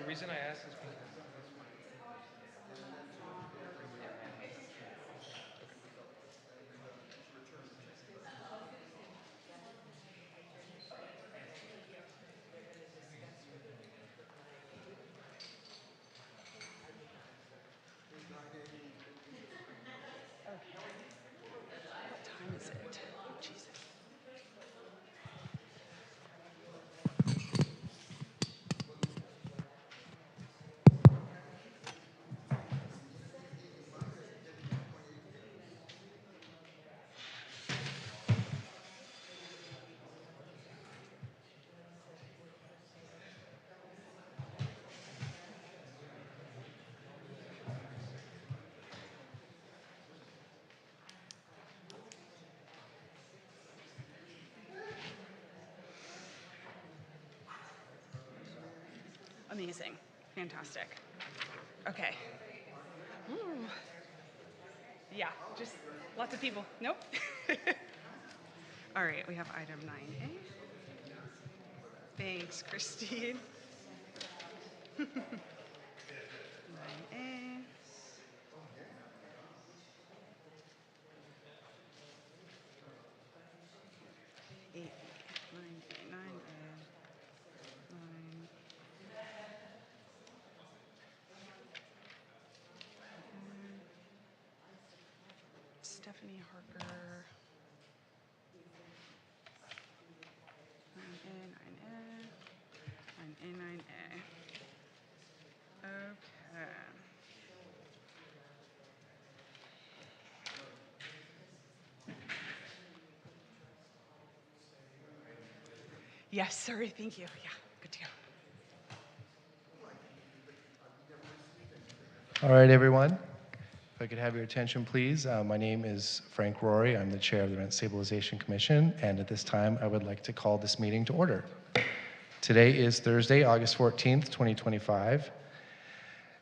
reason I asked is because What time is it? Jesus. Amazing. Fantastic. Okay. Ooh. Yeah, just lots of people. Nope. All right, we have item 9A. Thanks, Christine. 9A. 8A, 9A, 9A, 9. Stephanie Harker. 9A, 9A, 9A, 9A. Okay. Yes, sorry, thank you. Yeah, good to go. All right, everyone. If I could have your attention, please. My name is Frank Rory. I'm the chair of the Rent Stabilization Commission, and at this time, I would like to call this meeting to order. Today is Thursday, August 14th, 2025,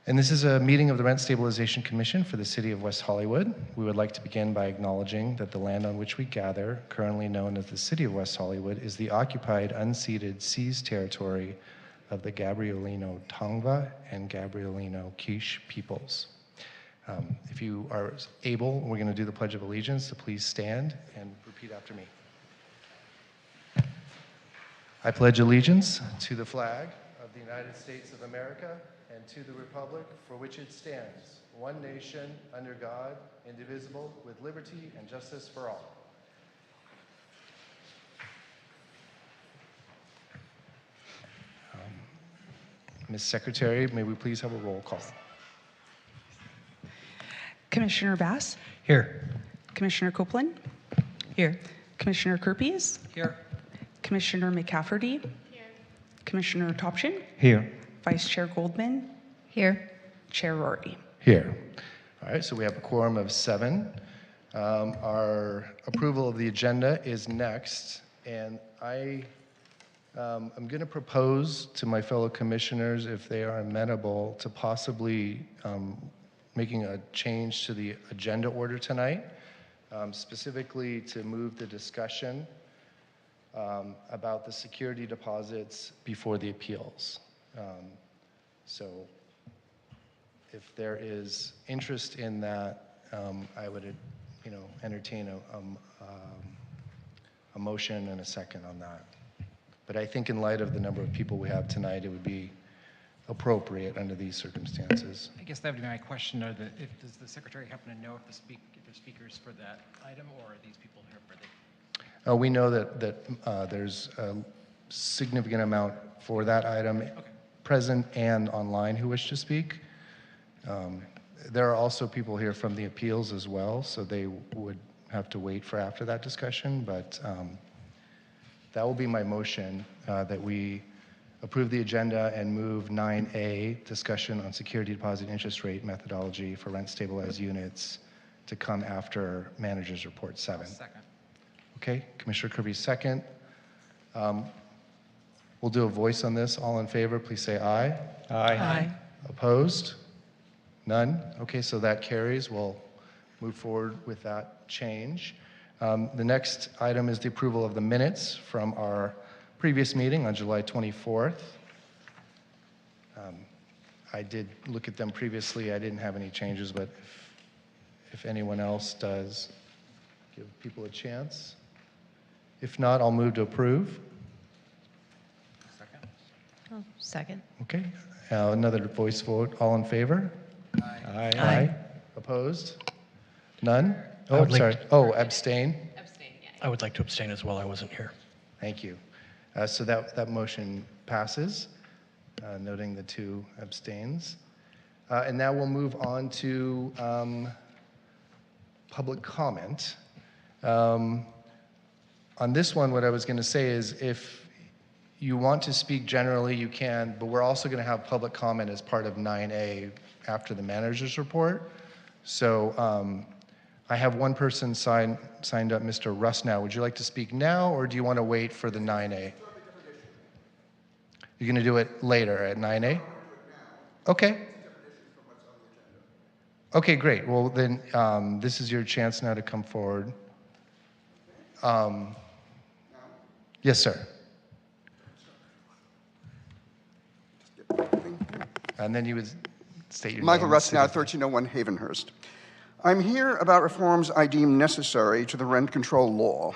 and this is a meeting of the Rent Stabilization Commission for the City of West Hollywood. We would like to begin by acknowledging that the land on which we gather, currently known as the City of West Hollywood, is the occupied, unceded, seized territory of the Gabrielino Tongva and Gabrielino Quiche peoples. If you are able, we're going to do the Pledge of Allegiance, so please stand and repeat after me. I pledge allegiance to the flag of the United States of America and to the republic for which it stands, one nation, under God, indivisible, with liberty and justice for all. Ms. Secretary, may we please have a roll call? Commissioner Bass? Here. Commissioner Copeland? Here. Commissioner Kerpies? Here. Commissioner McCafferty? Here. Commissioner Topshin? Here. Vice Chair Goldman? Here. Chair Rory? Here. All right, so we have a quorum of 7. Our approval of the agenda is next, and I'm going to propose to my fellow commissioners, if they are amenable, to possibly making a change to the agenda order tonight, specifically to move the discussion about the security deposits before the appeals. So if there is interest in that, I would entertain a motion and a second on that. But I think in light of the number of people we have tonight, it would be appropriate under these circumstances. I guess that would be my question. Does the secretary happen to know if the speakers for that item, or are these people here for the? We know that there's a significant amount for that item, present and online, who wish to speak. There are also people here from the appeals as well, so they would have to wait for after that discussion, but that will be my motion, that we approve the agenda and move 9A, discussion on security deposit interest rate methodology for rent stabilized units, to come after manager's report 7. Second. Okay, Commissioner Kirby, second. We'll do a voice on this. All in favor, please say aye. Aye. Aye. Opposed? None? Okay, so that carries. We'll move forward with that change. The next item is the approval of the minutes from our previous meeting on July 24th. I did look at them previously. I didn't have any changes, but if anyone else does, give people a chance. If not, I'll move to approve. Second? Oh, second. Okay. Another voice vote. All in favor? Aye. Aye. Opposed? None? I Oh, would like sorry. Oh, abstain? I would like to abstain as well. I wasn't here. Thank you. So that motion passes, noting the 2 abstains. And now we'll move on to public comment. On this one, what I was going to say is if you want to speak generally, you can, but we're also going to have public comment as part of 9A after the manager's report. So I have one person signed up, Mr. Rusnow. Would you like to speak now, or do you want to wait for the 9A? You're going to do it later at 9A? Okay. Okay, great. Well, then this is your chance now to come forward. Yes, sir. And then you would state your Michael name. Rusnow, 1301 Havenhurst. I'm here about reforms I deem necessary to the rent control law.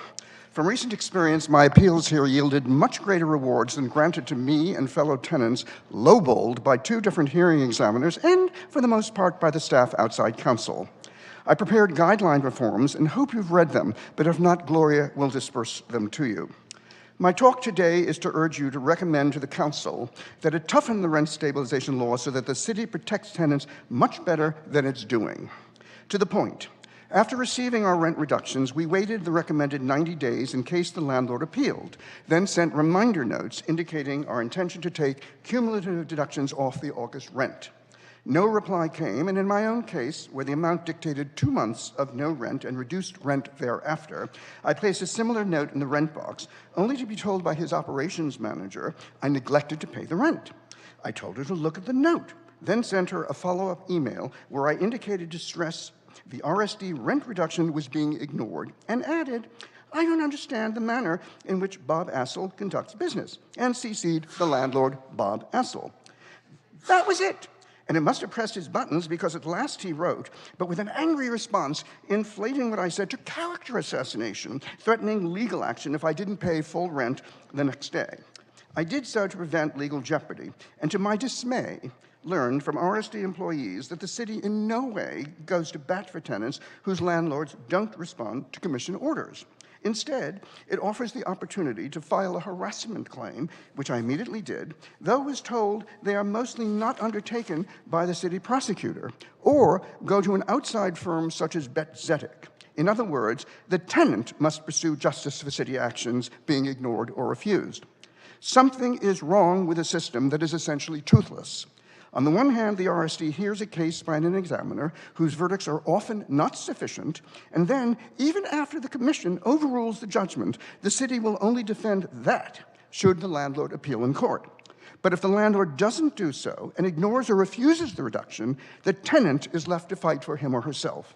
From recent experience, my appeals here yielded much greater rewards than granted to me and fellow tenants, lowballed by 2 different hearing examiners and, for the most part, by the staff outside counsel. I prepared guideline reforms and hope you've read them, but if not, Gloria will disperse them to you. My talk today is to urge you to recommend to the council that it toughen the rent stabilization law so that the city protects tenants much better than it's doing. To the point, after receiving our rent reductions, we waited the recommended 90 days in case the landlord appealed, then sent reminder notes indicating our intention to take cumulative deductions off the August rent. No reply came, and in my own case, where the amount dictated 2 months of no rent and reduced rent thereafter, I placed a similar note in the rent box, only to be told by his operations manager I neglected to pay the rent. I told her to look at the note, then sent her a follow-up email where I indicated distress the RSD rent reduction was being ignored, and added, I don't understand the manner in which Bob Assel conducts business, and CC'd the landlord, Bob Assel. That was it. And it must have pressed his buttons because at last he wrote, but with an angry response, inflating what I said to character assassination, threatening legal action if I didn't pay full rent the next day. I did so to prevent legal jeopardy, and to my dismay, learned from RSD employees that the city in no way goes to bat for tenants whose landlords don't respond to commission orders. Instead, it offers the opportunity to file a harassment claim, which I immediately did, though was told they are mostly not undertaken by the city prosecutor, or go to an outside firm such as Bet-Zetic. In other words, the tenant must pursue justice for city actions being ignored or refused. Something is wrong with a system that is essentially toothless. On the one hand, the RSD hears a case by an examiner whose verdicts are often not sufficient, and then, even after the commission overrules the judgment, the city will only defend that should the landlord appeal in court. But if the landlord doesn't do so and ignores or refuses the reduction, the tenant is left to fight for him or herself.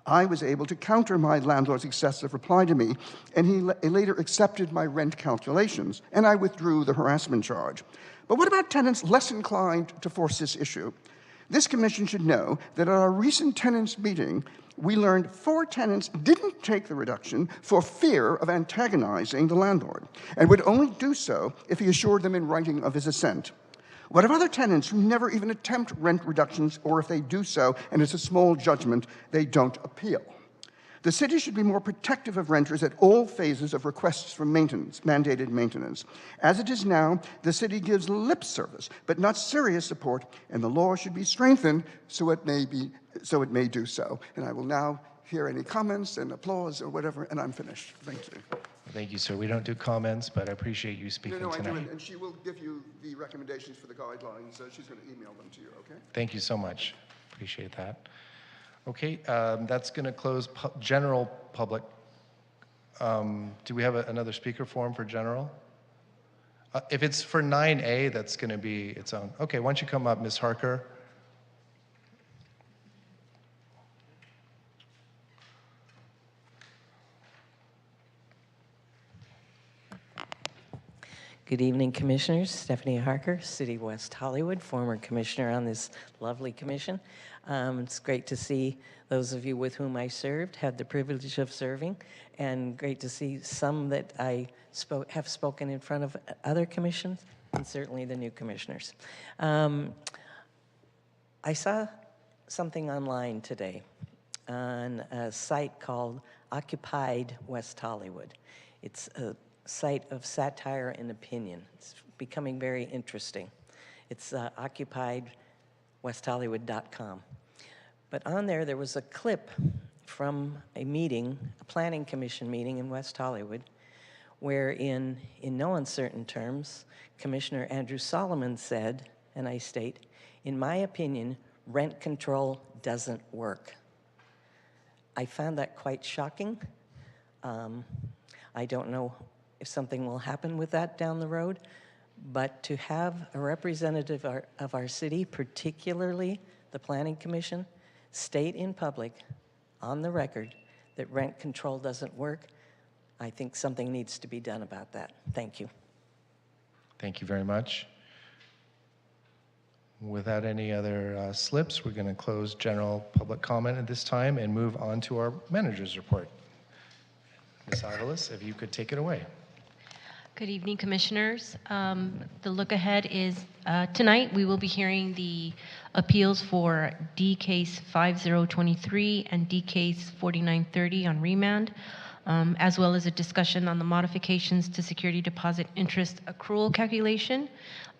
I was able to counter my landlord's excessive reply to me, and he later accepted my rent calculations, and I withdrew the harassment charge. But what about tenants less inclined to force this issue? This commission should know that at our recent tenants meeting, we learned 4 tenants didn't take the reduction for fear of antagonizing the landlord, and would only do so if he assured them in writing of his assent. What of other tenants who never even attempt rent reductions, or if they do so and it's a small judgment, they don't appeal? The city should be more protective of renters at all phases of requests for maintenance, mandated maintenance. As it is now, the city gives lip service, but not serious support, and the law should be strengthened so it may do so. And I will now hear any comments and applause or whatever, and I'm finished. Thank you. Thank you, sir. We don't do comments, but I appreciate you speaking No, I tonight. do, and she will give you the recommendations for the guidelines. She's going to email them to you, okay? Thank you so much. Appreciate that. Okay, that's going to close general public. Do we have another speaker form for general? If it's for 9A, that's going to be its own. Okay, why don't you come up, Ms. Harker? Good evening, Commissioners. Stephanie Harker, City West Hollywood, former Commissioner on this lovely commission. It's great to see those of you with whom I served, had the privilege of serving, and great to see some that I have spoken in front of other commissions, and certainly the new commissioners. I saw something online today on a site called Occupied West Hollywood. It's a site of satire and opinion. It's becoming very interesting. It's occupiedwesthollywood.com. But on there was a clip from a meeting, a planning commission meeting in West Hollywood, where in no uncertain terms, Commissioner Andrew Solomon said, and I state, "In my opinion, rent control doesn't work." I found that quite shocking. I don't know if something will happen with that down the road, but to have a representative of our city, particularly the Planning Commission, state in public, on the record, that rent control doesn't work, I think something needs to be done about that. Thank you. Thank you very much. Without any other slips, we're going to close general public comment at this time and move on to our manager's report. Ms. Avalos, if you could take it away. Good evening, Commissioners. The look ahead is tonight we will be hearing the appeals for D case 5023 and D case 4930 on remand, as well as a discussion on the modifications to security deposit interest accrual calculation.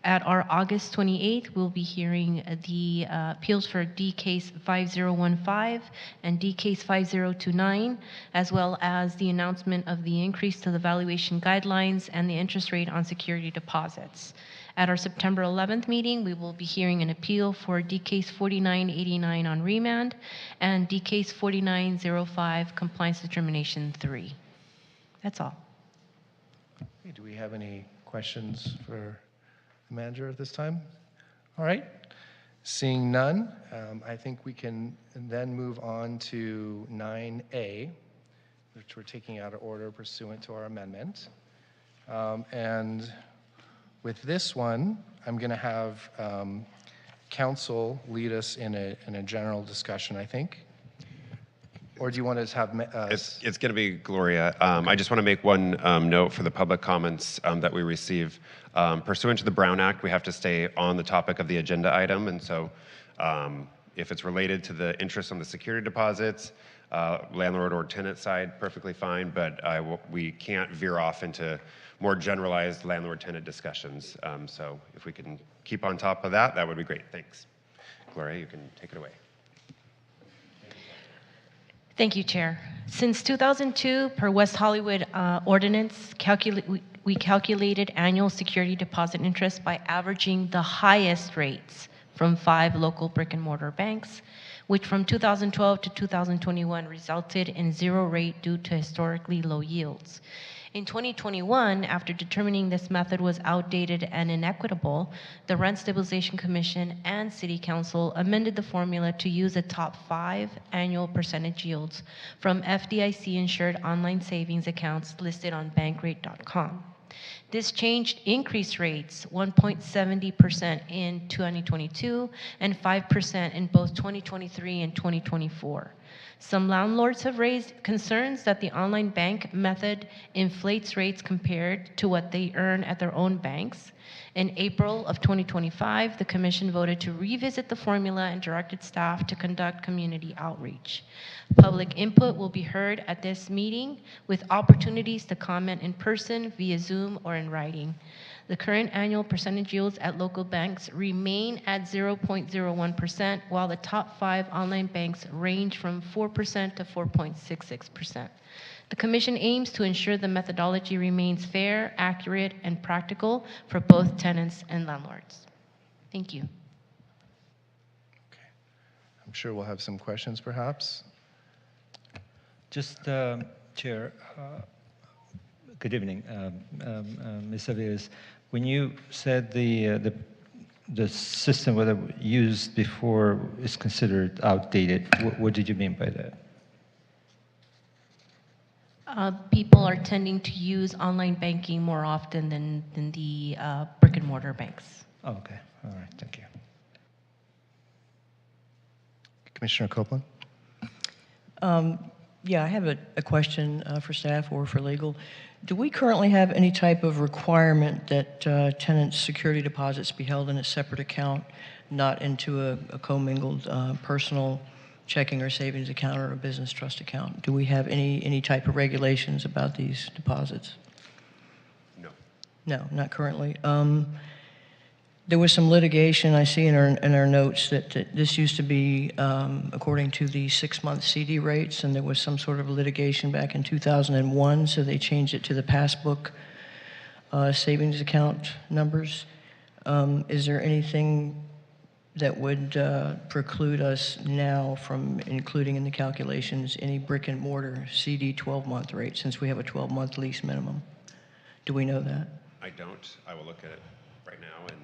At our August 28th, we'll be hearing the appeals for D case 5015 and D case 5029, as well as the announcement of the increase to the valuation guidelines and the interest rate on security deposits. At our September 11th meeting, we will be hearing an appeal for D case 4989 on remand and D case 4905 compliance determination 3. That's all. Okay, do we have any questions for the manager at this time? All right. Seeing none, I think we can then move on to 9A, which we're taking out of order pursuant to our amendment. And with this one, I'm going to have council lead us in a general discussion, I think. Or do you want to have... It's going to be Gloria. I just want to make one note for the public comments that we receive. Pursuant to the Brown Act, we have to stay on the topic of the agenda item. And so if it's related to the interest on the security deposits, landlord or tenant side, perfectly fine. But we can't veer off into more generalized landlord-tenant discussions. So if we can keep on top of that, that would be great. Thanks. Gloria, you can take it away. Thank you, Chair. Since 2002, per West Hollywood ordinance, we calculated annual security deposit interest by averaging the highest rates from 5 local brick and mortar banks, which from 2012 to 2021 resulted in 0 rate due to historically low yields. In 2021, after determining this method was outdated and inequitable, the Rent Stabilization Commission and City Council amended the formula to use the top 5 annual percentage yields from FDIC-insured online savings accounts listed on bankrate.com. This change increased rates 1.70% in 2022 and 5% in both 2023 and 2024. Some landlords have raised concerns that the online bank method inflates rates compared to what they earn at their own banks. In April of 2025, the Commission voted to revisit the formula and directed staff to conduct community outreach. Public input will be heard at this meeting with opportunities to comment in person, via Zoom, or in writing. The current annual percentage yields at local banks remain at 0.01%, while the top 5 online banks range from 4% to 4.66%. The Commission aims to ensure the methodology remains fair, accurate, and practical for both tenants and landlords. Thank you. Okay. I'm sure we'll have some questions, perhaps. Just, Chair, good evening, Ms. Aviles. When you said the system whether used before is considered outdated, what did you mean by that? People are tending to use online banking more often than the brick and mortar banks. Oh, okay, all right, thank you. Commissioner Copeland? Yeah, I have a question for staff or for legal. Do we currently have any type of requirement that tenants' security deposits be held in a separate account, not into a commingled personal checking or savings account or a business trust account? Do we have any type of regulations about these deposits? No. No, not currently. There was some litigation I see in our notes that this used to be according to the 6-month CD rates, and there was some sort of litigation back in 2001, so they changed it to the passbook savings account numbers. Is there anything that would preclude us now from including in the calculations any brick and mortar CD 12-month rate, since we have a 12-month lease minimum? Do we know that? I don't. I will look at it right now, and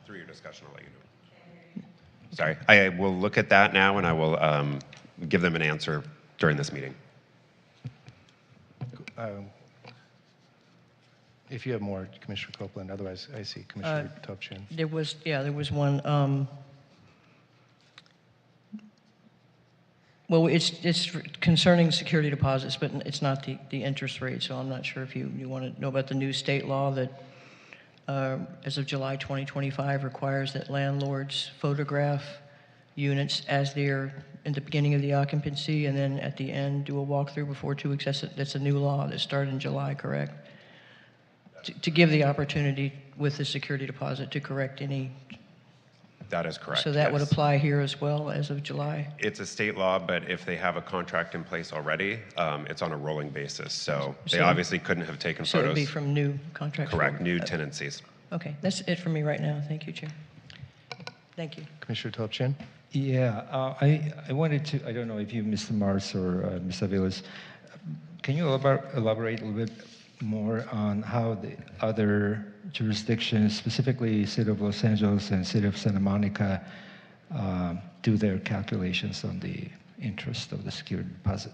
through your discussion, I'll let you know. Sorry. I will look at that now, and I will give them an answer during this meeting. If you have more, Commissioner Copeland. Otherwise, I see Commissioner Topchin. There was one. Well, it's concerning security deposits, but it's not the interest rate, so I'm not sure if you want to know about the new state law that, as of July 2025, requires that landlords photograph units as they're in the beginning of the occupancy, and then at the end do a walkthrough before 2 weeks. That's a new law that started in July, correct? To give the opportunity with the security deposit to correct any. That is correct. So that would yes. apply here as well as of July? It's a state law, but if they have a contract in place already, it's on a rolling basis. So they So- obviously couldn't have taken So it would photos. be from new contracts? Correct, new tenancies. Okay, that's it for me right now. Thank you, Chair. Thank you. Commissioner Topchin? Yeah, I wanted to, I don't know if you, Mr. Mars or Ms. Aviles, can you elaborate a little bit more on how the other jurisdictions, specifically City of Los Angeles and City of Santa Monica, do their calculations on the interest of the security deposit?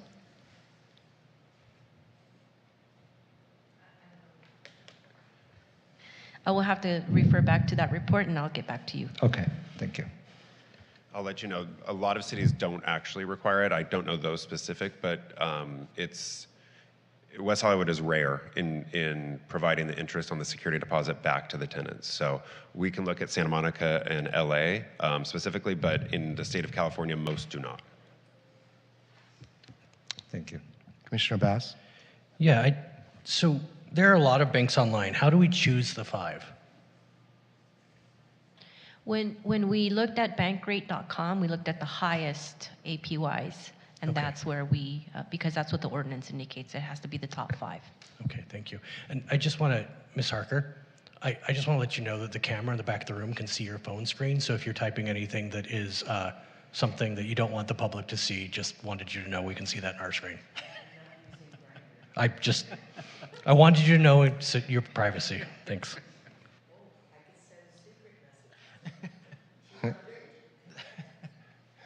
I will have to refer back to that report, and I'll get back to you. Okay, thank you. I'll let you know, a lot of cities don't actually require it. I don't know those specific, but West Hollywood is rare in providing the interest on the security deposit back to the tenants. So we can look at Santa Monica and LA specifically, but in the state of California, most do not. Thank you. Commissioner Bass? Yeah, so there are a lot of banks online. How do we choose the 5? When we looked at bankrate.com, we looked at the highest APYs, and Okay. that's where we, because that's what the ordinance indicates, it has to be the top 5. Okay, thank you. And I just want to, Ms. Harker, I just want to let you know that the camera in the back of the room can see your phone screen, so if you're typing anything that is something that you don't want the public to see, just wanted you to know we can see that in our screen. I wanted you to know it's your privacy. Thanks.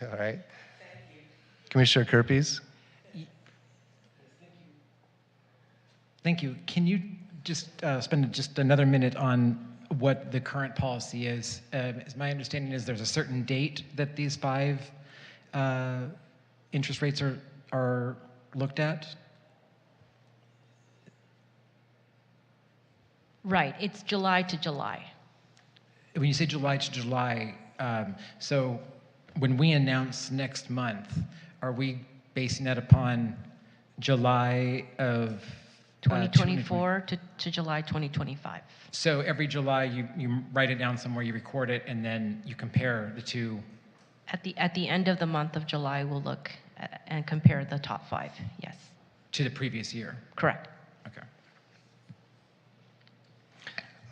All right. Commissioner Kerpes? Thank you. Can you just spend just another minute on what the current policy is? My understanding is there's a certain date that these 5 interest rates are looked at? Right, it's July to July. When you say July to July, so when we announce next month, are we basing that upon July of 2024 to July 2025. So every July you write it down somewhere, you record it, and then you compare the two? At the end of the month of July, we'll look and compare the top 5, yes. To the previous year? Correct. Okay.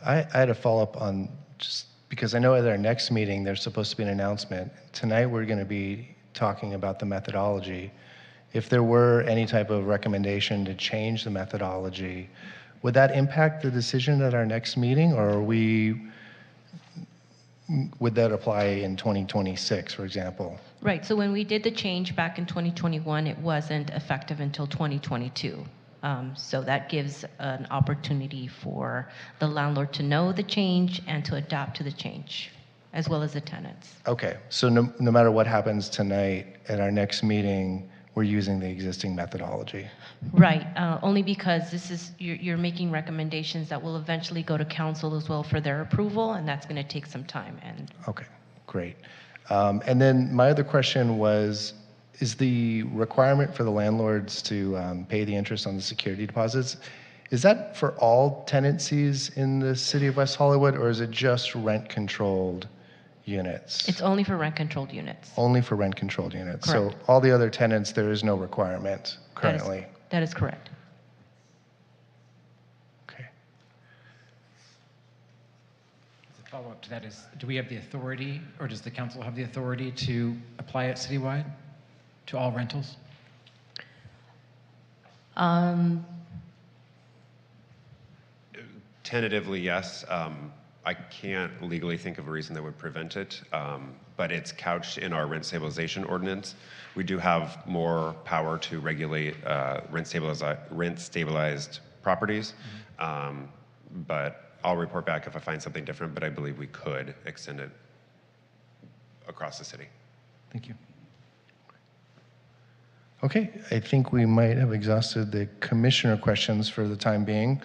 I had a follow-up on, just because I know at our next meeting there's supposed to be an announcement. Tonight we're going to be talking about the methodology. If there were any type of recommendation to change the methodology, would that impact the decision at our next meeting, or would that apply in 2026, for example? Right, so when we did the change back in 2021, it wasn't effective until 2022. So that gives an opportunity for the landlord to know the change and to adapt to the change, as well as the tenants. Okay, so no matter what happens tonight, at our next meeting, we're using the existing methodology. Right, only because this is, you're making recommendations that will eventually go to council as well for their approval, and that's going to take some time. And Okay, great. And then my other question was, is the requirement for the landlords to pay the interest on the security deposits, is that for all tenancies in the city of West Hollywood, or is it just rent-controlled units? it's only for rent-controlled units. Only for rent-controlled units. Correct. So all the other tenants, there is no requirement currently. That is correct. Okay. The follow-up to that is, do we have the authority, or does the council have the authority to apply it citywide to all rentals? Tentatively, yes. I can't legally think of a reason that would prevent it, but it's couched in our rent stabilization ordinance. We do have more power to regulate rent stabilized properties, but I'll report back if I find something different, but I believe we could extend it across the city. Thank you. Okay, I think we might have exhausted the commissioner questions for the time being,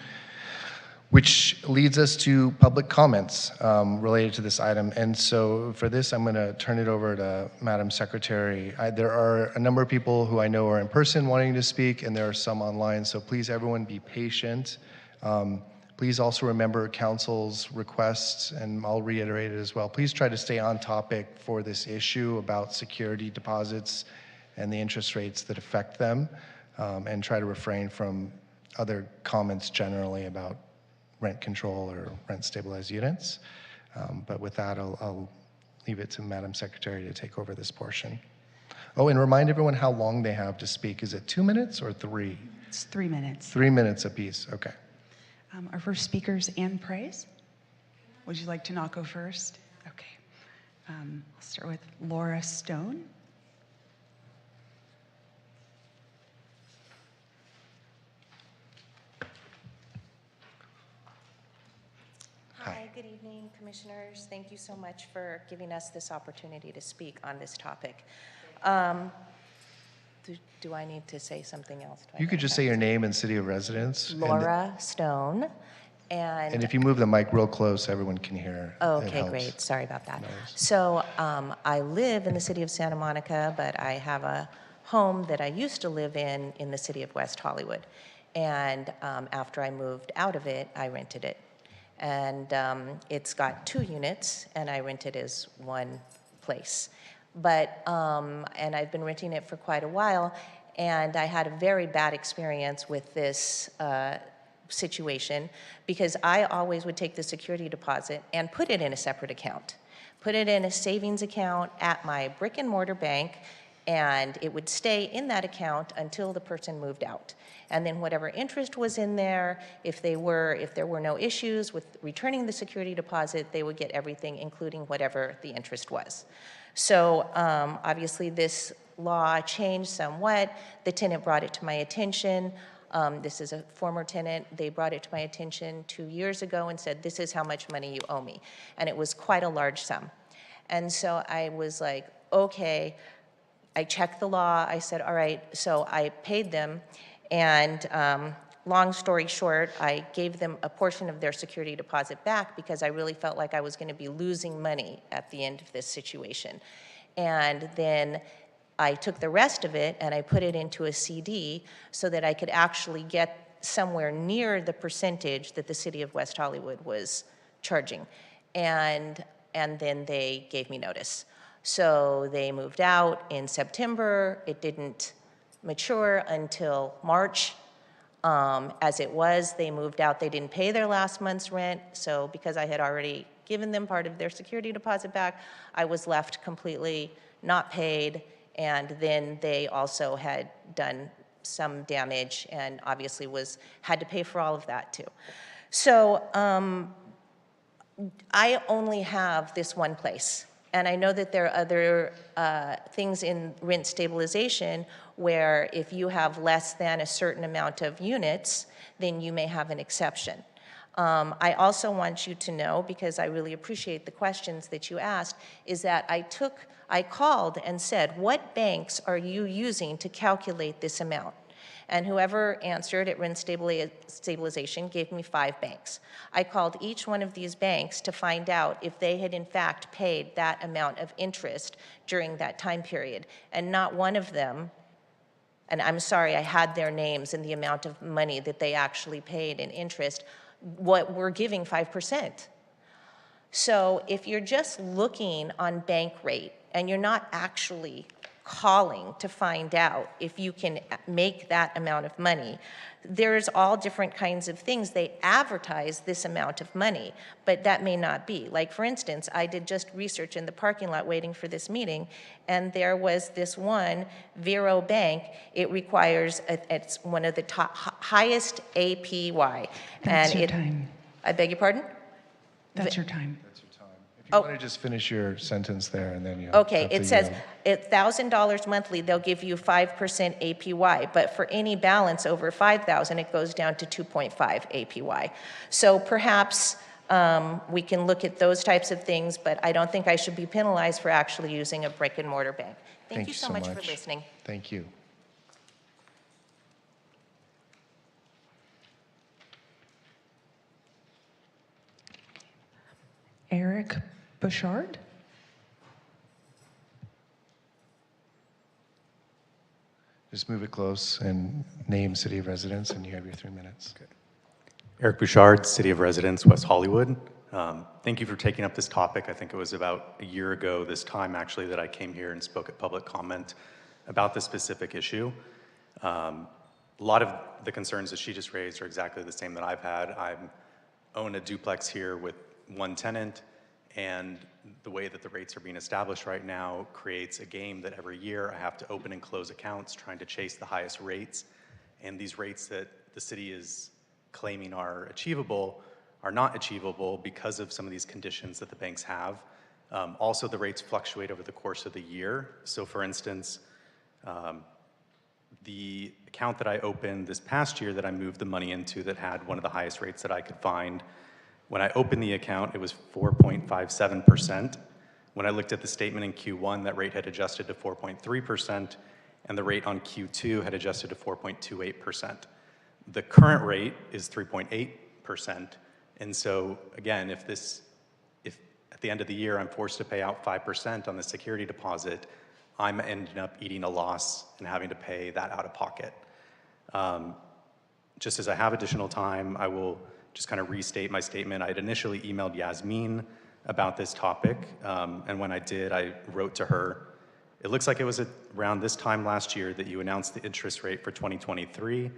which leads us to public comments related to this item. And so for this, I'm going to turn it over to Madam Secretary. There are a number of people who I know are in person wanting to speak, and there are some online, so please everyone be patient. Please also remember council's requests, and I'll reiterate it as well. Please try to stay on topic for this issue about security deposits and the interest rates that affect them, and try to refrain from other comments generally about rent control or rent stabilized units. But with that, I'll leave it to Madam Secretary to take over this portion. Oh, and remind everyone how long they have to speak. Is it 2 minutes or 3? It's 3 minutes. 3 minutes apiece, okay. Our first speaker is Ann Price. Would you like to not go first? Okay. I'll start with Laura Stone. Hi, good evening, commissioners. Thank you so much for giving us this opportunity to speak on this topic. Do I need to say something else? You could just say your name and city of residence. Laura Stone. And if you move the mic real close, everyone can hear. It Okay, helps. great. Sorry about that. No worries. So I live in the city of Santa Monica, but I have a home that I used to live in the city of West Hollywood. And after I moved out of it, I rented it. And it's got 2 units, and I rent it as one place. But, and I've been renting it for quite a while, and I had a very bad experience with this situation, because I always would take the security deposit and put it in a separate account. Put it in a savings account at my brick and mortar bank, and it would stay in that account until the person moved out. And then whatever interest was in there, if there were no issues with returning the security deposit, they would get everything, including whatever the interest was. So obviously this law changed somewhat. The tenant brought it to my attention. This is a former tenant. They brought it to my attention 2 years ago and said, this is how much money you owe me. And it was quite a large sum. And so I was like, okay. I checked the law. I said, all right. So I paid them. And long story short, I gave them a portion of their security deposit back because I really felt like I was going to be losing money at the end of this situation. And then I took the rest of it and I put it into a CD so that I could actually get somewhere near the percentage that the city of West Hollywood was charging. And then they gave me notice. So they moved out in September. It didn't mature until March. As it was, they moved out. They didn't pay their last month's rent. So because I had already given them part of their security deposit back, I was left completely not paid. And then they also had done some damage and obviously had to pay for all of that too. So I only have this one place. And I know that there are other things in rent stabilization where if you have less than a certain amount of units, then you may have an exception. I also want you to know, because I really appreciate the questions that you asked, is that I called and said, what banks are you using to calculate this amount? And whoever answered at Rent Stabilization gave me 5 banks. I called each one of these banks to find out if they had in fact paid that amount of interest during that time period. And not one of them, and I'm sorry, I had their names and the amount of money that they actually paid in interest, what we're giving 5%. So if you're just looking on bank rate and you're not actually calling to find out if you can make that amount of money, there's all different kinds of things. They advertise this amount of money, but that may not be. Like, for instance, I did just research in the parking lot waiting for this meeting, and there was this one, Vero Bank. It requires, it's one of the highest APY. That's and your time. I beg your pardon? That's your time. If you want to just finish your sentence there, and then you. Okay, it says $1,000 monthly, they'll give you 5% APY, but for any balance over 5,000, it goes down to 2.5 APY. So perhaps we can look at those types of things, but I don't think I should be penalized for actually using a brick and mortar bank. Thank you so much for listening. Thank you. Eric Bouchard? Just move it close and name city of residence, and you have your 3 minutes. Okay. Eric Bouchard, City of Residence, West Hollywood. Thank you for taking up this topic. I think it was about a year ago this time, actually, that I came here and spoke at public comment about this specific issue. A lot of the concerns that she just raised are exactly the same that I've had. I own a duplex here with one tenant, and the way that the rates are being established right now creates a game that every year I have to open and close accounts trying to chase the highest rates. And these rates that the city is claiming are achievable are not achievable because of some of these conditions that the banks have. Also, the rates fluctuate over the course of the year. So for instance, the account that I opened this past year that I moved the money into that had one of the highest rates that I could find, when I opened the account, it was 4.57%. When I looked at the statement in Q1, that rate had adjusted to 4.3%, and the rate on Q2 had adjusted to 4.28%. The current rate is 3.8%, and so again, if at the end of the year I'm forced to pay out 5% on the security deposit, I'm ending up eating a loss and having to pay that out of pocket. Just as I have additional time, I will just kind of restate my statement. I had initially emailed Yasmin about this topic, and when I did, I wrote to her. It looks like it was around this time last year that you announced the interest rate for 2023.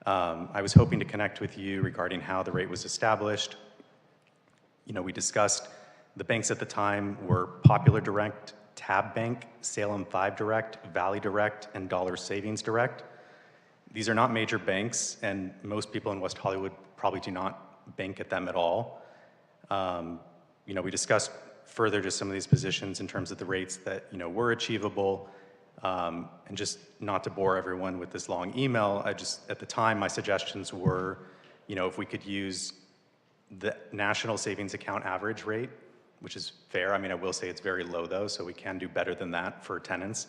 I was hoping to connect with you regarding how the rate was established. You know, we discussed the banks at the time were Popular Direct, Tab Bank, Salem 5 Direct, Valley Direct, and Dollar Savings Direct. These are not major banks, and most people in West Hollywood probably do not bank at them at all. You know, we discussed further just some of these positions in terms of the rates that, you know, were achievable. And just not to bore everyone with this long email, at the time, my suggestions were, you know, if we could use the national savings account average rate, which is fair. I mean, I will say it's very low though, so we can do better than that for tenants.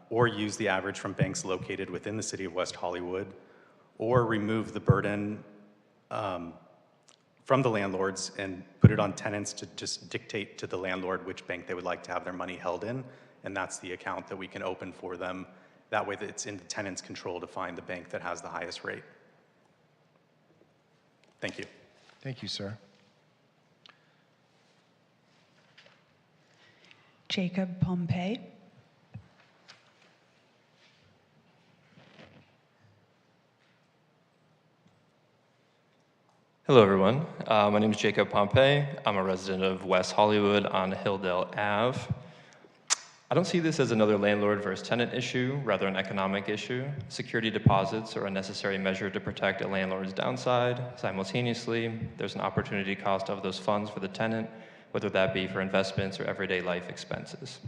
Or use the average from banks located within the city of West Hollywood, or remove the burden from the landlords and put it on tenants to just dictate to the landlord which bank they would like to have their money held in, and that's the account that we can open for them. That way that it's in the tenant's control to find the bank that has the highest rate. Thank you. Thank you, sir. Jacob Pompey. Hello, everyone. My name is Jacob Pompey. I'm a resident of West Hollywood on Hilldale Ave. I don't see this as another landlord versus tenant issue, rather an economic issue. Security deposits are a necessary measure to protect a landlord's downside. Simultaneously, there's an opportunity cost of those funds for the tenant, whether that be for investments or everyday life expenses.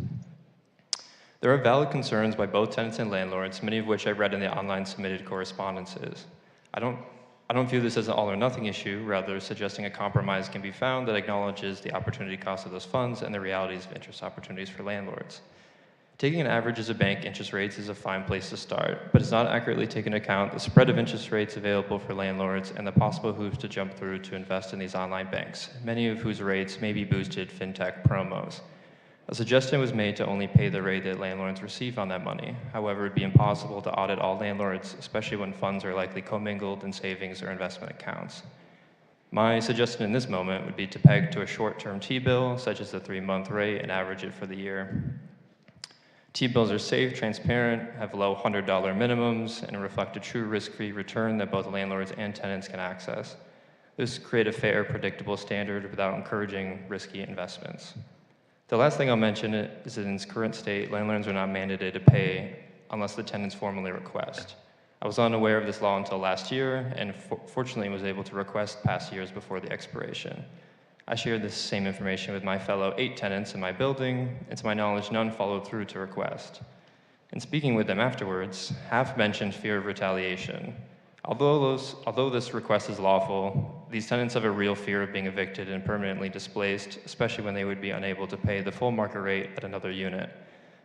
There are valid concerns by both tenants and landlords, many of which I read in the online submitted correspondences. I don't view this as an all or nothing issue, rather suggesting a compromise can be found that acknowledges the opportunity cost of those funds and the realities of interest opportunities for landlords. Taking an average as a bank interest rates is a fine place to start, but does not accurately take into account the spread of interest rates available for landlords and the possible hoops to jump through to invest in these online banks, many of whose rates may be boosted fintech promos. A suggestion was made to only pay the rate that landlords receive on that money. However, it would be impossible to audit all landlords, especially when funds are likely commingled in savings or investment accounts. My suggestion in this moment would be to peg to a short-term T-bill, such as the 3-month rate, and average it for the year. T-bills are safe, transparent, have low $100 minimums, and reflect a true risk-free return that both landlords and tenants can access. This creates a fair, predictable standard without encouraging risky investments. The last thing I'll mention is that in its current state, landlords are not mandated to pay unless the tenants formally request. I was unaware of this law until last year, and fortunately was able to request past years before the expiration. I shared this same information with my fellow 8 tenants in my building, and to my knowledge, none followed through to request. In speaking with them afterwards, half mentioned fear of retaliation. Although this request is lawful, these tenants have a real fear of being evicted and permanently displaced, especially when they would be unable to pay the full market rate at another unit.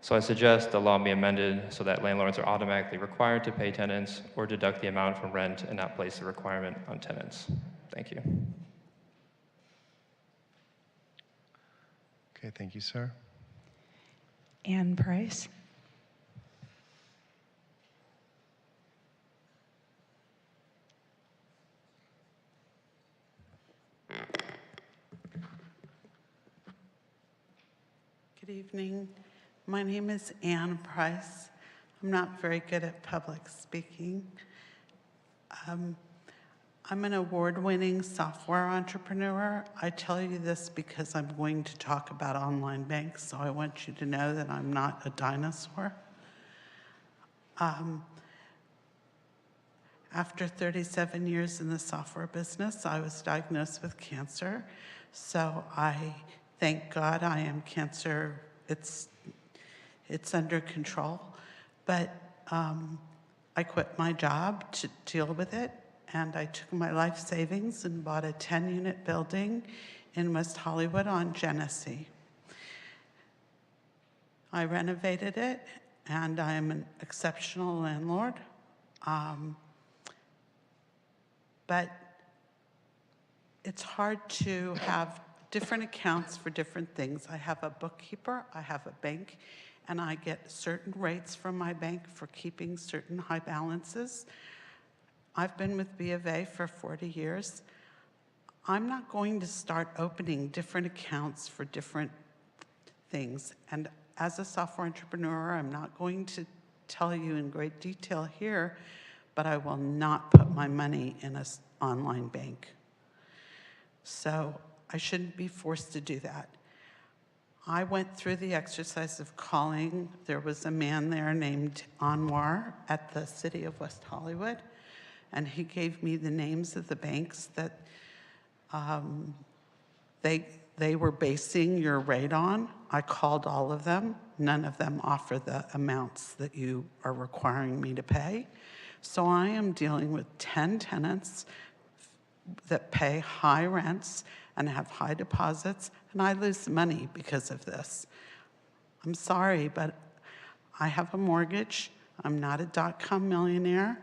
So I suggest the law be amended so that landlords are automatically required to pay tenants or deduct the amount from rent and not place the requirement on tenants. Thank you. Okay, thank you, sir. Ann Price. Good evening. My name is Ann Price. I'm not very good at public speaking. I'm an award-winning software entrepreneur. I tell you this because I'm going to talk about online banks, so I want you to know that I'm not a dinosaur. After 37 years in the software business, I was diagnosed with cancer. So I thank God I am cancer. It's under control. But I quit my job to deal with it. And I took my life savings and bought a 10-unit building in West Hollywood on Genesee. I renovated it, and I am an exceptional landlord. But it's hard to have different accounts for different things. I have a bookkeeper, I have a bank, and I get certain rates from my bank for keeping certain high balances. I've been with B of A for 40 years. I'm not going to start opening different accounts for different things. And as a software entrepreneur, I'm not going to tell you in great detail here, but I will not put my money in an online bank. So I shouldn't be forced to do that. I went through the exercise of calling. There was a man there named Anwar at the city of West Hollywood, and he gave me the names of the banks that they were basing your rate on. I called all of them. None of them offer the amounts that you are requiring me to pay. So I am dealing with 10 tenants that pay high rents and have high deposits, and I lose money because of this. I'm sorry, but I have a mortgage. I'm not a dot-com millionaire.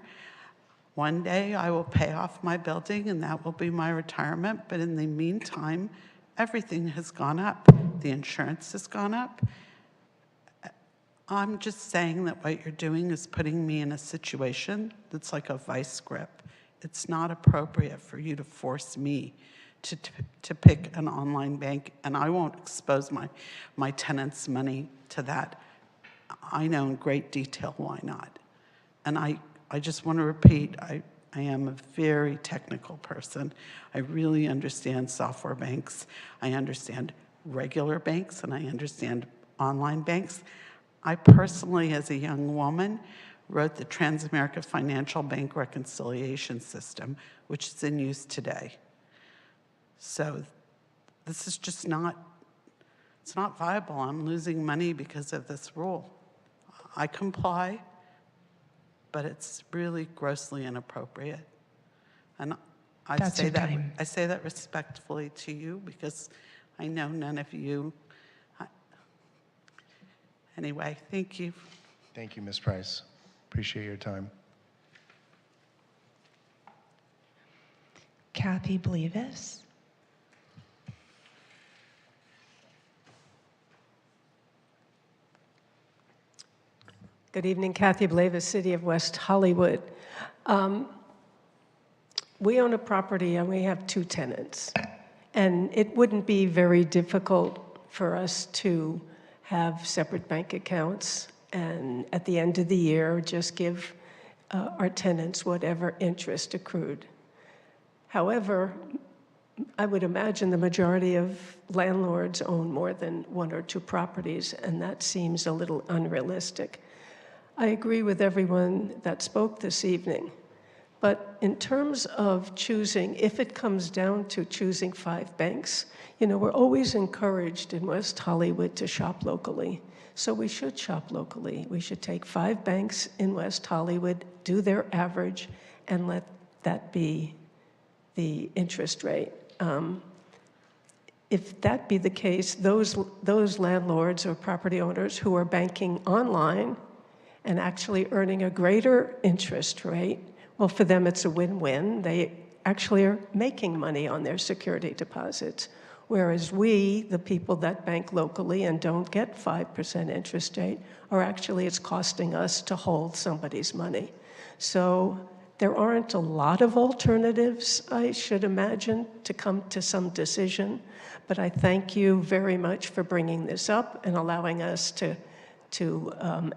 One day I will pay off my building and that will be my retirement, but in the meantime, everything has gone up. The insurance has gone up. I'm just saying that what you're doing is putting me in a situation that's like a vice grip. It's not appropriate for you to force me to pick an online bank, and I won't expose my tenants' money to that. I know in great detail why not. And I just want to repeat, I am a very technical person. I really understand software banks. I understand regular banks, and I understand online banks. I personally, as a young woman, wrote the Transamerica Financial Bank Reconciliation System, which is in use today. So this is just not, it's not viable. I'm losing money because of this rule. I comply, but it's really grossly inappropriate. And I That's say your that time. I say that respectfully to you because I know none of you. Anyway, thank you. Thank you, Ms. Price. Appreciate your time. Kathy Blevis. Good evening, Kathy Blevis, City of West Hollywood. We own a property and we have 2 tenants. And it wouldn't be very difficult for us to have separate bank accounts and at the end of the year just give our tenants whatever interest accrued. However, I would imagine the majority of landlords own more than 1 or 2 properties, and that seems a little unrealistic. I agree with everyone that spoke this evening, but in terms of choosing, if it comes down to choosing 5 banks, you know, we're always encouraged in West Hollywood to shop locally. So we should shop locally. We should take 5 banks in West Hollywood, do their average, and let that be the interest rate. If that be the case, those landlords or property owners who are banking online and actually earning a greater interest rate, well, for them it's a win-win. They actually are making money on their security deposits. Whereas we, the people that bank locally and don't get 5% interest rate, are actually, it's costing us to hold somebody's money. So there aren't a lot of alternatives, I should imagine, to come to some decision. But I thank you very much for bringing this up and allowing us to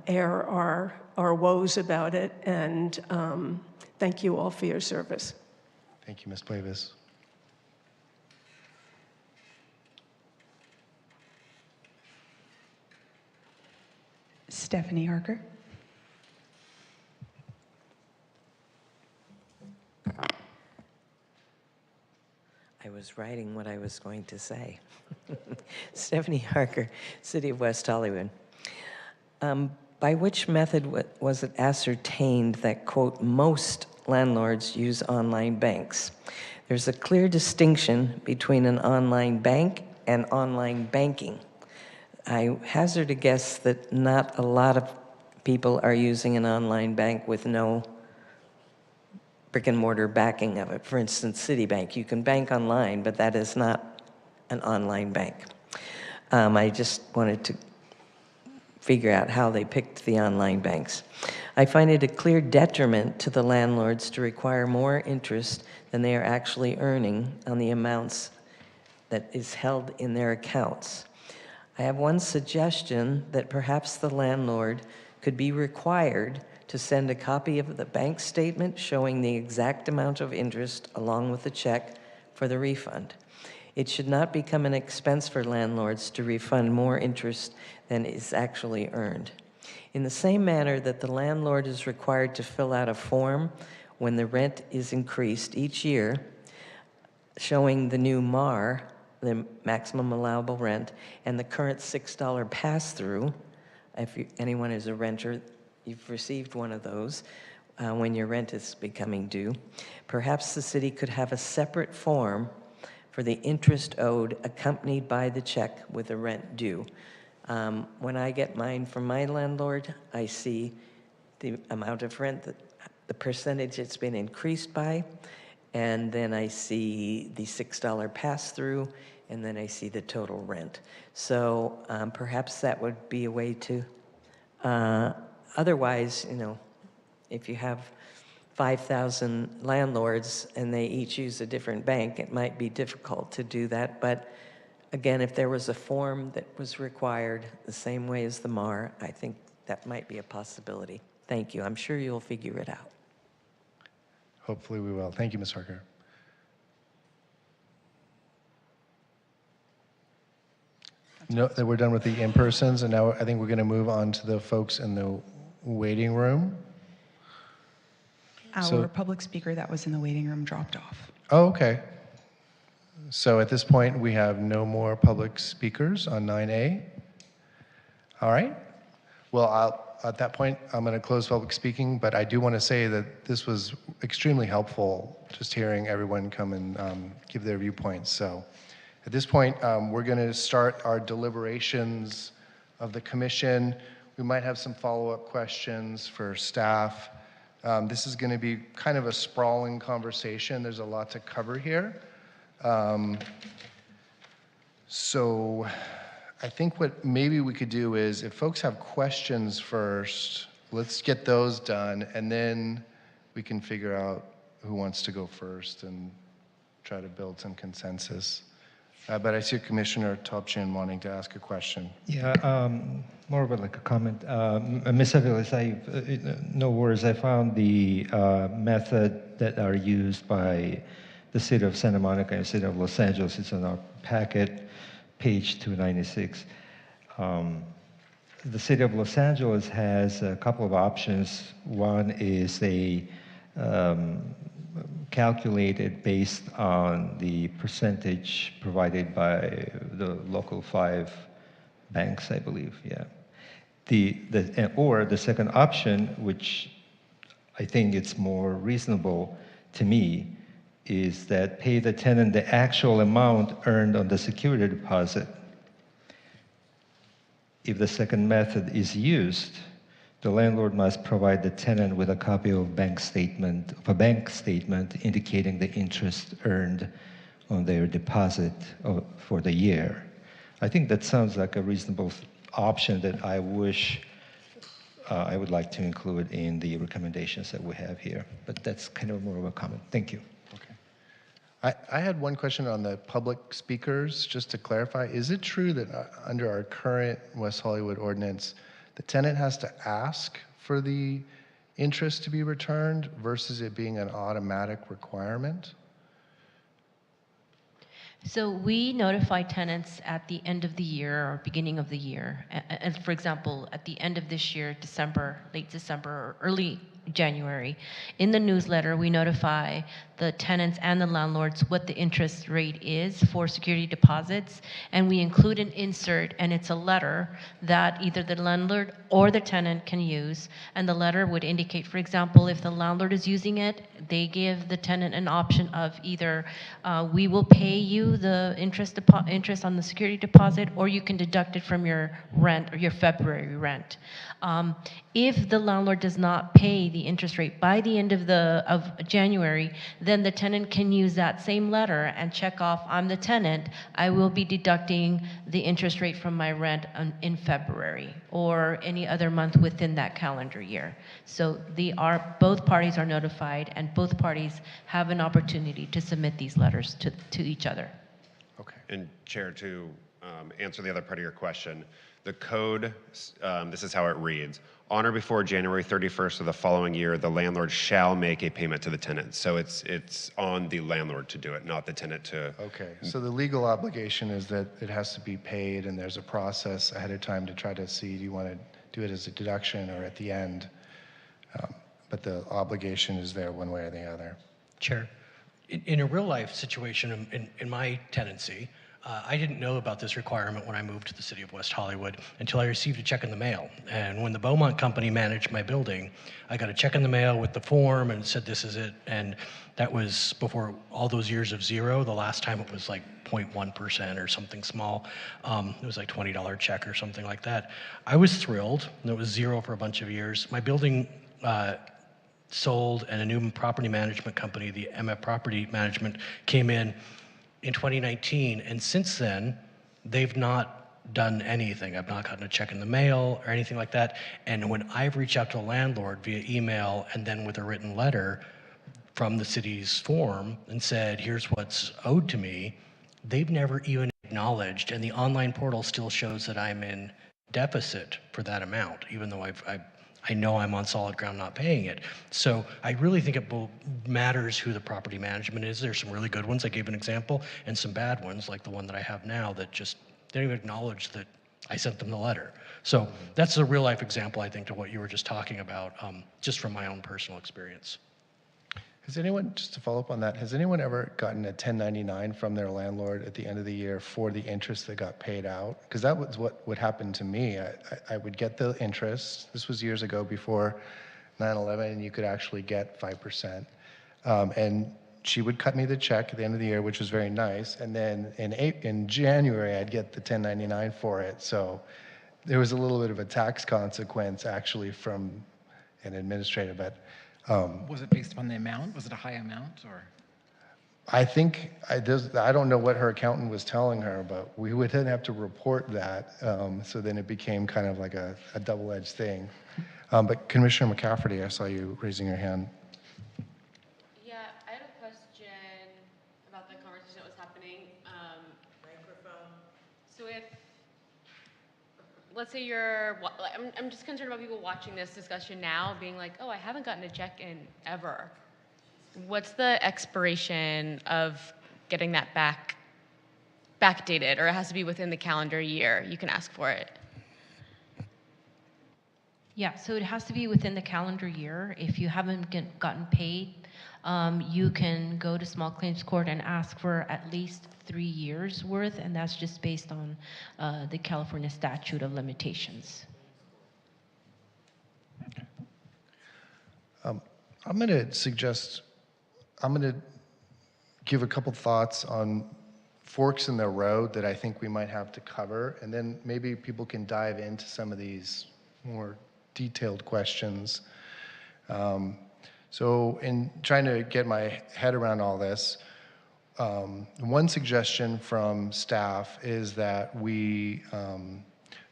air our woes about it. And thank you all for your service. Thank you, Ms. Blevis. Stephanie Harker. I was writing what I was going to say. Stephanie Harker, City of West Hollywood. By which method was it ascertained that, quote, most landlords use online banks? There's a clear distinction between an online bank and online banking. I hazard a guess that not a lot of people are using an online bank with no brick and mortar backing of it. For instance, Citibank, you can bank online, but that is not an online bank. I just wanted to figure out how they picked the online banks. I find it a clear detriment to the landlords to require more interest than they are actually earning on the amounts that is held in their accounts. I have one suggestion that perhaps the landlord could be required to send a copy of the bank statement showing the exact amount of interest along with the check for the refund. It should not become an expense for landlords to refund more interest than is actually earned. In the same manner that the landlord is required to fill out a form when the rent is increased each year, showing the new MAR, the maximum allowable rent, and the current $6 pass-through. If anyone is a renter, you've received one of those when your rent is becoming due. Perhaps the city could have a separate form for the interest owed accompanied by the check with the rent due. When I get mine from my landlord, I see the amount of rent, the percentage it's been increased by, and then I see the $6 pass-through, and then I see the total rent. So perhaps that would be a way to, otherwise, you know, if you have 5,000 landlords and they each use a different bank, it might be difficult to do that. But again, if there was a form that was required the same way as the MAR, I think that might be a possibility. Thank you. I'm sure you'll figure it out. Hopefully we will. Thank you, Ms. Harker. Note that we're done with the in-persons, and now I think we're going to move on to the folks in the waiting room. Our public speaker that was in the waiting room dropped off. Oh, okay. So at this point, we have no more public speakers on 9A. All right. Well, at that point, I'm going to close public speaking, but I do want to say that this was extremely helpful, just hearing everyone come and give their viewpoints. So at this point, we're going to start our deliberations of the commission. We might have some follow-up questions for staff. This is going to be kind of a sprawling conversation. There's a lot to cover here. So I think what maybe we could do is, if folks have questions first, let's get those done, and then we can figure out who wants to go first and try to build some consensus. But I see Commissioner Topchin wanting to ask a question. Yeah, more of like a comment. Ms. Aviles, no worries. I found the method that are used by the city of Santa Monica and the city of Los Angeles. It's in our packet, page 296. The city of Los Angeles has a couple of options. One is a calculated based on the percentage provided by the local 5 banks, I believe, yeah. Or the second option, which I think it's more reasonable to me, is that pay the tenant the actual amount earned on the security deposit. If the second method is used, the landlord must provide the tenant with a copy of a bank statement indicating the interest earned on their deposit for the year. I think that sounds like a reasonable option that I wish I would like to include in the recommendations that we have here. But that's kind of more of a comment. Thank you. I had one question on the public speakers, just to clarify. Is it true that under our current West Hollywood ordinance, the tenant has to ask for the interest to be returned versus it being an automatic requirement? So we notify tenants at the end of the year or beginning of the year. And for example, at the end of this year, December, late December or early January, in the newsletter, we notify the tenants and the landlords what the interest rate is for security deposits, and we include an insert, and it's a letter that either the landlord or the tenant can use, and the letter would indicate, for example, if the landlord is using it, they give the tenant an option of either we will pay you the interest on the security deposit, or you can deduct it from your rent or your February rent. If the landlord does not pay the interest rate by the end of January, then the tenant can use that same letter and check off, I'm the tenant, I will be deducting the interest rate from my rent in February or any other month within that calendar year. So both parties are notified, and both parties have an opportunity to submit these letters to each other. Okay. And Chair, to answer the other part of your question, the code, this is how it reads. On or before January 31st of the following year, the landlord shall make a payment to the tenant. So it's on the landlord to do it, not the tenant to. Okay, so the legal obligation is that it has to be paid, and there's a process ahead of time to try to see, do you want to do it as a deduction or at the end? But the obligation is there one way or the other. Chair, in a real life situation in my tenancy, I didn't know about this requirement when I moved to the city of West Hollywood until I received a check in the mail. And when the Beaumont Company managed my building, I got a check in the mail with the form and said, this is it. And that was before all those years of zero. The last time it was like 0.1% or something small. It was like $20 check or something like that. I was thrilled. It was zero for a bunch of years. My building sold, and a new property management company, the MF Property Management, came in 2019, and since then, they've not done anything. I've not gotten a check in the mail or anything like that. And when I've reached out to the landlord via email and then with a written letter from the city's form and said, here's what's owed to me, they've never even acknowledged, and the online portal still shows that I'm in deficit for that amount, even though I know I'm on solid ground not paying it. So I really think it matters who the property management is. There's some really good ones, I gave an example, and some bad ones, like the one that I have now, that just didn't even acknowledge that I sent them the letter. So that's a real life example, I think, to what you were just talking about, just from my own personal experience. Has anyone, just to follow up on that, has anyone ever gotten a 1099 from their landlord at the end of the year for the interest that got paid out? Because that was what would happen to me. I would get the interest. This was years ago before 9/11, and you could actually get 5%. And she would cut me the check at the end of the year, which was very nice. And then in January, I'd get the 1099 for it. So there was a little bit of a tax consequence actually from an administrator, but Was it based upon the amount? Was it a high amount or? I think, I don't know what her accountant was telling her, but we would then have to report that. So then it became kind of like a double-edged thing. But Commissioner McCafferty, I saw you raising your hand. Yeah, I had a question about the conversation that was happening. Microphone. So if, let's say I'm just concerned about people watching this discussion now being like, oh, I haven't gotten a check in ever. What's the expiration of getting that backdated, or it has to be within the calendar year? You can ask for it. Yeah, so it has to be within the calendar year. If you haven't gotten paid, you can go to small claims court and ask for at least 3 years worth, and that's just based on the California statute of limitations. I'm going to give a couple thoughts on forks in the road that I think we might have to cover, and then maybe people can dive into some of these more detailed questions. So in trying to get my head around all this, one suggestion from staff is that we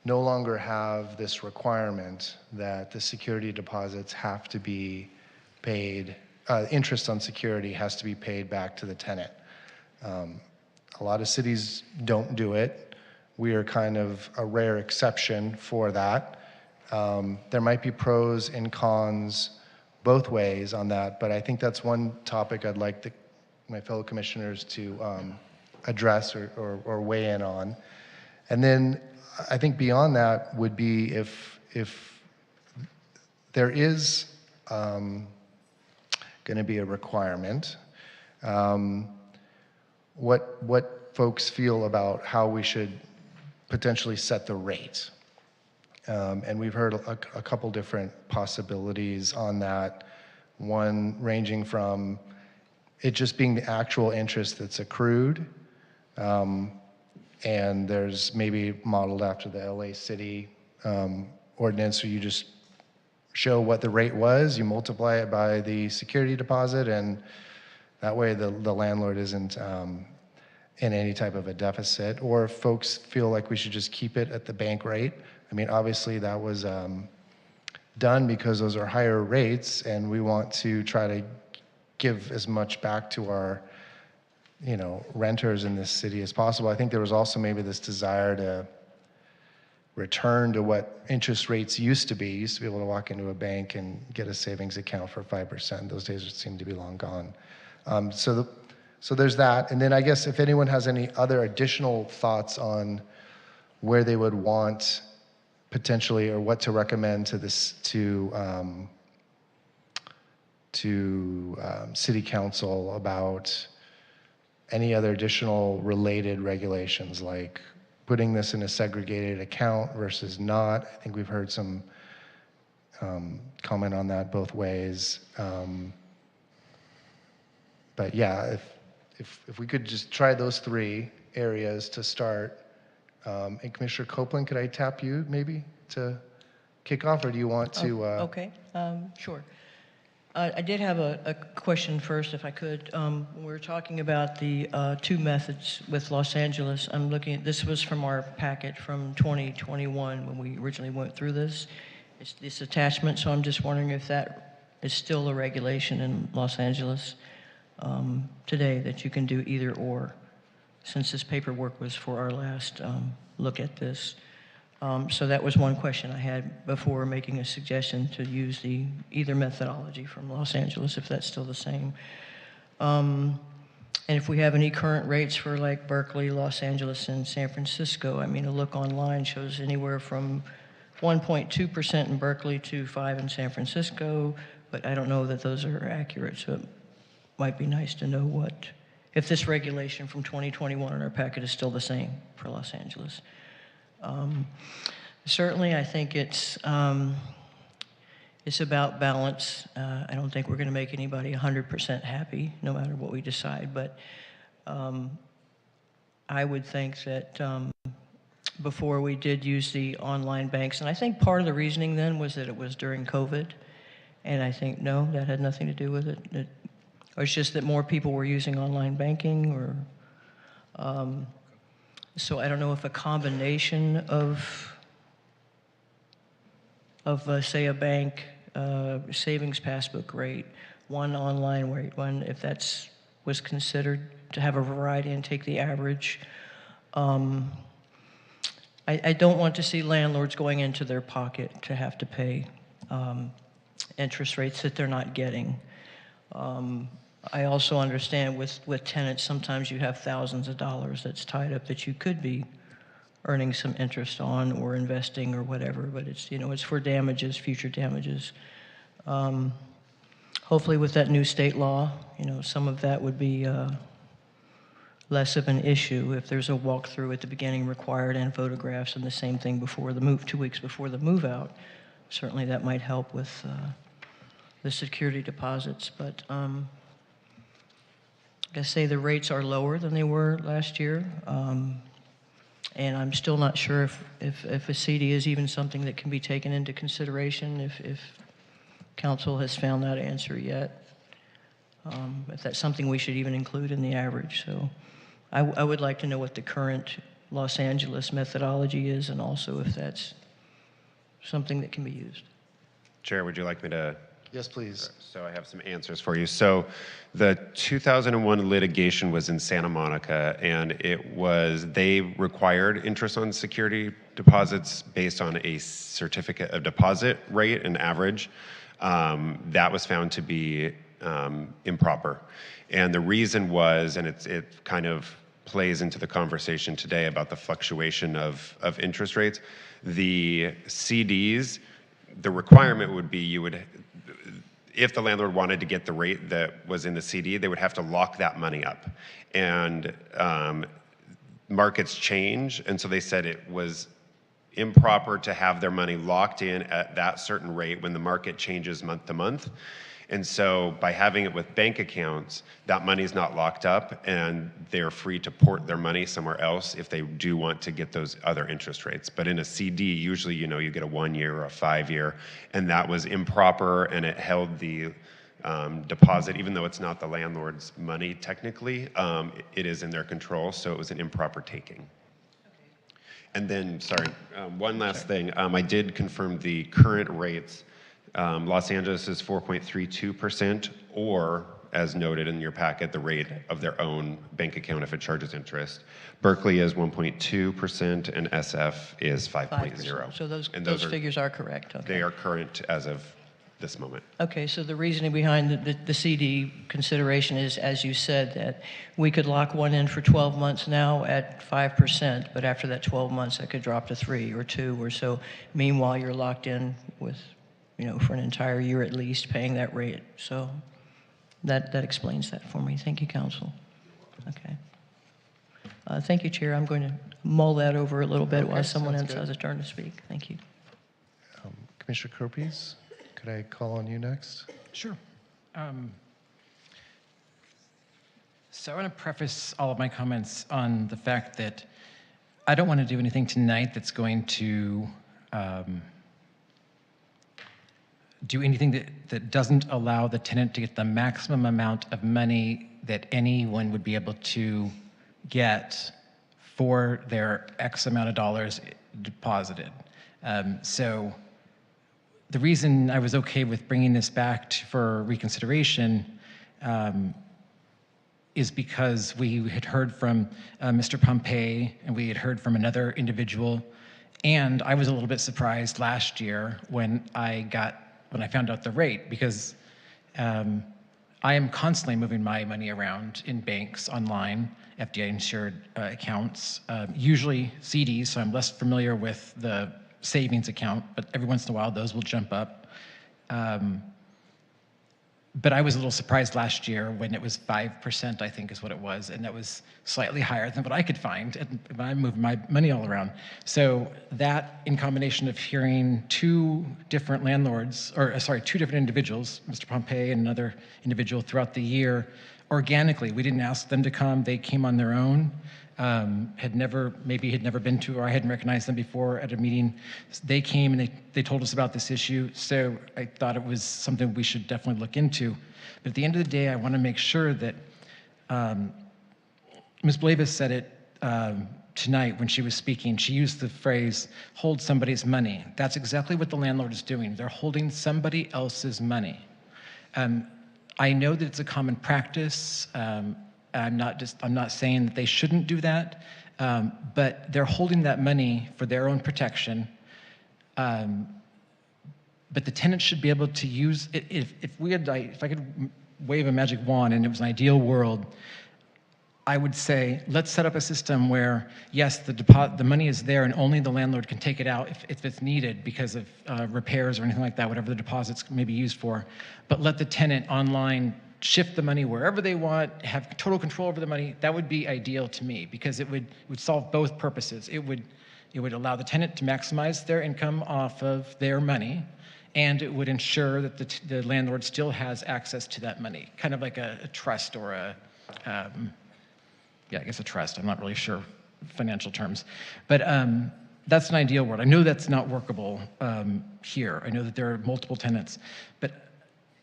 no longer have this requirement that the security deposits have to be paid, interest on security has to be paid back to the tenant. A lot of cities don't do it. We are kind of a rare exception for that. There might be pros and cons both ways on that, but I think that's one topic I'd like my fellow commissioners to address or weigh in on. And then I think beyond that would be if there is going to be a requirement, what folks feel about how we should potentially set the rate. And we've heard a couple different possibilities on that. One ranging from it just being the actual interest that's accrued, and there's maybe modeled after the LA City ordinance, where you just show what the rate was, you multiply it by the security deposit, and that way the landlord isn't in any type of a deficit. Or if folks feel like we should just keep it at the bank rate. I mean, obviously that was done because those are higher rates, and we want to try to give as much back to our, renters in this city as possible. I think there was also maybe this desire to return to what interest rates used to be. You used to be able to walk into a bank and get a savings account for 5%. Those days seem to be long gone. So there's that. And then I guess if anyone has any other additional thoughts on where they would want potentially, or what to recommend to this to City Council about any other additional related regulations, like putting this in a segregated account versus not. I think we've heard some comment on that both ways. But yeah, if we could just try those 3 areas to start. And Commissioner Copeland, could I tap you maybe to kick off, or do you want to? Okay, sure. I did have a question first, if I could. We're talking about the 2 methods with Los Angeles. I'm looking at, this was from our packet from 2021 when we originally went through this. It's this attachment, so I'm just wondering if that is still a regulation in Los Angeles today, that you can do either or, since this paperwork was for our last look at this. So that was one question I had before making a suggestion to use the either methodology from Los Angeles, if that's still the same. And if we have any current rates for like Berkeley, Los Angeles, and San Francisco. I mean, a look online shows anywhere from 1.2% in Berkeley to 5% in San Francisco, but I don't know that those are accurate. So might be nice to know if this regulation from 2021 in our packet is still the same for Los Angeles. Certainly, I think it's about balance. I don't think we're going to make anybody 100% happy, no matter what we decide. But I would think that before we did use the online banks, and I think part of the reasoning then was that it was during COVID, and I think, no, that had nothing to do with it. Or it's just that more people were using online banking, or so I don't know if a combination of say a bank savings passbook rate, one online rate, one if that's was considered to have a variety and take the average. I don't want to see landlords going into their pocket to have to pay interest rates that they're not getting. I also understand with tenants, sometimes you have thousands of dollars that's tied up that you could be earning some interest on or investing or whatever, but it's, it's for damages, future damages. Hopefully with that new state law, some of that would be less of an issue if there's a walkthrough at the beginning required and photographs, and the same thing before the move, 2 weeks before the move out. Certainly that might help with the security deposits, but I guess say the rates are lower than they were last year. And I'm still not sure if a CD is even something that can be taken into consideration, if council has found that answer yet. If that's something we should even include in the average. So I would like to know what the current Los Angeles methodology is, and also if that's something that can be used. Chair, would you like me to? Yes, please. So I have some answers for you. So the 2001 litigation was in Santa Monica, and they required interest on security deposits based on a certificate of deposit rate and average. That was found to be improper. And the reason was, and it kind of plays into the conversation today about the fluctuation of interest rates, the CDs, the requirement would be if the landlord wanted to get the rate that was in the CD, they would have to lock that money up. And markets change, and so they said it was improper to have their money locked in at that certain rate when the market changes month to month. And so by having it with bank accounts, that money's not locked up, and they're free to port their money somewhere else if they do want to get those other interest rates. But in a CD, usually, you get a 1 year or a 5 year, and that was improper, and it held the deposit, even though it's not the landlord's money technically, it is in their control, so it was an improper taking. And then, one last thing. I did confirm the current rates. Los Angeles is 4.32%, or, as noted in your packet, the rate of their own bank account if it charges interest. Berkeley is 1.2%, and SF is 5.0. So those figures are correct. Okay. They are current as of this moment. Okay, so the reasoning behind the CD consideration is, as you said, that we could lock one in for 12 months now at 5%, but after that 12 months, that could drop to 3 or 2 or so. Meanwhile, you're locked in with, for an entire year at least, paying that rate. So that explains that for me. Thank you, Council. Okay. Thank you, Chair. I'm going to mull that over a little bit while someone else has a turn to speak. Thank you. Commissioner Kerpes, could I call on you next? Sure. So I want to preface all of my comments on the fact that I don't want to do anything tonight that's going to do anything that doesn't allow the tenant to get the maximum amount of money that anyone would be able to get for their X amount of dollars deposited. So the reason I was okay with bringing this back for reconsideration is because we had heard from Mr. Pompey, and we had heard from another individual, and I was a little bit surprised last year when I found out the rate, because I am constantly moving my money around in banks online, FDIC-insured accounts, usually CDs, so I'm less familiar with the savings account, but every once in a while those will jump up. but I was a little surprised last year when it was 5%, I think is what it was, and that was slightly higher than what I could find when I moved my money all around. So that, in combination of hearing two different landlords, or sorry, two different individuals, Mr. Pompey and another individual throughout the year, organically, we didn't ask them to come, they came on their own, maybe had never been to, or I hadn't recognized them before at a meeting. They came and they told us about this issue, so I thought it was something we should definitely look into. But at the end of the day, I want to make sure that, Ms. Blavis said it tonight when she was speaking. She used the phrase, hold somebody's money. That's exactly what the landlord is doing. They're holding somebody else's money. I know that it's a common practice. I'm not saying that they shouldn't do that, but they're holding that money for their own protection. But the tenant should be able to use it. If I could wave a magic wand and it was an ideal world, I would say, let's set up a system where, yes, the money is there and only the landlord can take it out if it's needed because of repairs or anything like that, whatever the deposits may be used for. But let the tenant online shift the money wherever they want, have total control over the money. That would be ideal to me because it would solve both purposes. It would allow the tenant to maximize their income off of their money, and it would ensure that the landlord still has access to that money, kind of like a trust or I guess a trust. I'm not really sure financial terms. But that's an ideal world. I know that's not workable here. I know that there are multiple tenants. But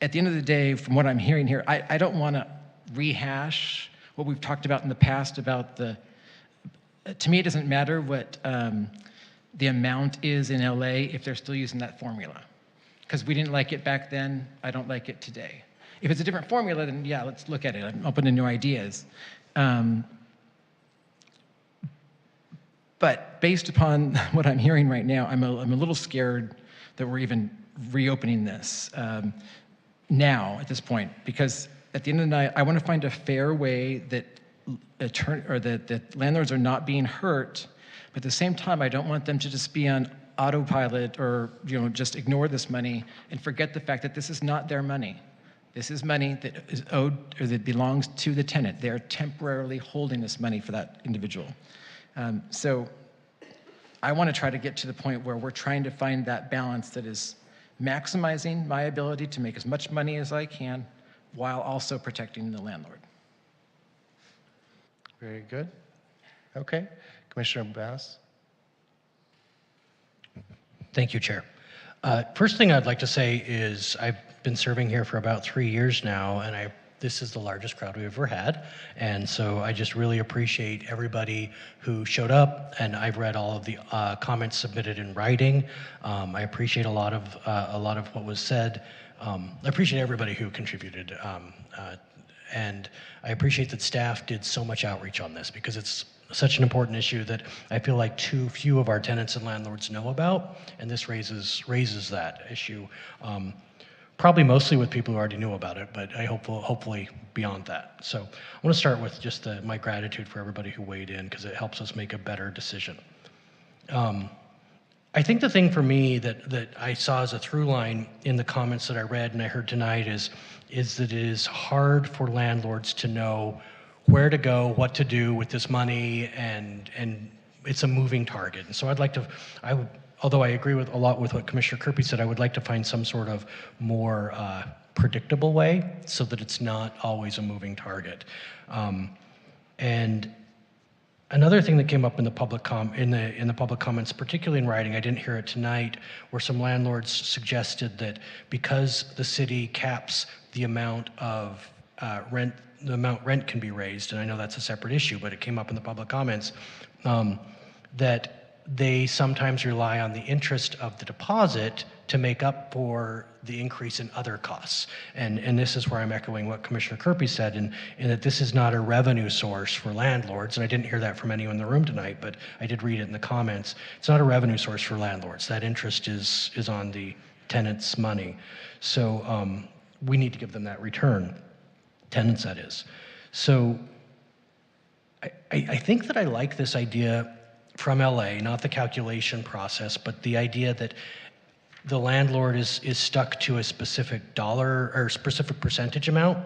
at the end of the day, from what I'm hearing here, I don't want to rehash what we've talked about in the past about to me, it doesn't matter what the amount is in LA if they're still using that formula. Because we didn't like it back then, I don't like it today. If it's a different formula, then yeah, let's look at it. I'm open to new ideas. But based upon what I'm hearing right now, I'm a little scared that we're even reopening this now at this point, because at the end of the night, I want to find a fair way that that landlords are not being hurt, but at the same time, I don't want them to just be on autopilot or just ignore this money and forget the fact that this is not their money. This is money that is owed or that belongs to the tenant. They're temporarily holding this money for that individual. So I want to try to get to the point where we're trying to find that balance that is maximizing my ability to make as much money as I can while also protecting the landlord. Very good. Okay. Commissioner Bass. Thank you, Chair. First thing I'd like to say is I've been serving here for about 3 years now, and this is the largest crowd we've ever had. And so I just really appreciate everybody who showed up, and I've read all of the comments submitted in writing. I appreciate a lot of what was said. I appreciate everybody who contributed. And I appreciate that staff did so much outreach on this because it's such an important issue that I feel like too few of our tenants and landlords know about, and this raises that issue. Probably mostly with people who already knew about it, but I hopefully beyond that. So I want to start with just my gratitude for everybody who weighed in because it helps us make a better decision. I think the thing for me that I saw as a through line in the comments that I read and I heard tonight is that it is hard for landlords to know where to go, what to do with this money, and it's a moving target. And so although I agree with a lot with what Commissioner Kirby said, I would like to find some sort of more predictable way so that it's not always a moving target. And another thing that came up in the public comments, particularly in writing, I didn't hear it tonight, where some landlords suggested that because the city caps the amount of rent, the amount rent can be raised, and I know that's a separate issue, but it came up in the public comments, that they sometimes rely on the interest of the deposit to make up for the increase in other costs. And this is where I'm echoing what Commissioner Kirby said, in that this is not a revenue source for landlords, and I didn't hear that from anyone in the room tonight, but I did read it in the comments. It's not a revenue source for landlords. That interest is on the tenant's money. So we need to give them that return, tenants that is. So I think that I like this idea from LA, not the calculation process, but the idea that the landlord is stuck to a specific dollar or specific percentage amount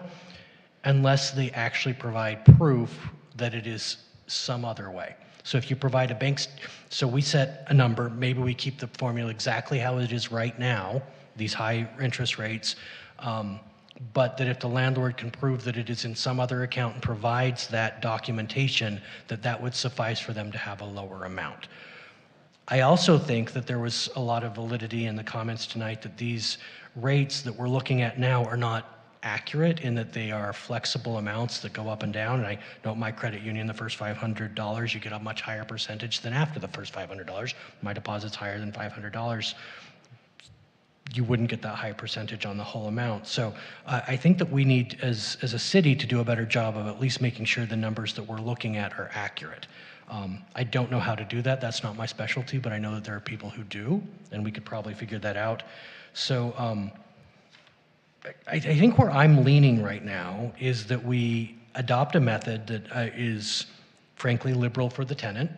unless they actually provide proof that it is some other way. So if you provide a so we set a number, maybe we keep the formula exactly how it is right now, these high interest rates, but that if the landlord can prove that it is in some other account and provides that documentation, that would suffice for them to have a lower amount. I also think that there was a lot of validity in the comments tonight that these rates that we're looking at now are not accurate in that they are flexible amounts that go up and down. And I know at my credit union, the first $500, you get a much higher percentage than after the first $500. My deposit's higher than $500. You wouldn't get that high percentage on the whole amount. So I think that we need, as a city, to do a better job of at least making sure the numbers that we're looking at are accurate. I don't know how to do that. That's not my specialty, but I know that there are people who do, and we could probably figure that out. So I think where I'm leaning right now is that we adopt a method that is frankly liberal for the tenant,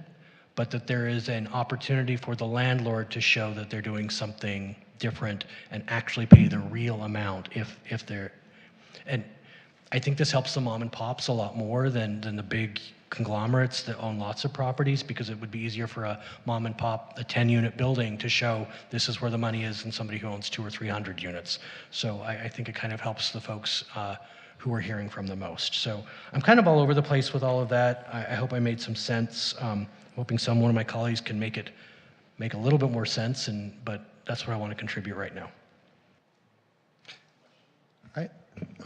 but that there is an opportunity for the landlord to show that they're doing something different and actually pay the real amount if they're, and I think this helps the mom and pops a lot more than the big conglomerates that own lots of properties, because it would be easier for a mom and pop, a 10-unit building, to show this is where the money is than somebody who owns 200 or 300 units. So I think it kind of helps the folks who we're hearing from the most. So I'm kind of all over the place with all of that. I hope I made some sense. I'm hoping one of my colleagues can make a little bit more sense, but that's what I want to contribute right now.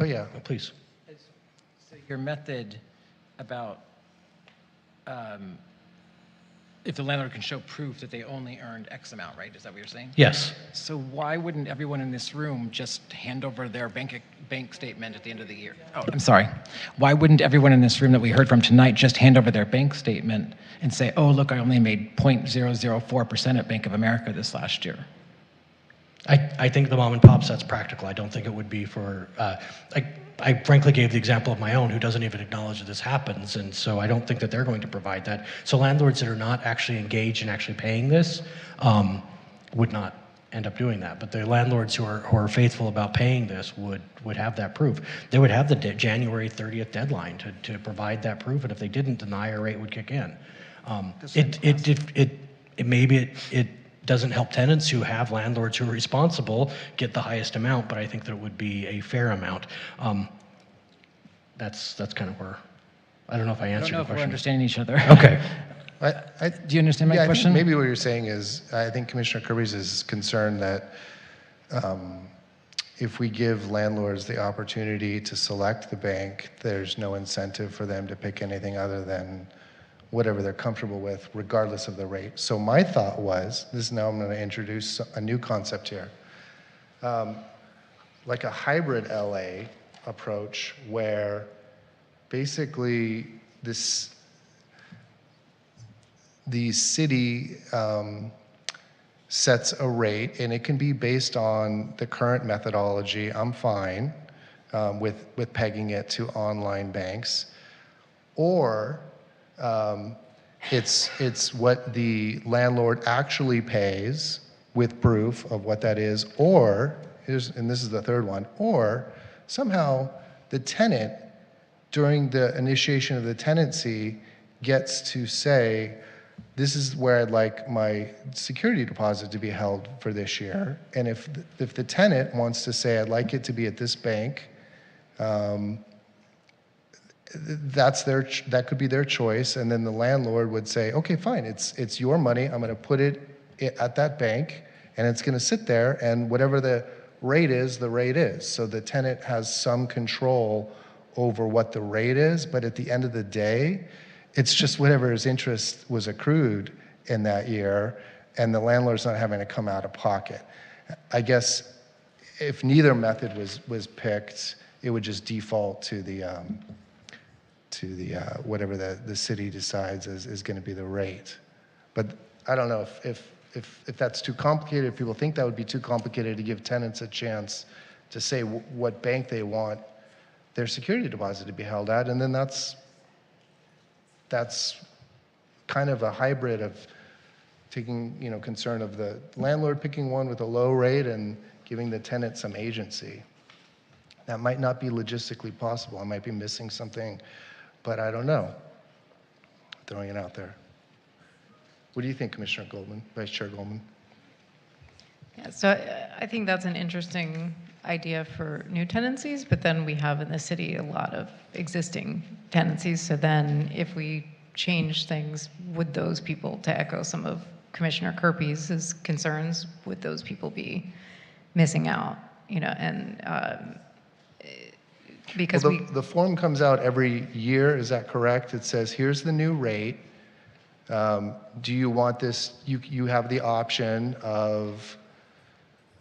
Oh yeah. Please. So your method about if the landlord can show proof that they only earned X amount, right? Is that what you're saying? Yes. So why wouldn't everyone in this room just hand over their bank statement at the end of the year? Oh, I'm sorry. Why wouldn't everyone in this room that we heard from tonight just hand over their bank statement and say, oh, look, I only made 0.004% at Bank of America this last year? I think the mom and pops, that's practical. I don't think it would be for, I frankly gave the example of my own who doesn't even acknowledge that this happens, and so I don't think that they're going to provide that. So landlords that are not actually engaged in actually paying this would not end up doing that. But the landlords who are faithful about paying this would have that proof. They would have the January 30th deadline to provide that proof, and if they didn't, then the higher rate would kick in. Maybe it doesn't help tenants who have landlords who are responsible get the highest amount, but I think that it would be a fair amount. That's kind of where, I don't know if I answered your question. I don't know if we're understanding each other. Okay. Do you understand my question? I think maybe what you're saying is, I think Commissioner Kirby's is concerned that if we give landlords the opportunity to select the bank, there's no incentive for them to pick anything other than whatever they're comfortable with, regardless of the rate. So my thought was, now I'm going to introduce a new concept here, like a hybrid LA approach where basically the city sets a rate, and it can be based on the current methodology. I'm fine with pegging it to online banks, or it's what the landlord actually pays with proof of what that is, or, and this is the third one, or somehow the tenant, during the initiation of the tenancy, gets to say, this is where I'd like my security deposit to be held for this year. And if the tenant wants to say, I'd like it to be at this bank, that could be their choice, and then the landlord would say, okay, fine, it's your money, I'm going to put it at that bank, and it's going to sit there, and whatever the rate is, the rate is. So the tenant has some control over what the rate is, but at the end of the day, it's just whatever his interest was accrued in that year, and the landlord's not having to come out of pocket. I guess if neither method was picked, it would just default to the whatever the city decides is going to be the rate. But I don't know if that's too complicated, if people think that would be too complicated to give tenants a chance to say what bank they want their security deposit to be held at, and then that's kind of a hybrid of taking, concern of the landlord picking one with a low rate and giving the tenant some agency. That might not be logistically possible. I might be missing something, but I don't know. Throwing it out there. What do you think, Commissioner Goldman, Vice Chair Goldman? Yeah, so I think that's an interesting idea for new tenancies, but then we have in the city a lot of existing tenancies. So then if we change things, would those people, to echo some of Commissioner Kirby's concerns, would those people be missing out? Because well, the form comes out every year, is that correct? It says, here's the new rate. Do you want this? You have the option of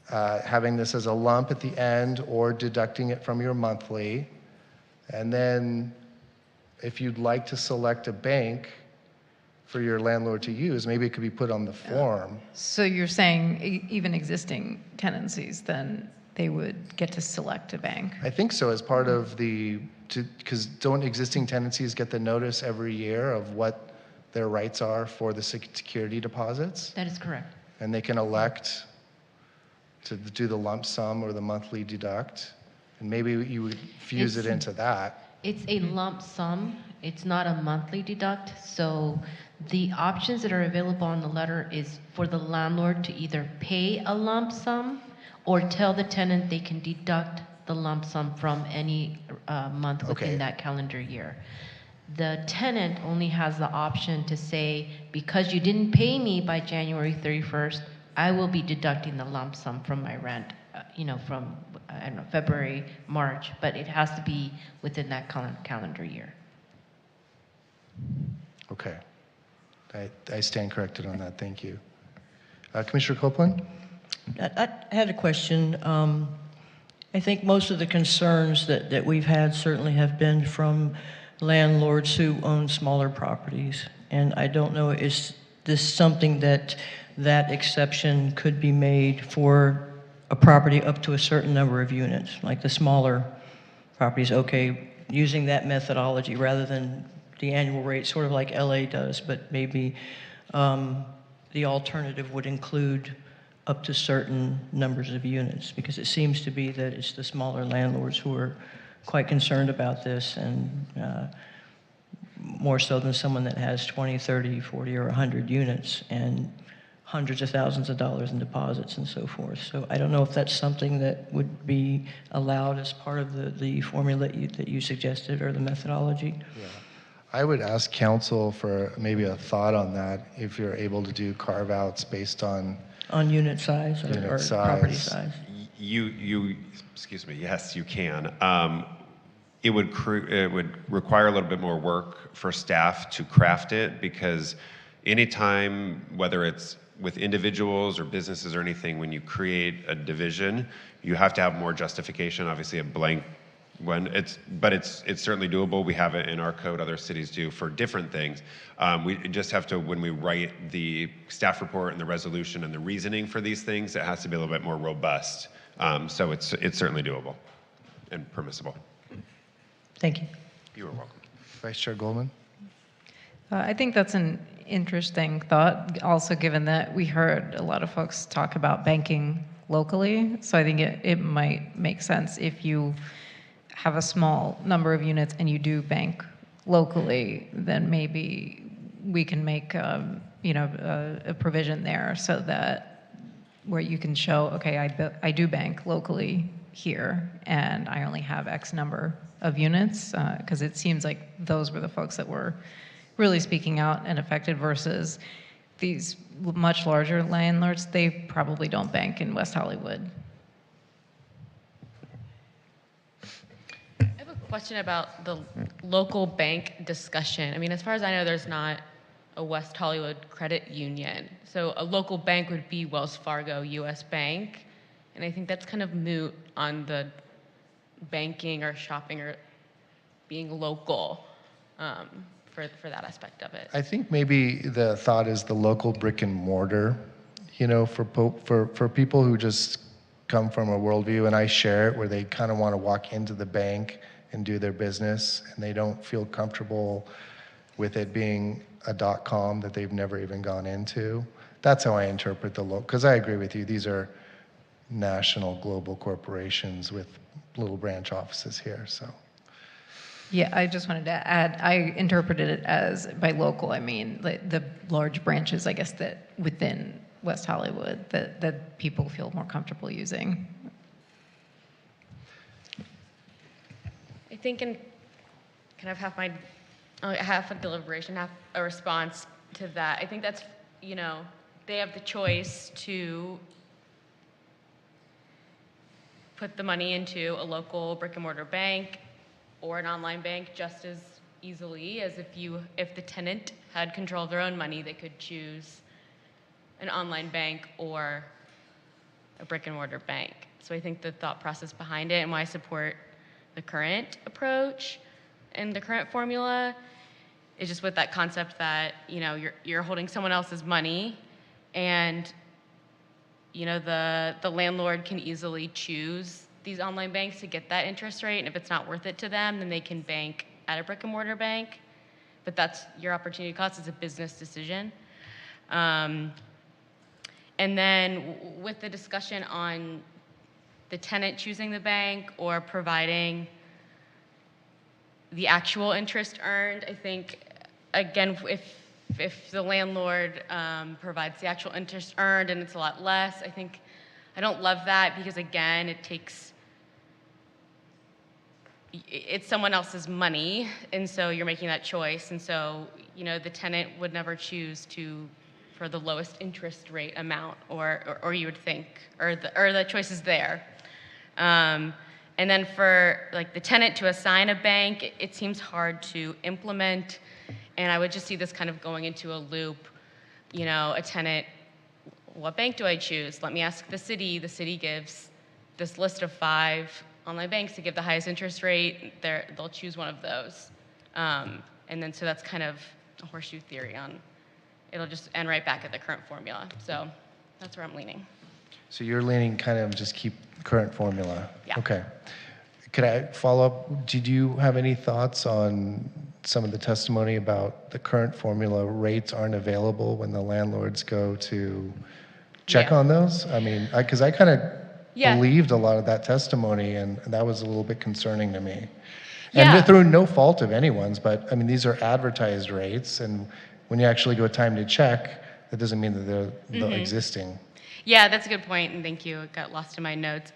having this as a lump at the end or deducting it from your monthly. And then if you'd like to select a bank for your landlord to use, maybe it could be put on the form. So you're saying even existing tenancies, then they would get to select a bank? I think so, as part of because don't existing tenancies get the notice every year of what their rights are for the security deposits? That is correct. And they can elect to do the lump sum or the monthly deduct, and maybe you would fuse it into that. It's a lump sum. It's not a monthly deduct. So the options that are available on the letter is for the landlord to either pay a lump sum or tell the tenant they can deduct the lump sum from any month within that calendar year. The tenant only has the option to say, because you didn't pay me by January 31st, I will be deducting the lump sum from my rent, from, I don't know, February, March, but it has to be within that calendar year. Okay. I stand corrected on that. Thank you. Commissioner Copeland? I had a question. I think most of the concerns that we've had certainly have been from landlords who own smaller properties. And I don't know, is this something that exception could be made for a property up to a certain number of units, like the smaller properties? Okay, using that methodology rather than the annual rate, sort of like LA does, but maybe the alternative would include up to certain numbers of units, because it seems to be that it's the smaller landlords who are quite concerned about this, and more so than someone that has 20, 30, 40, or 100 units and hundreds of thousands of dollars in deposits and so forth. So I don't know if that's something that would be allowed as part of the formula that you suggested or the methodology. Yeah. I would ask council for maybe a thought on that, if you're able to do carve-outs based on unit size or property size. Excuse me, yes, you can. It would require a little bit more work for staff to craft it, because anytime, whether it's with individuals or businesses or anything, when you create a division, you have to have more justification. Obviously, a blank one, but it's certainly doable. We have it in our code. Other cities do for different things. We just have to, when we write the staff report and the resolution and the reasoning for these things, it has to be a little bit more robust. So it's certainly doable and permissible. Thank you. You are welcome. Vice Chair Goldman? I think that's an interesting thought, also given that we heard a lot of folks talk about banking locally. So I think it might make sense if you have a small number of units and you do bank locally, then maybe we can make a provision there so that where you can show, okay, I do bank locally here and I only have X number of units, because it seems like those were the folks that were really speaking out and affected, versus these much larger landlords. They probably don't bank in West Hollywood. I have a question about the local bank discussion. I mean, as far as I know, there's not a West Hollywood credit union. So a local bank would be Wells Fargo, US Bank. And I think that's kind of moot on the banking or shopping or being local for that aspect of it. I think maybe the thought is the local brick and mortar, for people who just come from a worldview, and I share it, where they kind of want to walk into the bank and do their business, and they don't feel comfortable with it being a .com that they've never even gone into. that's how I interpret the law, because I agree with you. These are national global corporations with little branch offices here, so. Yeah, I just wanted to add, I interpreted it as by local, I mean the large branches, I guess, that within West Hollywood that people feel more comfortable using. I think in kind of half a deliberation, half a response to that. I think that's, they have the choice to put the money into a local brick and mortar bank or an online bank just as easily as if the tenant had control of their own money, they could choose an online bank or a brick and mortar bank. So I think the thought process behind it and why I support the current approach and the current formula is just with that concept that, you're holding someone else's money, and the landlord can easily choose these online banks to get that interest rate, and if it's not worth it to them, then they can bank at a brick and mortar bank. But that's your opportunity cost. It's a business decision. And then with the discussion on the tenant choosing the bank or providing the actual interest earned, I think, again, if the landlord provides the actual interest earned and it's a lot less, I don't love that, because again, it's someone else's money, and so you're making that choice, and so the tenant would never choose for the lowest interest rate amount, or you would think, or the choice is there. And then for the tenant to assign a bank, it seems hard to implement, and I would just see this kind of going into a loop. A tenant, what bank do I choose? Let me ask the city. The city gives this list of 5 online banks to give the highest interest rate. They'll choose one of those. And then so that's kind of a horseshoe theory it'll just end right back at the current formula. So that's where I'm leaning. So you're leaning kind of just keep current formula? Yeah. Okay. Could I follow up? Did you have any thoughts on some of the testimony about the current formula rates aren't available when the landlords go to check on those? I mean, because I kind of believed a lot of that testimony, and that was a little bit concerning to me. And through no fault of anyone's, but I mean, these are advertised rates, and when you actually go time to check, that doesn't mean that they're existing. Yeah, that's a good point, and thank you. It got lost in my notes.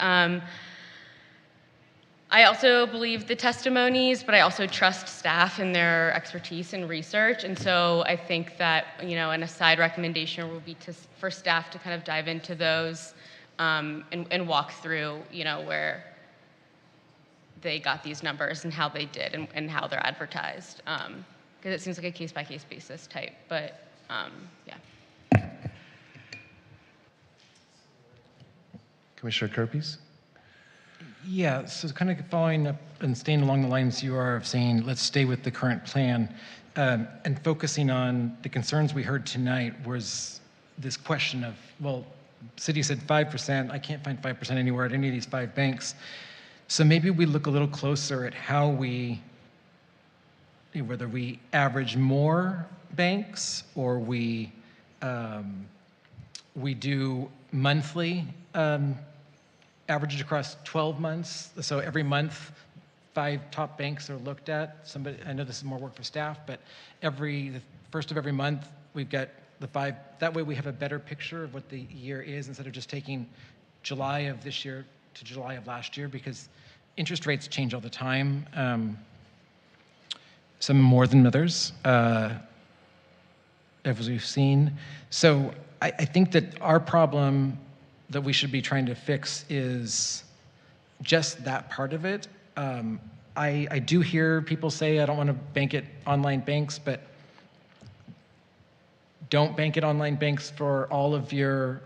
I also believe the testimonies, but I also trust staff in their expertise and research, and so I think that an aside recommendation will be for staff to kind of dive into those and walk through where they got these numbers and how they did and how they're advertised, because it seems like a case-by-case basis type, but yeah. Commissioner Kerpes? Yeah, so kind of following up and staying along the lines you are of saying, let's stay with the current plan, and focusing on the concerns we heard tonight was this question of, well, city said 5%, I can't find 5% anywhere at any of these 5 banks. So maybe we look a little closer at how whether we average more banks or we do monthly averaged across 12 months. So every month, 5 top banks are looked at. I know this is more work for staff, but the first of every month, we've got the 5. That way we have a better picture of what the year is instead of just taking July of this year to July of last year, because interest rates change all the time. Some more than others, as we've seen. So I think that our problem that we should be trying to fix is just that part of it. I do hear people say, I don't want to bank at online banks, but don't bank at online banks for all of your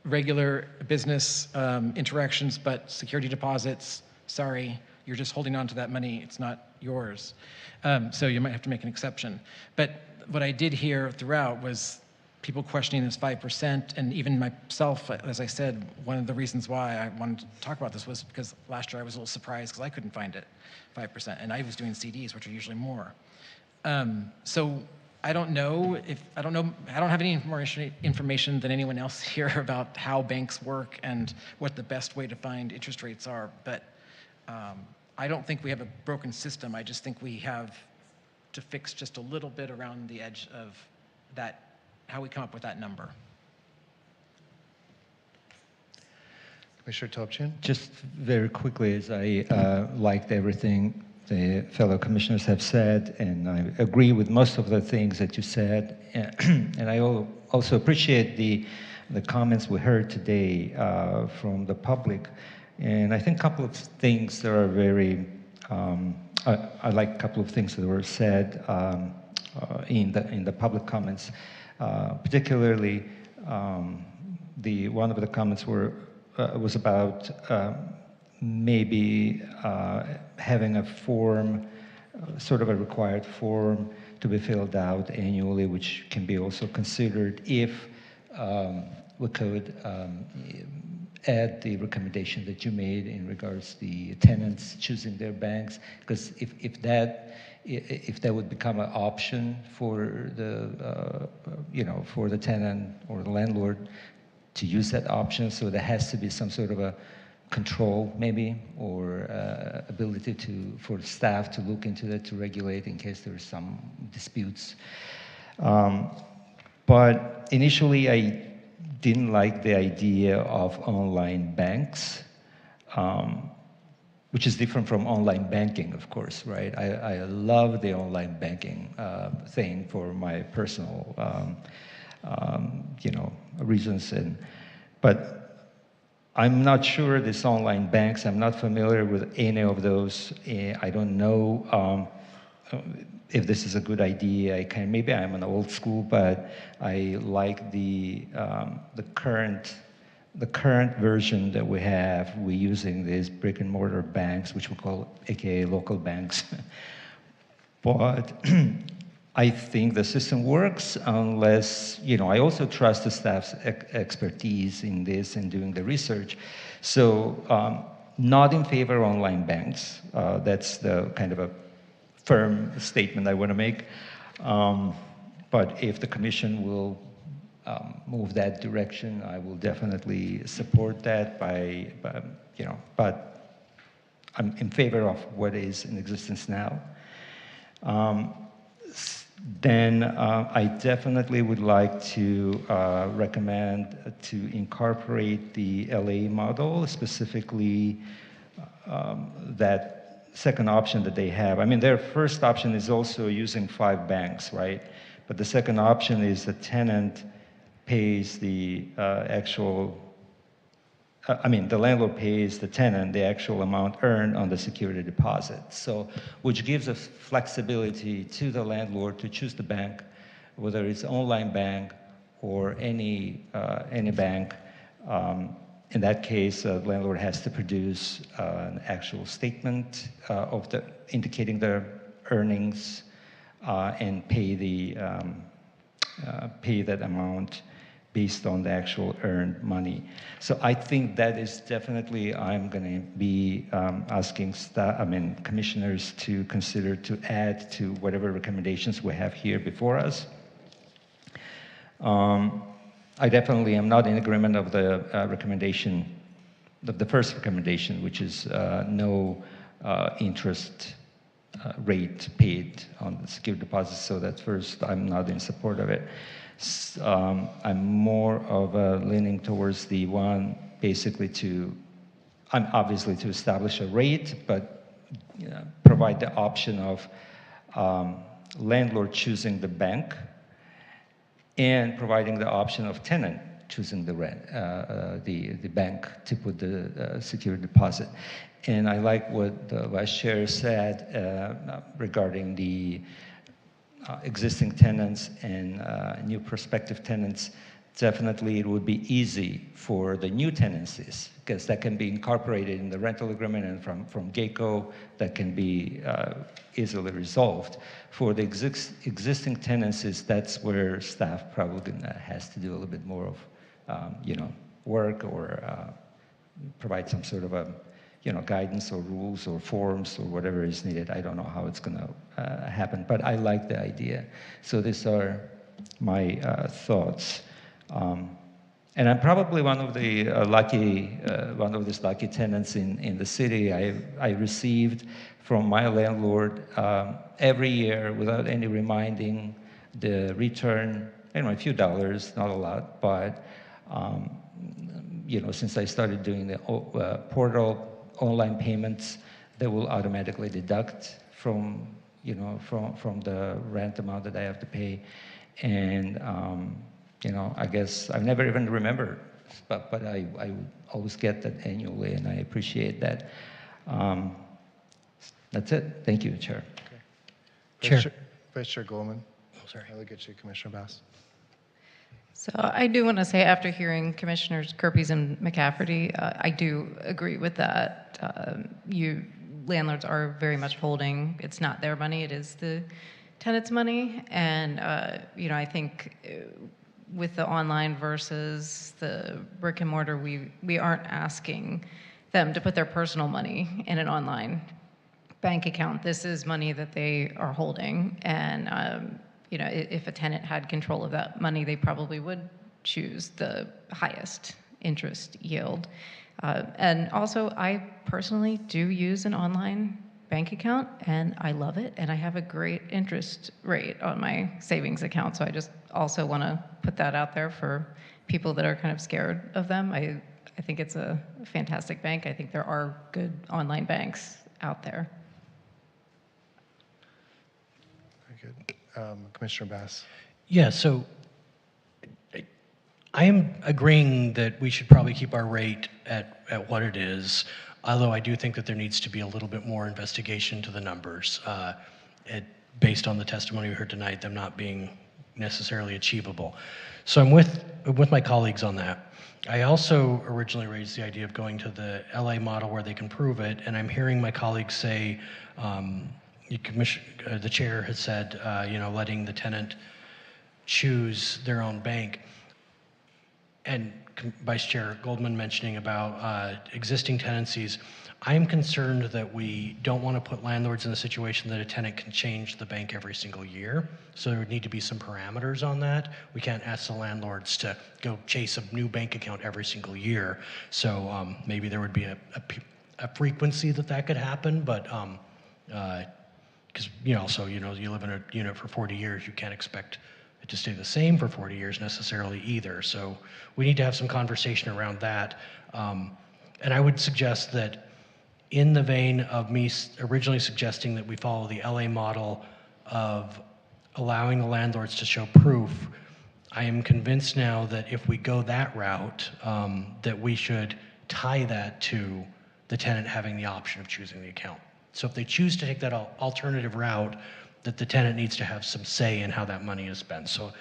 regular business interactions, but security deposits, sorry, you're just holding on to that money, it's not yours. So you might have to make an exception. But what I did hear throughout was people questioning this 5%, and even myself, as I said, one of the reasons why I wanted to talk about this was because last year I was a little surprised because I couldn't find it, 5%, and I was doing CDs, which are usually more. So I don't know if, I don't know, I don't have any information than anyone else here about how banks work and what the best way to find interest rates are, but I don't think we have a broken system. I just think we have to fix just a little bit around the edge of that, how we come up with that number. Commissioner Topchin? Just very quickly, as I liked everything the fellow commissioners have said, and I agree with most of the things that you said, and I also appreciate the comments we heard today from the public. And I think a couple of things that are very, I like a couple of things that were said in the public comments, particularly one of the comments was about maybe having a form, sort of a required form to be filled out annually, which can be also considered if we could add the recommendation that you made in regards to the tenants choosing their banks, because if that would become an option for the for the tenant or the landlord to use that option, so there has to be some sort of a control maybe, or ability for staff to look into that, to regulate in case there's some disputes. But initially I didn't like the idea of online banks, which is different from online banking, of course, right? I love the online banking thing for my personal reasons, but I'm not sure this online banks, I'm not familiar with any of those. I don't know if this is a good idea. Maybe I'm an old school, but I like the current version that we have. We're using these brick and mortar banks, which we call AKA local banks. But I think the system works unless, I also trust the staff's expertise in this and doing the research. So not in favor of online banks. That's the kind of a firm statement I want to make. But if the commission will move that direction, I will definitely support that but I'm in favor of what is in existence now. Then I definitely would like to recommend to incorporate the LA model, specifically that second option that they have. I mean, their first option is also using 5 banks, right? But the second option is the tenant pays the the landlord pays the tenant the actual amount earned on the security deposit. So, which gives us flexibility to the landlord to choose the bank, whether it's online bank or any bank. In that case, the landlord has to produce an actual statement indicating their earnings and pay that amount based on the actual earned money. So I think that is definitely, I'm going to be asking commissioners to consider to add to whatever recommendations we have here before us. I definitely am not in agreement of the recommendation, the first recommendation, which is no interest rate paid on the security deposits. So that first, I'm not in support of it. I'm more of leaning towards the one basically obviously to establish a rate, but provide the option of landlord choosing the bank and providing the option of tenant choosing the bank to put the security deposit. And I like what the Vice Chair said regarding the existing tenants and new prospective tenants. Definitely it would be easy for the new tenancies, because that can be incorporated in the rental agreement, and from GECO that can be easily resolved. For the existing tenancies, that's where staff probably has to do a little bit more of work, or provide some sort of a guidance or rules or forms or whatever is needed. I don't know how it's going to happen, but I like the idea. So these are my thoughts. And I'm probably one of the one of these lucky tenants in the city. I received from my landlord every year, without any reminding, the return, a few dollars, not a lot, but since I started doing the portal online payments, they will automatically deduct from the rent amount that I have to pay, and I guess I've never even remembered, but I always get that annually, and I appreciate that. That's it. Thank you, Chair. Okay. Vice Chair Goldman. Oh, sorry. I'll get you, Commissioner Bass. So I do want to say, after hearing Commissioners Kerpes and McCafferty, I do agree with that. Landlords are very much holding, it's not their money, it is the tenant's money. And, I think with the online versus the brick and mortar, we aren't asking them to put their personal money in an online bank account. This is money that they are holding. And, if a tenant had control of that money, they probably would choose the highest interest yield. And also, I personally do use an online bank account, and I love it, and I have a great interest rate on my savings account. So I just also want to put that out there for people that are kind of scared of them. I think it's a fantastic bank. I think there are good online banks out there. Very good. Commissioner Bass. Yeah, so I am agreeing that we should probably keep our rate at what it is, although I do think that there needs to be a little bit more investigation to the numbers. Based on the testimony we heard tonight, them not being necessarily achievable. So I'm with my colleagues on that. I also originally raised the idea of going to the LA model where they can prove it, and I'm hearing my colleagues say, the chair has said, letting the tenant choose their own bank. And Vice Chair Goldman mentioning about existing tenancies, I'm concerned that we don't want to put landlords in a situation that a tenant can change the bank every single year. So there would need to be some parameters on that. We can't ask the landlords to go chase a new bank account every single year. So maybe there would be a frequency that could happen, but because you live in a unit for 40 years, you can't expect it to stay the same for 40 years necessarily either. So we need to have some conversation around that. And I would suggest that in the vein of me originally suggesting that we follow the LA model of allowing the landlords to show proof, I am convinced now that if we go that route, that we should tie that to the tenant having the option of choosing the account. So if they choose to take that alternative route, that the tenant needs to have some say in how that money is spent. So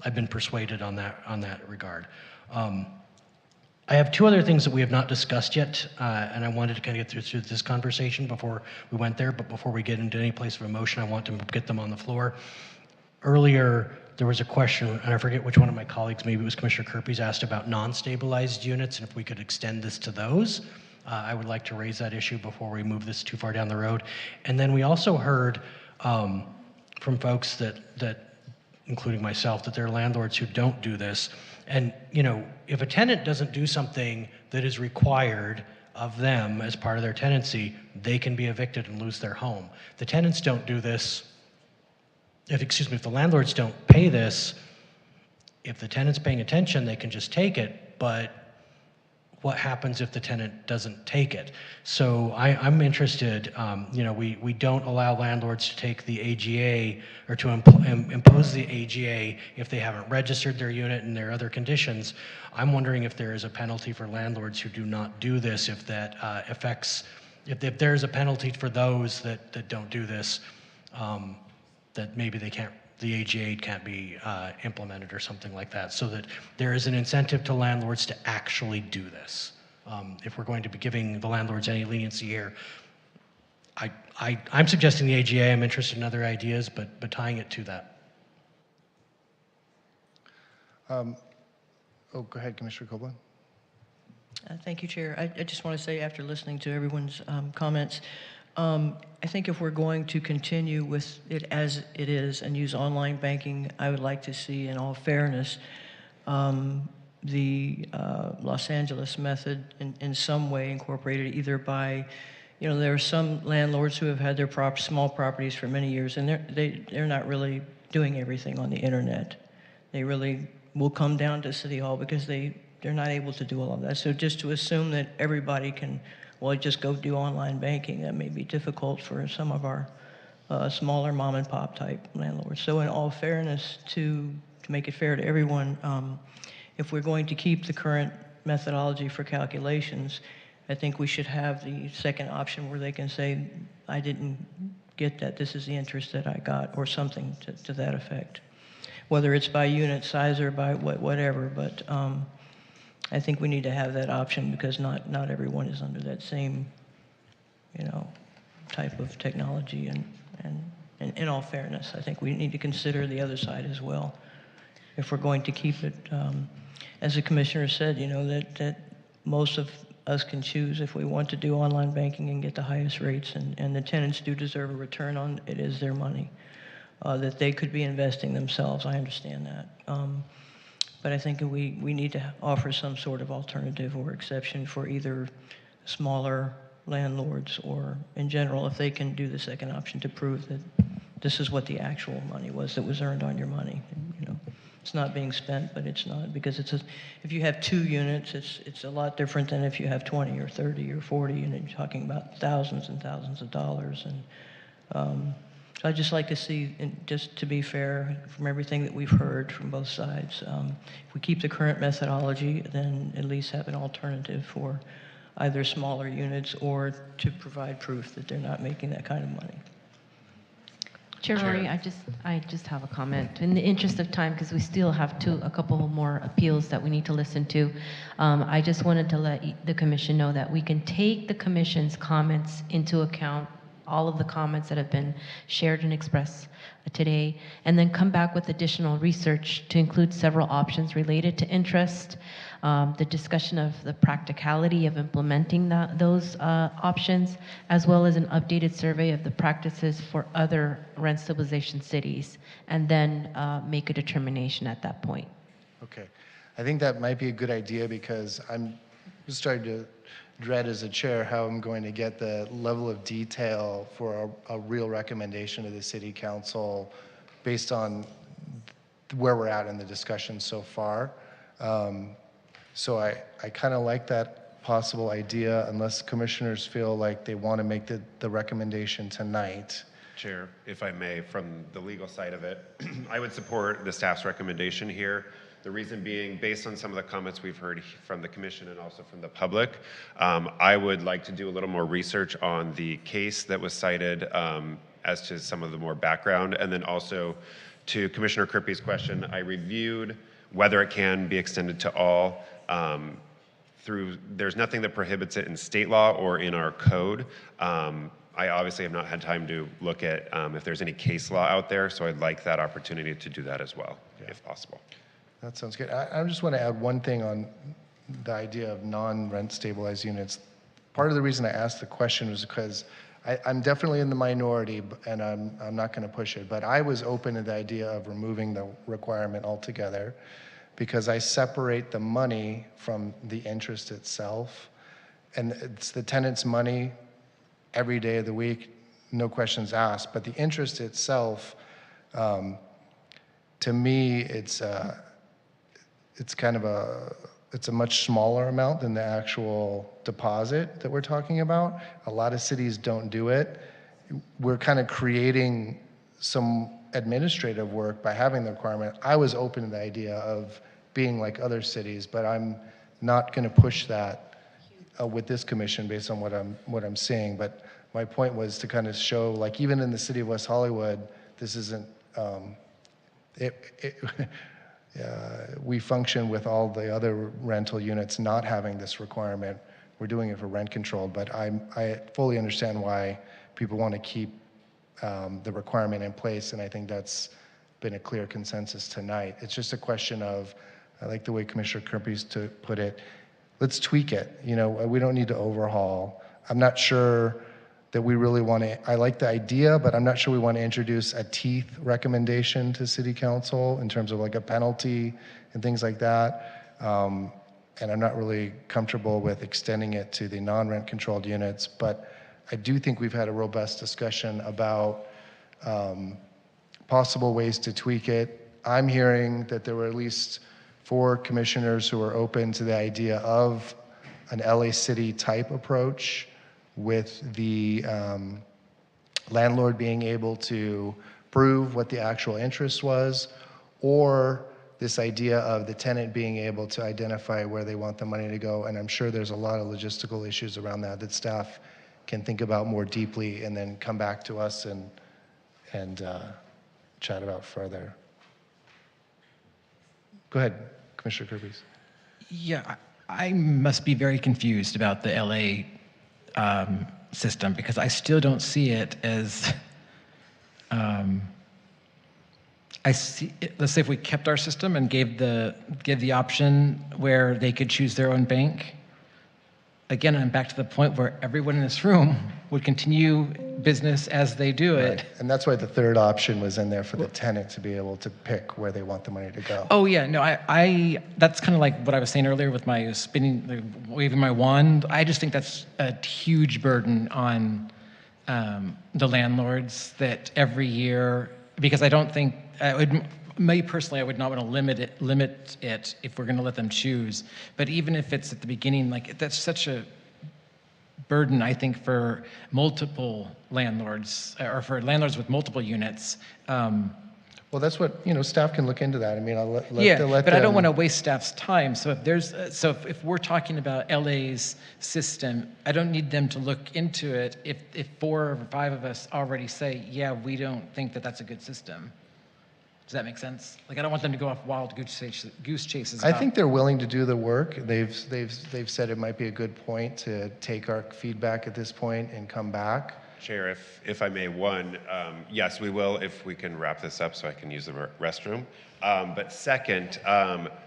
I've been persuaded on that regard. I have two other things that we have not discussed yet, and I wanted to kind of get through this conversation before we went there, but before we get into any place of emotion, I want to get them on the floor. Earlier, there was a question, and I forget which one of my colleagues, maybe it was Commissioner Kerpes, asked about non-stabilized units, and if we could extend this to those. I would like to raise that issue before we move this too far down the road. And then we also heard from folks that, including myself, that there are landlords who don't do this. And, if a tenant doesn't do something that is required of them as part of their tenancy, they can be evicted and lose their home. The tenants don't do this, if the landlords don't pay this, if the tenant's paying attention, they can just take it, but what happens if the tenant doesn't take it? So I'm interested, we don't allow landlords to take the AGA or to impose the AGA if they haven't registered their unit and their other conditions. I'm wondering if there is a penalty for landlords who do not do this, if that if there's a penalty for those that don't do this, that maybe the AGA can't be implemented or something like that, so that there is an incentive to landlords to actually do this. If we're going to be giving the landlords any leniency here, I'm suggesting the AGA. I'm interested in other ideas, but tying it to that. Go ahead, Commissioner Copeland. Thank you, Chair. I just want to say, after listening to everyone's comments, I think if we're going to continue with it as it is and use online banking, I would like to see, in all fairness, the Los Angeles method in some way incorporated, either by, there are some landlords who have had their small properties for many years, and they're not really doing everything on the internet. They really will come down to City Hall because they're not able to do all of that. So just to assume that everybody can, well, just go do online banking, that may be difficult for some of our smaller mom and pop type landlords. So in all fairness, to make it fair to everyone, if we're going to keep the current methodology for calculations, I think we should have the second option where they can say, I didn't get that, this is the interest that I got, or something to that effect. Whether it's by unit size or by whatever, but I think we need to have that option because not everyone is under that same, type of technology. And in all fairness, I think we need to consider the other side as well. If we're going to keep it, as the commissioner said, that most of us can choose if we want to do online banking and get the highest rates, and the tenants do deserve a return on it. Is their money that they could be investing themselves. I understand that. But I think we need to offer some sort of alternative or exception for either smaller landlords or in general, if they can do the second option to prove that this is what the actual money was that was earned on your money. It's not being spent, but it's not, because if you have 2 units, it's a lot different than if you have 20 or 30 or 40, and you're talking about thousands and thousands of dollars. And so I'd just like to see, just to be fair, from everything that we've heard from both sides, if we keep the current methodology, then at least have an alternative for either smaller units or to provide proof that they're not making that kind of money. Chair Rory, I just have a comment. In the interest of time, because we still have a couple more appeals that we need to listen to, I just wanted to let the commission know that we can take the commission's comments into account, all of the comments that have been shared and expressed today, and then come back with additional research to include several options related to interest, the discussion of the practicality of implementing those options, as well as an updated survey of the practices for other rent stabilization cities, and then make a determination at that point. Okay. I think that might be a good idea because I'm starting to dread as a chair how I'm going to get the level of detail for a real recommendation to the city council based on where we're at in the discussion so far. So I kind of like that possible idea, unless commissioners feel like they want to make the recommendation tonight. Chair, if I may, from the legal side of it, I would support the staff's recommendation here. The reason being, based on some of the comments we've heard from the commission and also from the public, I would like to do a little more research on the case that was cited as to some of the more background. And then also to Commissioner Kirby's question, I reviewed whether it can be extended to all. There's nothing that prohibits it in state law or in our code. I obviously have not had time to look at if there's any case law out there, so I'd like that opportunity to do that as well, if possible. That sounds good. I just want to add one thing on the idea of non-rent stabilized units. Part of the reason I asked the question was because I'm definitely in the minority, and I'm not going to push it, but I was open to the idea of removing the requirement altogether because I separate the money from the interest itself, and it's the tenant's money every day of the week, no questions asked, but the interest itself, to me, it's a much smaller amount than the actual deposit that we're talking about. A lot of cities don't do it. We're kind of creating some administrative work by having the requirement. I was open to the idea of being like other cities, but I'm not going to push that with this commission based on what I'm seeing. But my point was to kind of show, like, even in the city of West Hollywood, this isn't. We function with all the other rental units not having this requirement. We're doing it for rent control, but I fully understand why people want to keep the requirement in place, and I think that's been a clear consensus tonight. It's just a question of, I like the way Commissioner Kirby's put it, let's tweak it. You know, we don't need to overhaul. I'm not sure that we really want to, I like the idea, but I'm not sure we want to introduce a teeth recommendation to city council in terms of like a penalty and things like that. And I'm not really comfortable with extending it to the non-rent controlled units, but I do think we've had a robust discussion about possible ways to tweak it. I'm hearing that there were at least 4 commissioners who are open to the idea of an LA City type approach, with the landlord being able to prove what the actual interest was, or this idea of the tenant being able to identify where they want the money to go. And I'm sure there's a lot of logistical issues around that staff can think about more deeply and then come back to us and chat about further. Go ahead, Commissioner Kirby. Yeah, I must be very confused about the LA system, because I still don't see it as, I see, let's say if we kept our system and gave the option where they could choose their own bank, again, I'm back to the point where everyone in this room would continue business as they do it. Right. And that's why the third option was in there for the tenant to be able to pick where they want the money to go. Oh yeah, no, I that's kind of like what I was saying earlier with my waving my wand. I just think that's a huge burden on the landlords that every year, because I don't think, me personally, I would not want to limit it if we're going to let them choose. But even if it's at the beginning, like, that's such a burden, I think, for multiple landlords, or for landlords with multiple units. Well, that's what, staff can look into that. I mean, I'll let but I don't want to waste staff's time. So if there's, if we're talking about LA's system, I don't need them to look into it if 4 or 5 of us already say, yeah, we don't think that that's a good system. Does that make sense? Like, I don't want them to go off wild goose chases. I think they're willing to do the work. They've said it might be a good point to take our feedback at this point and come back. Chair, if I may, yes, we will if we can wrap this up so I can use the restroom. But second,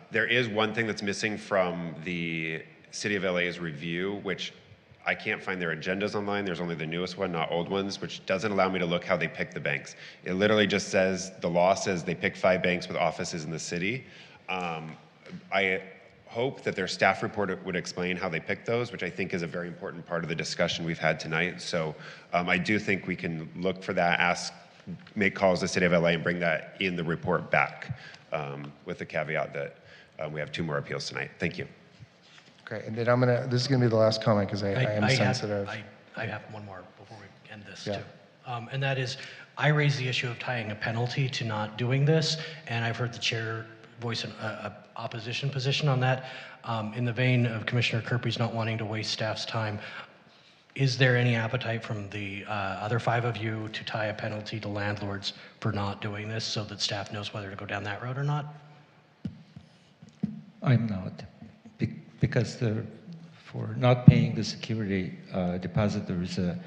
there is one thing that's missing from the City of LA's review, which I can't find their agendas online. There's only the newest one, not old ones, which doesn't allow me to look how they pick the banks. It literally just says, the law says they pick 5 banks with offices in the city. I hope that their staff report would explain how they pick those, which I think is a very important part of the discussion we've had tonight. So I do think we can look for that, make calls to the City of LA and bring that in the report back, with the caveat that we have 2 more appeals tonight. Thank you. Okay, and then this is going to be the last comment because I am sensitive. I have one more before we end this Yeah. too. And that is, I raised the issue of tying a penalty to not doing this, and I've heard the chair voice an opposition position on that. In the vein of Commissioner Kirby's not wanting to waste staff's time, is there any appetite from the other 5 of you to tie a penalty to landlords for not doing this so that staff knows whether to go down that road or not? I'm not. Because for not paying the security deposit, there is a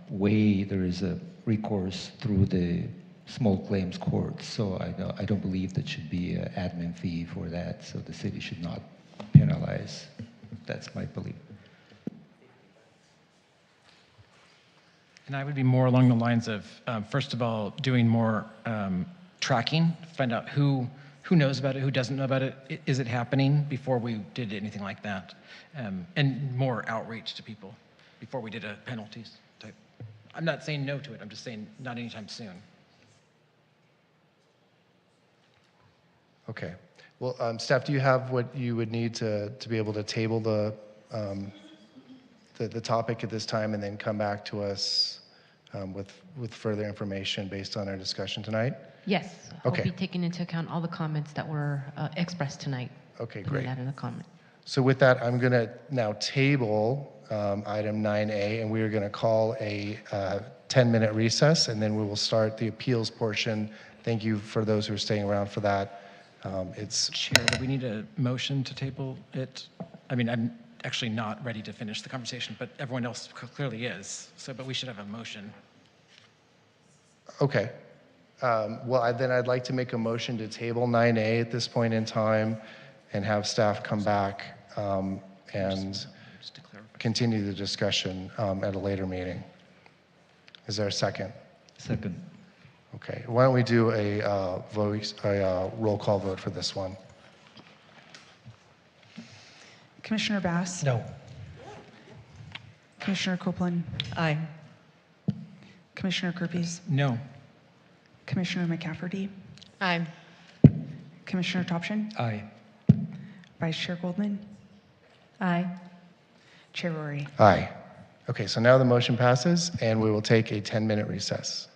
there is a recourse through the small claims court. So I don't believe that should be an admin fee for that. So the city should not penalize. That's my belief. And I would be more along the lines of, first of all, doing more tracking, find out who knows about it, who doesn't know about it, is it happening, before we did anything like that, and more outreach to people before we did a penalties type. I'm not saying no to it, I'm just saying not anytime soon. Okay. Well, staff, do you have what you would need to be able to table the topic at this time and then come back to us with further information based on our discussion tonight? Yes. Okay. I'll be taking into account all the comments that were expressed tonight. Okay, Putting great. that in the comment. So with that, I'm going to now table item 9A, and we are going to call a 10-minute recess, and then we will start the appeals portion. Thank you for those who are staying around for that. Chair, do we need a motion to table it? I mean, I'm actually not ready to finish the conversation, but everyone else clearly is. But we should have a motion. Okay. Then I'd like to make a motion to table 9A at this point in time and have staff come back and continue the discussion at a later meeting. Is there a second? Second. Okay, why don't we do a roll call vote for this one? Commissioner Bass? No. Commissioner Copeland? Aye. Commissioner Kirpies? No. Commissioner McCafferty? Aye. Commissioner Topshin? Aye. Vice Chair Goldman? Aye. Chair Rory? Aye. Okay, so now the motion passes, and we will take a 10-minute recess.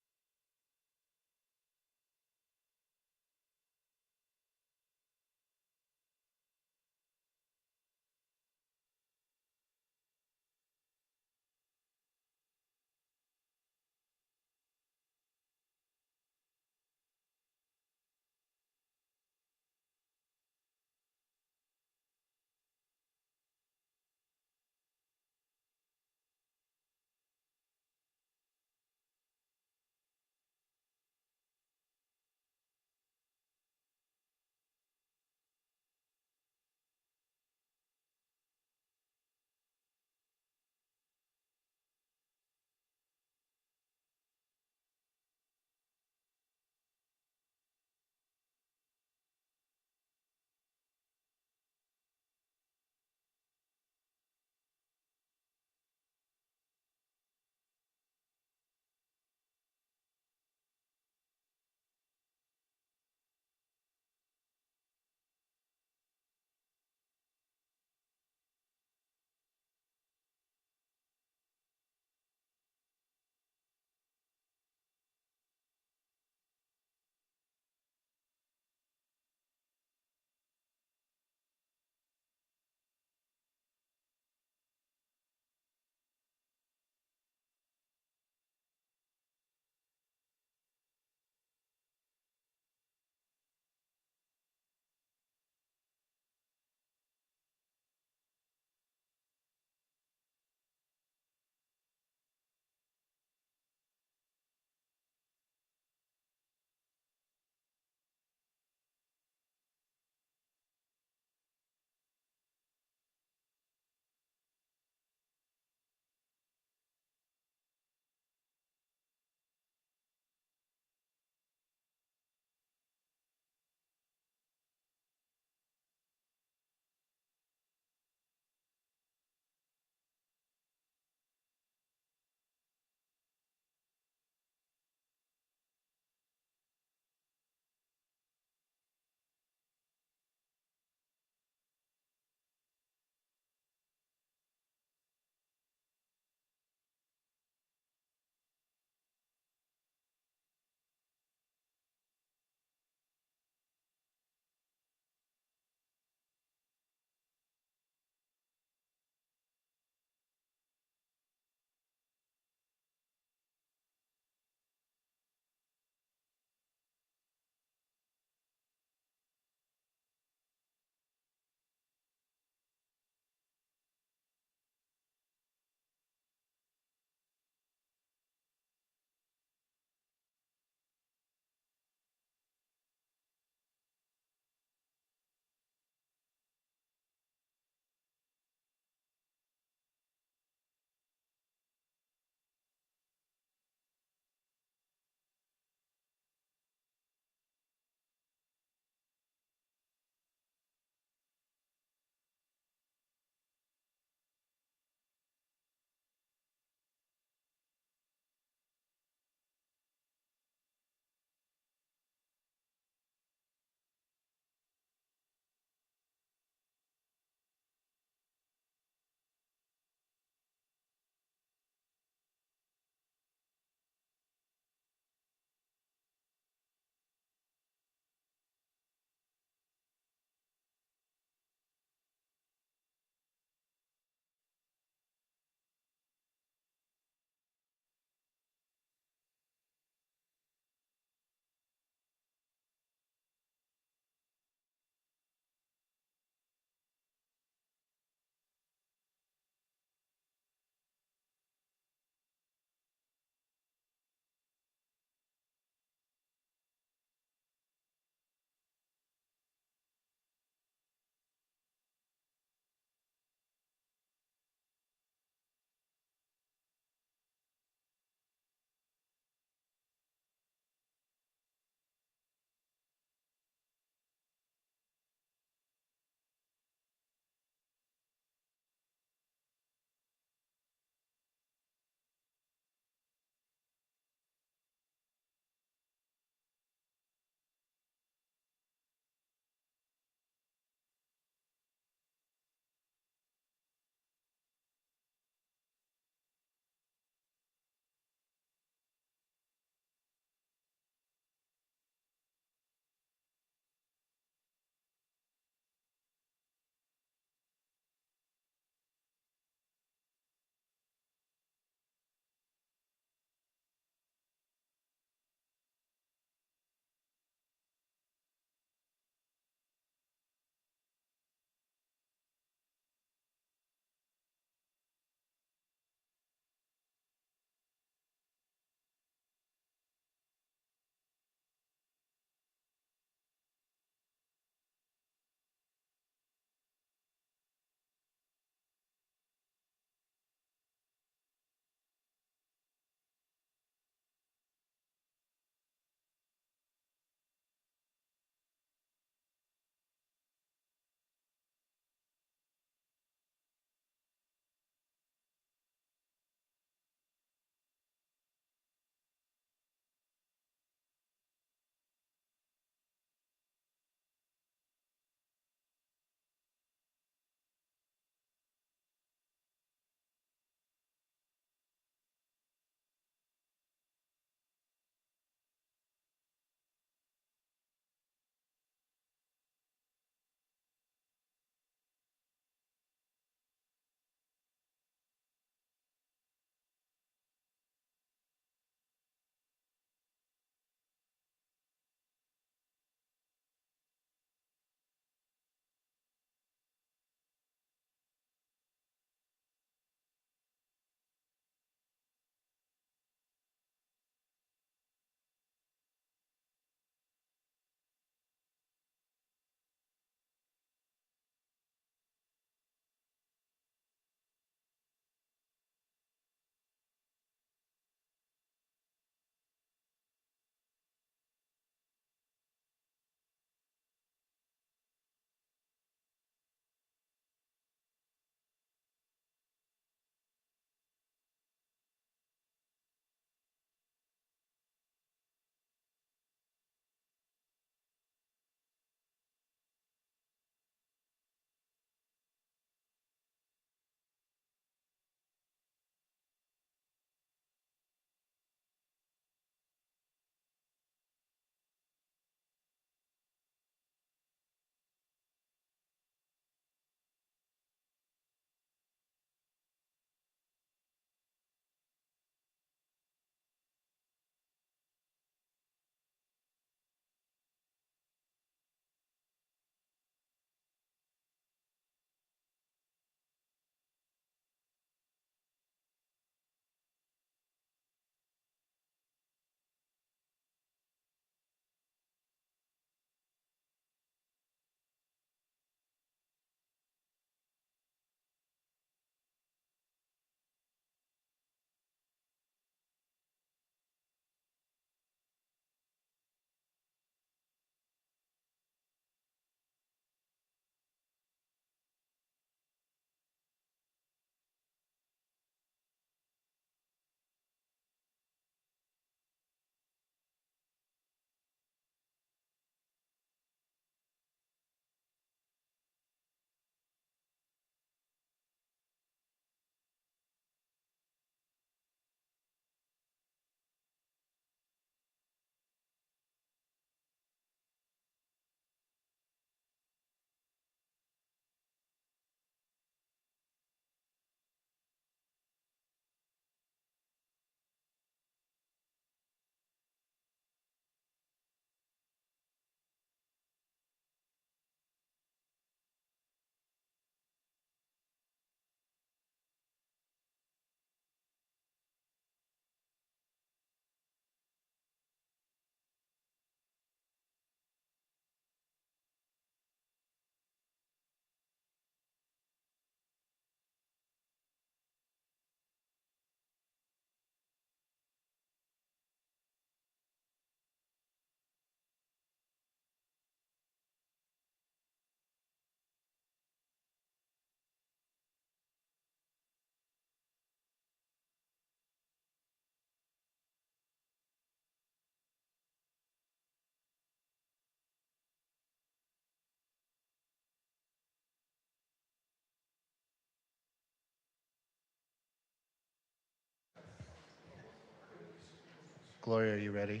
Gloria, are you ready?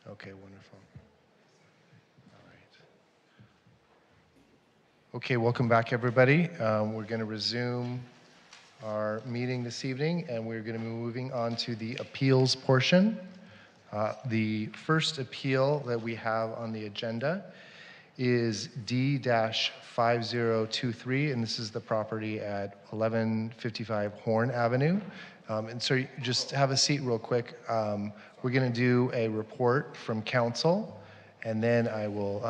Okay, wonderful. All right. Okay, welcome back, everybody. We're going to resume our meeting this evening, and we're going to be moving on to the appeals portion. The first appeal that we have on the agenda is D-5023, and this is the property at 1155 Horn Avenue. And so just have a seat real quick. We're going to do a report from council, and then I will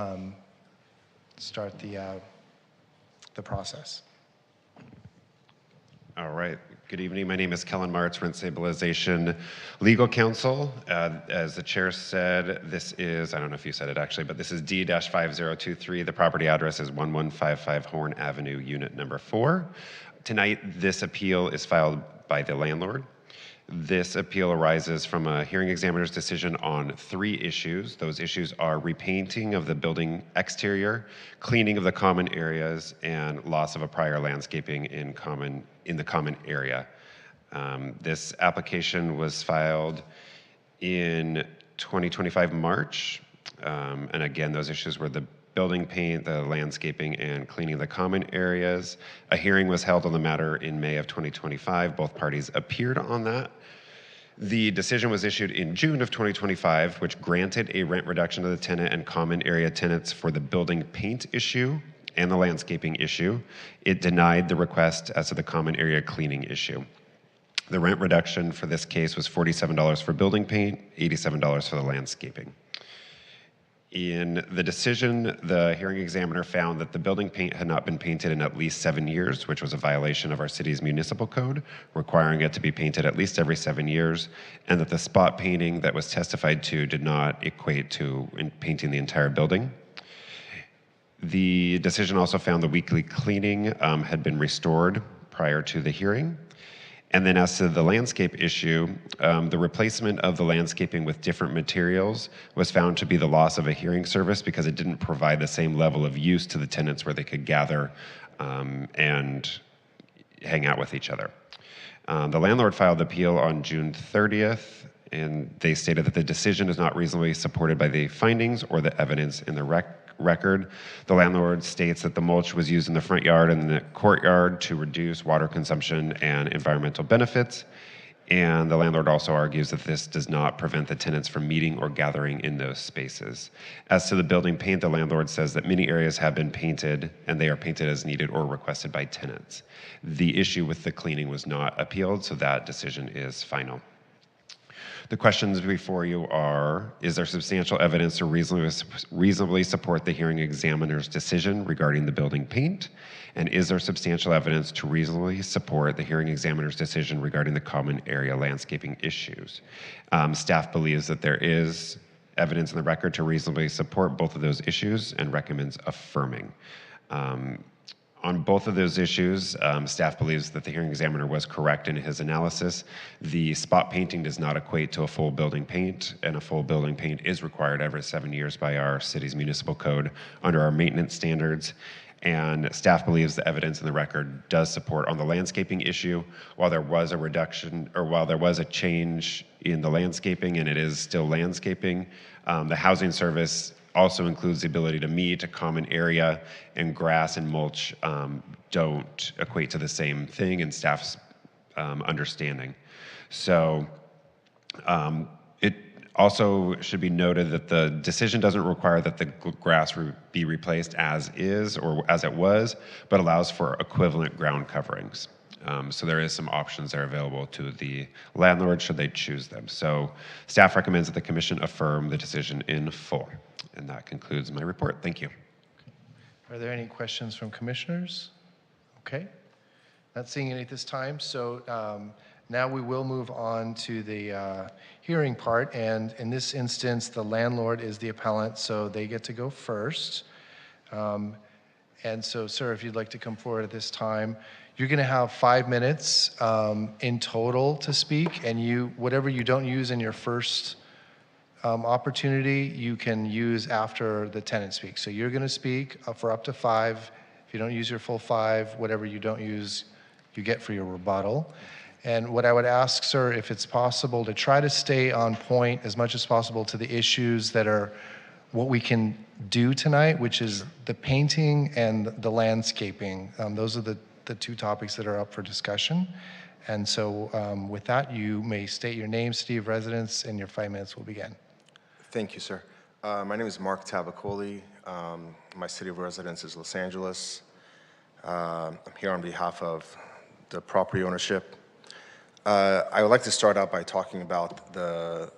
start the process. All right. Good evening. My name is Kellen Martz, Rent Stabilization Legal Counsel. As the chair said, this is, I don't know if you said it actually, but this is D-5023. The property address is 1155 Horn Avenue, unit number 4. Tonight, this appeal is filed by the landlord. This appeal arises from a hearing examiner's decision on 3 issues. Those issues are repainting of the building exterior, cleaning of the common areas, and loss of a prior landscaping in the common area. This application was filed in 2025 March, and again, those issues were the building paint, the landscaping, and cleaning the common areas. A hearing was held on the matter in May of 2025. Both parties appeared on that. The decision was issued in June of 2025, which granted a rent reduction to the tenant and common area tenants for the building paint issue and the landscaping issue. It denied the request as to the common area cleaning issue. The rent reduction for this case was $47 for building paint, $87 for the landscaping. In the decision, the hearing examiner found that the building paint had not been painted in at least 7 years, which was a violation of our city's municipal code, requiring it to be painted at least every 7 years, and that the spot painting that was testified to did not equate to painting the entire building. The decision also found the weekly cleaning had been restored prior to the hearing. And then as to the landscape issue, the replacement of the landscaping with different materials was found to be the loss of a hearing service because it didn't provide the same level of use to the tenants where they could gather and hang out with each other. The landlord filed the appeal on June 30th, and they stated that the decision is not reasonably supported by the findings or the evidence in the record. The landlord states that the mulch was used in the front yard and the courtyard to reduce water consumption and environmental benefits. And the landlord also argues that this does not prevent the tenants from meeting or gathering in those spaces. As to the building paint, the landlord says that many areas have been painted and they are painted as needed or requested by tenants. The issue with the cleaning was not appealed, so that decision is final. The questions before you are, is there substantial evidence to reasonably support the hearing examiner's decision regarding the building paint? And is there substantial evidence to reasonably support the hearing examiner's decision regarding the common area landscaping issues? Staff believes that there is evidence in the record to reasonably support both of those issues and recommends affirming. On both of those issues, staff believes that the hearing examiner was correct in his analysis. The spot painting does not equate to a full building paint, and a full building paint is required every 7 years by our city's municipal code under our maintenance standards. And staff believes the evidence in the record does support on the landscaping issue. While there was a reduction, or while there was a change in the landscaping, and it is still landscaping, the housing service also includes the ability to meet a common area, and grass and mulch don't equate to the same thing in staff's understanding. So it also should be noted that the decision doesn't require that the grass be replaced as is or as it was, but allows for equivalent ground coverings. So there is some options that are available to the landlord should they choose them. So staff recommends that the commission affirm the decision in full. And that concludes my report. Thank you. Are there any questions from commissioners? Okay. Not seeing any at this time. So now we will move on to the hearing part. And in this instance, the landlord is the appellant, so they get to go first. And so, sir, if you'd like to come forward at this time, you're going to have 5 minutes in total to speak. And whatever you don't use in your first opportunity, you can use after the tenant speaks. So you're going to speak for up to 5. If you don't use your full 5, whatever you don't use, you get for your rebuttal. And what I would ask, sir, if it's possible, to try to stay on point as much as possible to the issues that are what we can do tonight, which is the painting and the landscaping. Those are the two topics that are up for discussion. And so with that, you may state your name, city of residence, and your 5 minutes will begin. Thank you, sir. My name is Mark Tabacoli. My city of residence is Los Angeles. I'm here on behalf of the property ownership. I would like to start out by talking about the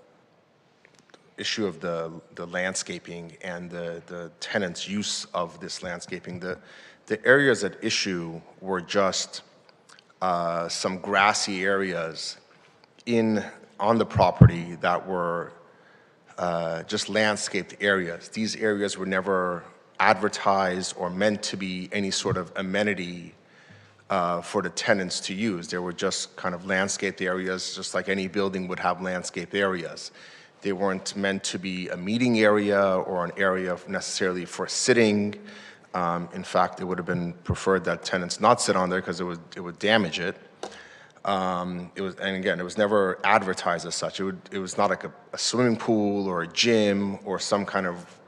issue of the landscaping and the tenants' use of this landscaping. The areas at issue were just some grassy areas on the property that were just landscaped areas. These areas were never advertised or meant to be any sort of amenity for the tenants to use. They were just kind of landscaped areas, just like any building would have landscaped areas. They weren't meant to be a meeting area or an area necessarily for sitting. In fact, it would have been preferred that tenants not sit on there because it would damage it. And again, it was never advertised as such. It was not like a swimming pool or a gym or some kind of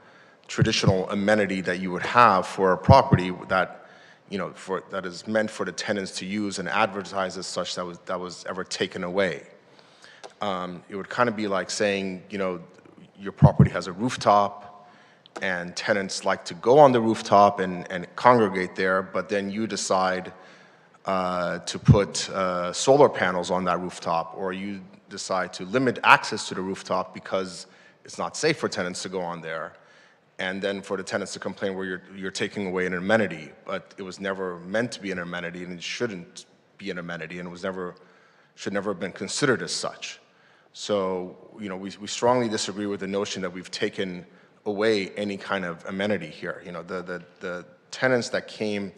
traditional amenity that you would have for a property that that is meant for the tenants to use and advertise as such that was ever taken away. It would kind of be like saying, your property has a rooftop and tenants like to go on the rooftop and congregate there, but then you decide to put solar panels on that rooftop, or you decide to limit access to the rooftop because it's not safe for tenants to go on there. And then for the tenants to complain where you're taking away an amenity, but it was never meant to be an amenity, and it shouldn't be an amenity, and should never have been considered as such. So, we strongly disagree with the notion that we've taken away any kind of amenity here. The tenants that came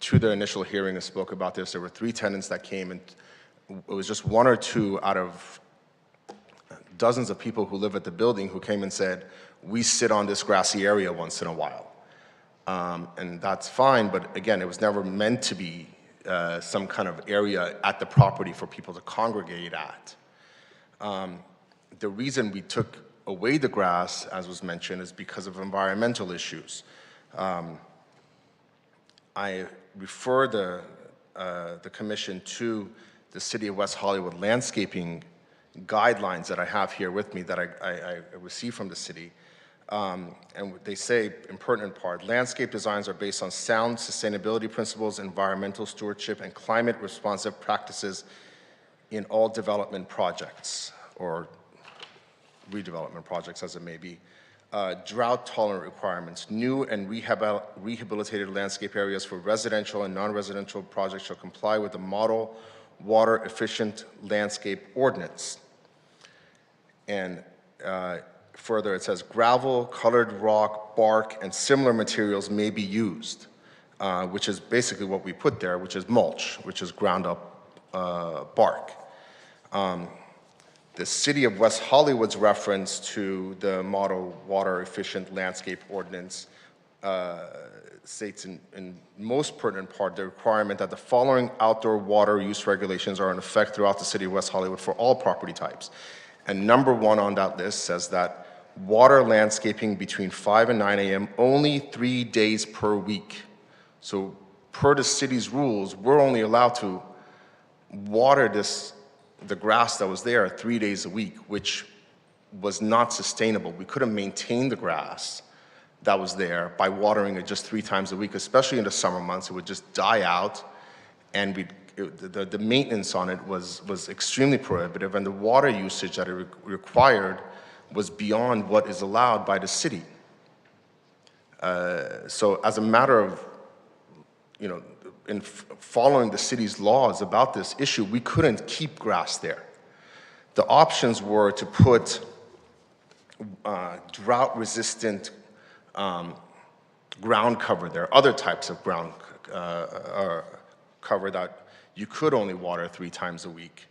to the initial hearing and spoke about this, there were 3 tenants that came, and it was just 1 or 2 out of dozens of people who live at the building who came and said, we sit on this grassy area once in a while. And that's fine, but again, it was never meant to be some kind of area at the property for people to congregate at. The reason we took away the grass, as was mentioned, is because of environmental issues. I refer the commission to the City of West Hollywood landscaping guidelines that I have here with me that I received from the city. And they say, in pertinent part, landscape designs are based on sound sustainability principles, environmental stewardship, and climate-responsive practices in all development projects, or redevelopment projects as it may be. Drought-tolerant requirements. New and rehabilitated landscape areas for residential and non-residential projects shall comply with the Model Water-Efficient Landscape Ordinance. And further, it says gravel, colored rock, bark, and similar materials may be used, which is basically what we put there, which is mulch, which is ground up bark. The City of West Hollywood's reference to the Model Water Efficient Landscape Ordinance states in most pertinent part the requirement that the following outdoor water use regulations are in effect throughout the City of West Hollywood for all property types. And number 1 on that list says that water landscaping between 5 and 9 a.m. only 3 days per week. So per the city's rules, we're only allowed to water the grass that was there 3 days a week, which was not sustainable. We couldn't maintain the grass that was there by watering it just 3 times a week, especially in the summer months. It would just die out, and the maintenance on it was extremely prohibitive, and the water usage that it required was beyond what is allowed by the city. So as a matter of, in following the city's laws about this issue, we couldn't keep grass there. The options were to put drought-resistant ground cover there, other types of ground cover that you could only water 3 times a week.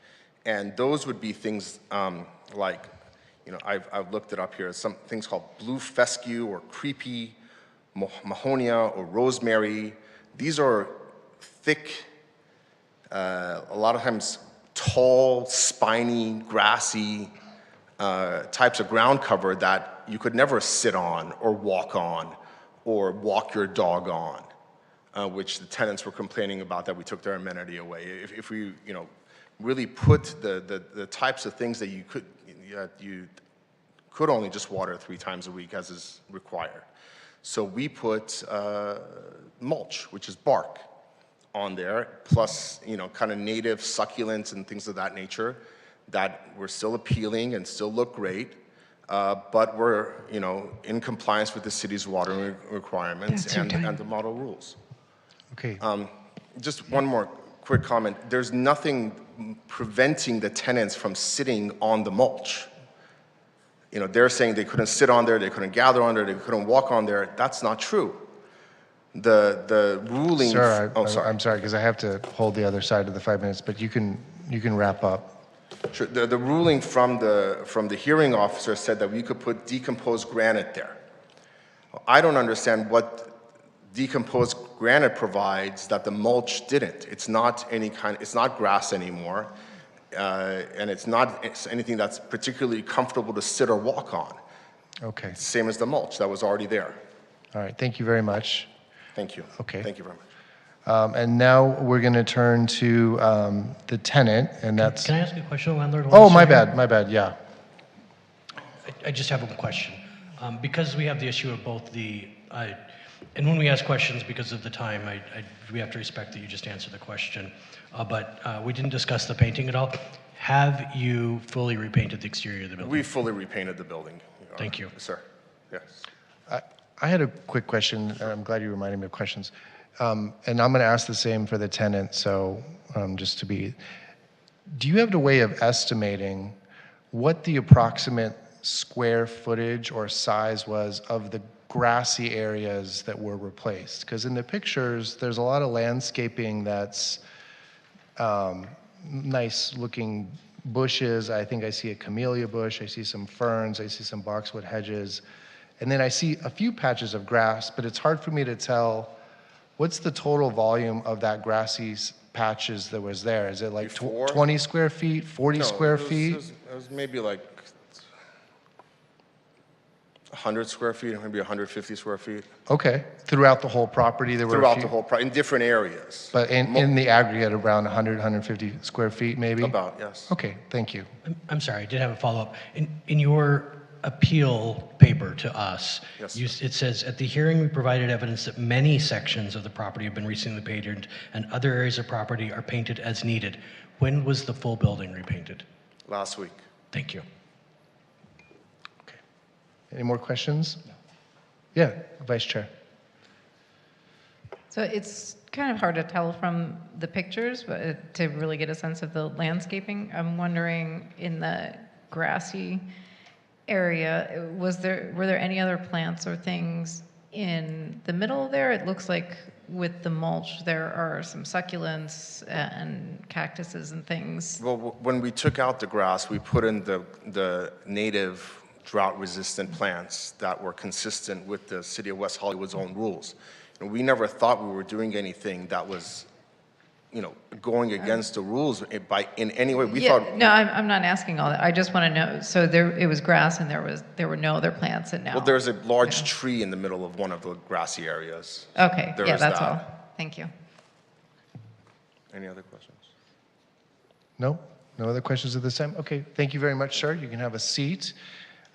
And those would be things like, I've looked it up here, some things called blue fescue or creepy mahonia or rosemary. These are thick, a lot of times tall, spiny, grassy types of ground cover that you could never sit on or walk your dog on, which the tenants were complaining about that we took their amenity away. If we, really put the types of things that you could only just water 3 times a week as is required. So we put mulch, which is bark, on there, plus kind of native succulents and things of that nature that were still appealing and still look great, but were in compliance with the city's water requirements and the model rules. Okay. Just one more quick comment. There's nothing preventing the tenants from sitting on the mulch. They're saying they couldn't sit on there, they couldn't gather on there, they couldn't walk on there. That's not true. The ruling. Sir, sorry. I'm sorry, because I have to hold the other side of the 5 minutes, but you can wrap up. Sure. The ruling from the hearing officer said that we could put decomposed granite there. I don't understand what decomposed granite provides that the mulch didn't. It's not grass anymore, and it's anything that's particularly comfortable to sit or walk on. Okay. Same as the mulch that was already there. All right, thank you very much. Thank you. Okay. Thank you very much. And now we're going to turn to the tenant, and that's... Can I ask a question, landlord? Oh, my bad, yeah. I just have one question. Because we have the issue of both and when we ask questions because of the time, we have to respect that you just answer the question. But we didn't discuss the painting at all. Have you fully repainted the exterior of the building? We fully repainted the building. Thank you. Sir, yes. I had a quick question. I'm glad you reminded me of questions. And I'm going to ask the same for the tenant, so do you have a way of estimating what the approximate square footage or size was of the grassy areas that were replaced? Because in the pictures, there's a lot of landscaping that's nice looking bushes. I think I see a camellia bush, I see some ferns, I see some boxwood hedges. And then I see a few patches of grass, but it's hard for me to tell what's the total volume of that grassy patches that was there. Is it like 20 square feet, 40 square feet? It was maybe like 100 square feet, maybe 150 square feet. Okay, throughout the whole property there were Throughout the whole property, in different areas. But in the aggregate, around 100, 150 square feet maybe? About, yes. Okay, thank you. I'm sorry, I did have a follow-up. In your appeal paper to us, Yes, it says, at the hearing we provided evidence that many sections of the property have been recently painted and other areas of property are painted as needed. When was the full building repainted? Last week. Thank you. Any more questions? No. Yeah, Vice Chair. So it's kind of hard to tell from the pictures, but to really get a sense of the landscaping, I'm wondering in the grassy area, were there any other plants or things in the middle there? It looks like with the mulch, there are some succulents and cactuses and things. Well, when we took out the grass, we put in the native drought-resistant plants that were consistent with the City of West Hollywood's own rules. And we never thought we were doing anything that was, going against the rules in any way. We thought. No, I'm not asking all that. I just want to know. So it was grass, and there were no other plants, and now. Well, there's a large tree in the middle of one of the grassy areas. Okay. There Yeah, is that's that. all. Thank you. Any other questions? No? No other questions at this time? Okay, thank you very much, sir. You can have a seat.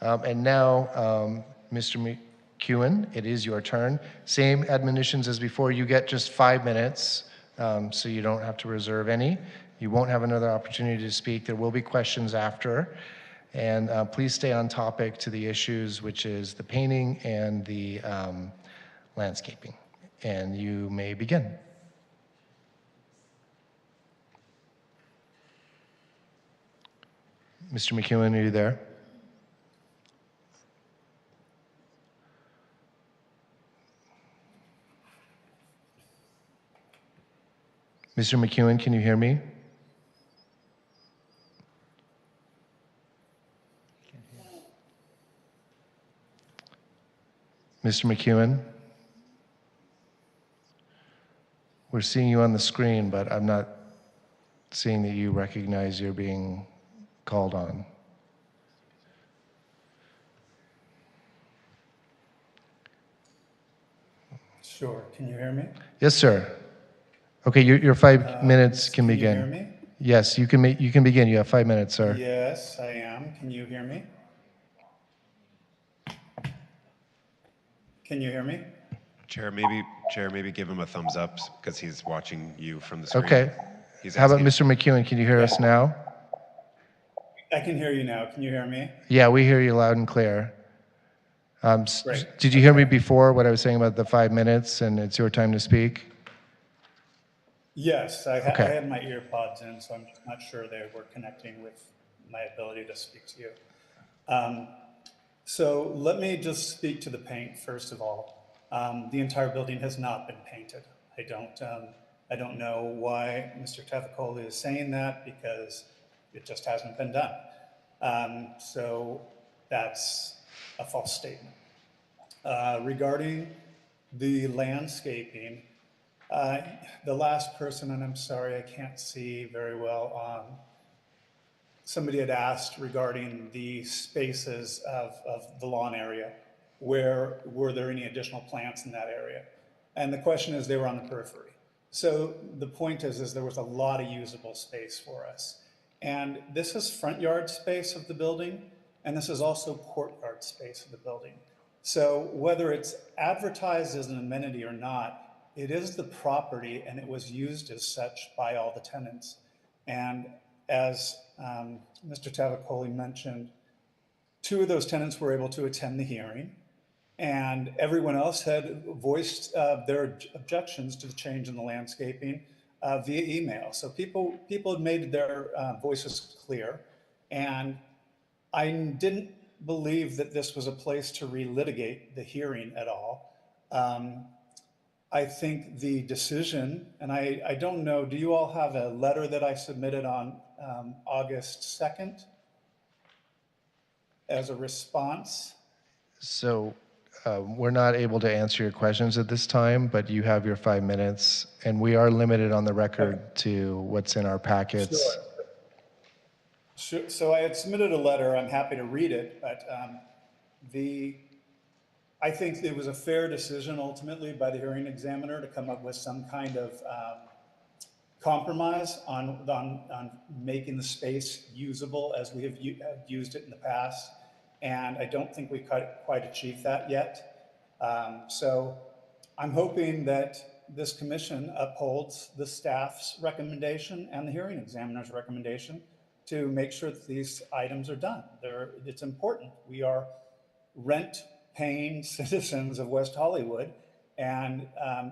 And now, Mr. McEwen, it is your turn. Same admonitions as before. You get just 5 minutes, so you don't have to reserve any. You won't have another opportunity to speak. There will be questions after. And please stay on topic to the issues, which is the painting and the landscaping. And you may begin. Mr. McEwen, are you there? Mr. McEwen, can you hear me? Mr. McEwen? We're seeing you on the screen, but I'm not seeing that you recognize you're being called on. Sure. Can you hear me? Yes, sir. Okay, your 5 minutes can Can you begin. hear me? Yes, you can begin. You have 5 minutes, sir. Yes, I am. Can you hear me? Can you hear me? Chair, maybe give him a thumbs up because he's watching you from the screen. Okay. He's How about asking. Mr. McEwen? Can you hear us now? I can hear you now. Can you hear me? Yeah, we hear you loud and clear. Great. Did you hear me before what I was saying about the 5 minutes and it's your time to speak? Yes, I Okay. had my ear pods in, so I'm just not sure they were connecting with my ability to speak to you. So let me just speak to the paint first of all. The entire building has not been painted. I don't know why Mr. Tavicoli is saying that because it just hasn't been done. So that's a false statement. Regarding the landscaping, the last person, and I'm sorry, I can't see very well, somebody had asked regarding the spaces of the lawn area, where were there any additional plants in that area? And the question is, they were on the periphery. So the point is there was a lot of usable space for us. And this is front yard space of the building, and this is also courtyard space of the building. So whether it's advertised as an amenity or not, it is the property and it was used as such by all the tenants. And as Mr. Tavicoli mentioned, 2 of those tenants were able to attend the hearing, and everyone else had voiced their objections to the change in the landscaping via email. So people had made their voices clear, and I didn't believe that this was a place to relitigate the hearing at all. I think the decision, and I don't know, do you all have a letter that I submitted on August 2nd as a response? So we're not able to answer your questions at this time, but you have your 5 minutes, and we are limited on the record to what's in our packets. Sure. So I had submitted a letter. I'm happy to read it, but I think it was a fair decision ultimately by the hearing examiner to come up with some kind of compromise on making the space usable as we have used it in the past. And I don't think we quite achieved that yet. So I'm hoping that this commission upholds the staff's recommendation and the hearing examiner's recommendation to make sure that these items are done. It's important. We are rent-paying citizens of West Hollywood, and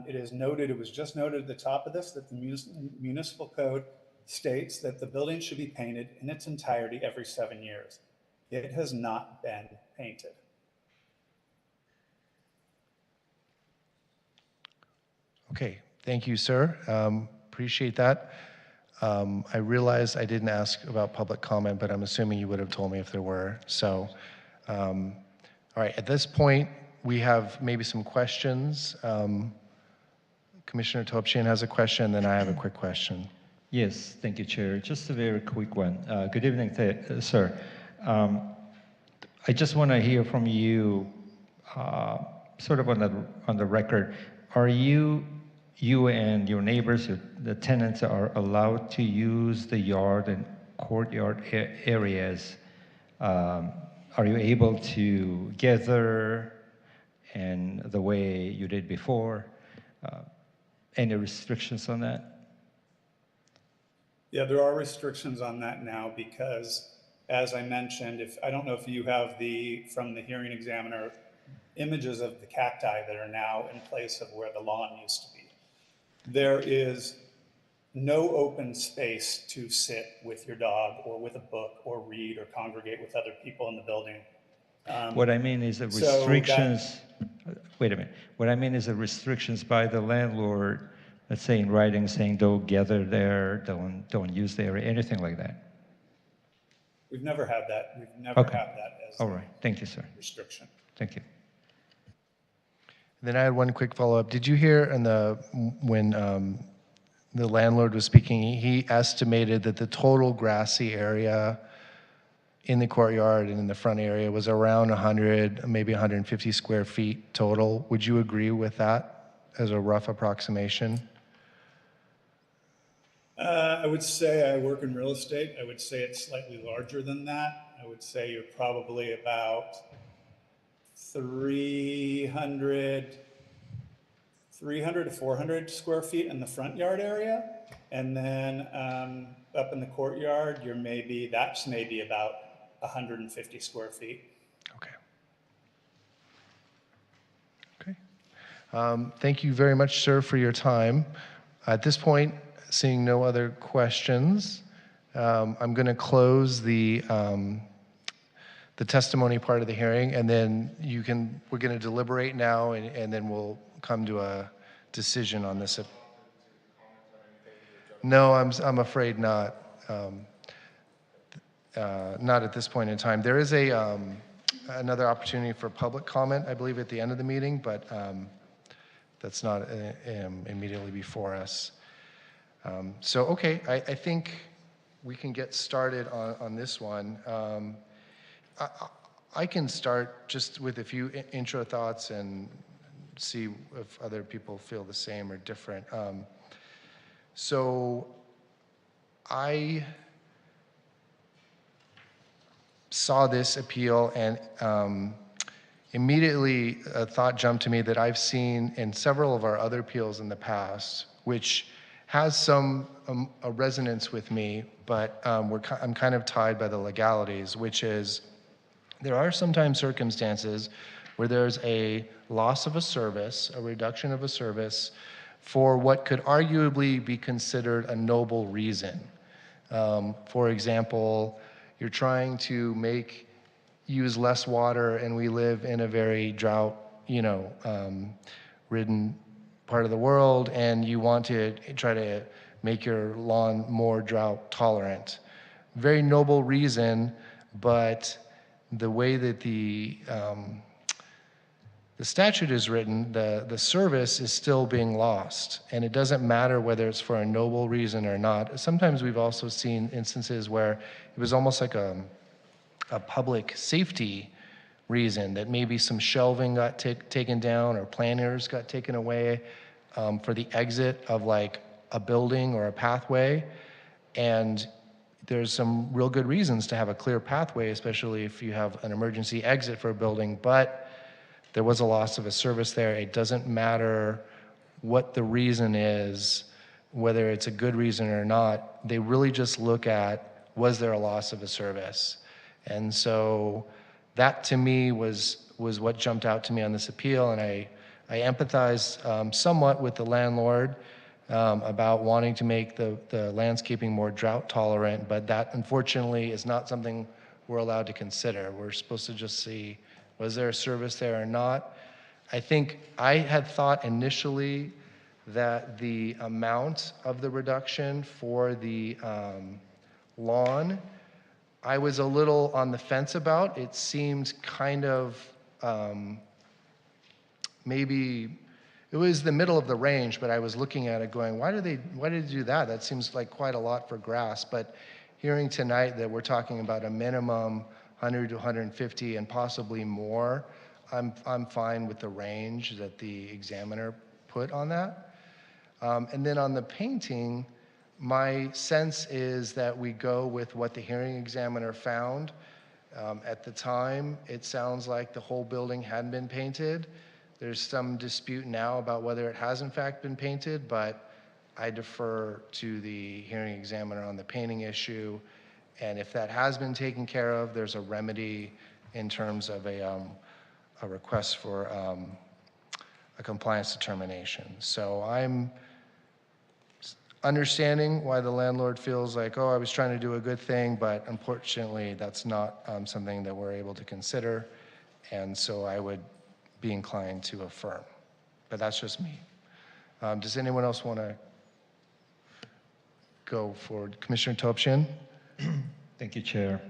it was just noted at the top of this that the municipal code states that the building should be painted in its entirety every 7 years. It has not been painted. Okay, thank you, sir. Appreciate that. I realized I didn't ask about public comment, but I'm assuming you would have told me if there were. So, all right, at this point, we have maybe some questions. Commissioner Topchian has a question, then I have a quick question. Yes, thank you, Chair. Just a very quick one. Good evening, sir. I just want to hear from you, sort of on the record. Are you and your neighbors, the tenants, are allowed to use the yard and courtyard areas? Are you able to gather in the way you did before? Any restrictions on that? Yeah, there are restrictions on that now because, as I mentioned, I don't know if you have from the hearing examiner, images of the cacti that are now in place of where the lawn used to be. There is no open space to sit with your dog or with a book or read or congregate with other people in the building. What I mean is the restrictions, wait a minute. What I mean is the restrictions by the landlord, let's say in writing saying don't gather there, don't use the area, anything like that. We've never had that. We've never had that as All right. Thank you, sir. restriction. Thank you. Then I had one quick follow-up. Did you hear when the landlord was speaking, he estimated that the total grassy area in the courtyard and in the front area was around 100, maybe 150 square feet total. Would you agree with that as a rough approximation? I would say I work in real estate. I would say it's slightly larger than that. I would say you're probably about 300 to 400 square feet in the front yard area. And then up in the courtyard, that's maybe about 150 square feet. Thank you very much, sir, for your time. At this point, seeing no other questions, I'm going to close the testimony part of the hearing, and then we're going to deliberate now, and then we'll come to a decision on this. No, I'm afraid not. Not at this point in time. There is another opportunity for public comment, I believe, at the end of the meeting, but that's not immediately before us. So, okay, I think we can get started on this one. I can start just with a few intro thoughts and see if other people feel the same or different. So I saw this appeal, and immediately a thought jumped to me that I've seen in several of our other appeals in the past, which has some a resonance with me, but I'm kind of tied by the legalities, which is there are sometimes circumstances where there's a loss of a service, a reduction of a service, for what could arguably be considered a noble reason. For example, you're trying to use less water, and we live in a very drought, ridden part of the world, and you want to try to make your lawn more drought tolerant. Very noble reason, but the way that the statute is written, the service is still being lost, and it doesn't matter whether it's for a noble reason or not. Sometimes we've also seen instances where it was almost like a public safety reason, that maybe some shelving got taken down or planters got taken away for the exit of like a building or a pathway, and there's some real good reasons to have a clear pathway, especially if you have an emergency exit for a building, but there was a loss of a service there. It doesn't matter what the reason is, whether it's a good reason or not. They really just look at, was there a loss of a service? And so that to me was what jumped out to me on this appeal, and I empathize somewhat with the landlord about wanting to make the landscaping more drought tolerant, but that unfortunately is not something we're allowed to consider. We're supposed to just see, was there a service there or not? I think I had thought initially that the amount of the reduction for the lawn, I was a little on the fence about. It seemed kind of maybe it was the middle of the range, but I was looking at it going, why did they do that? That seems like quite a lot for grass. But hearing tonight that we're talking about a minimum 100 to 150 and possibly more, I'm fine with the range that the examiner put on that. And then on the painting, my sense is that we go with what the hearing examiner found. At the time, it sounds like the whole building hadn't been painted. There's some dispute now about whether it has in fact been painted, but I defer to the hearing examiner on the painting issue. And if that has been taken care of, there's a remedy in terms of a request for a compliance determination. So I'm understanding why the landlord feels like, oh, I was trying to do a good thing, but unfortunately that's not something that we're able to consider. And so I would be inclined to affirm. But that's just me. Does anyone else want to go forward? Commissioner Topshin? Thank you, Chair.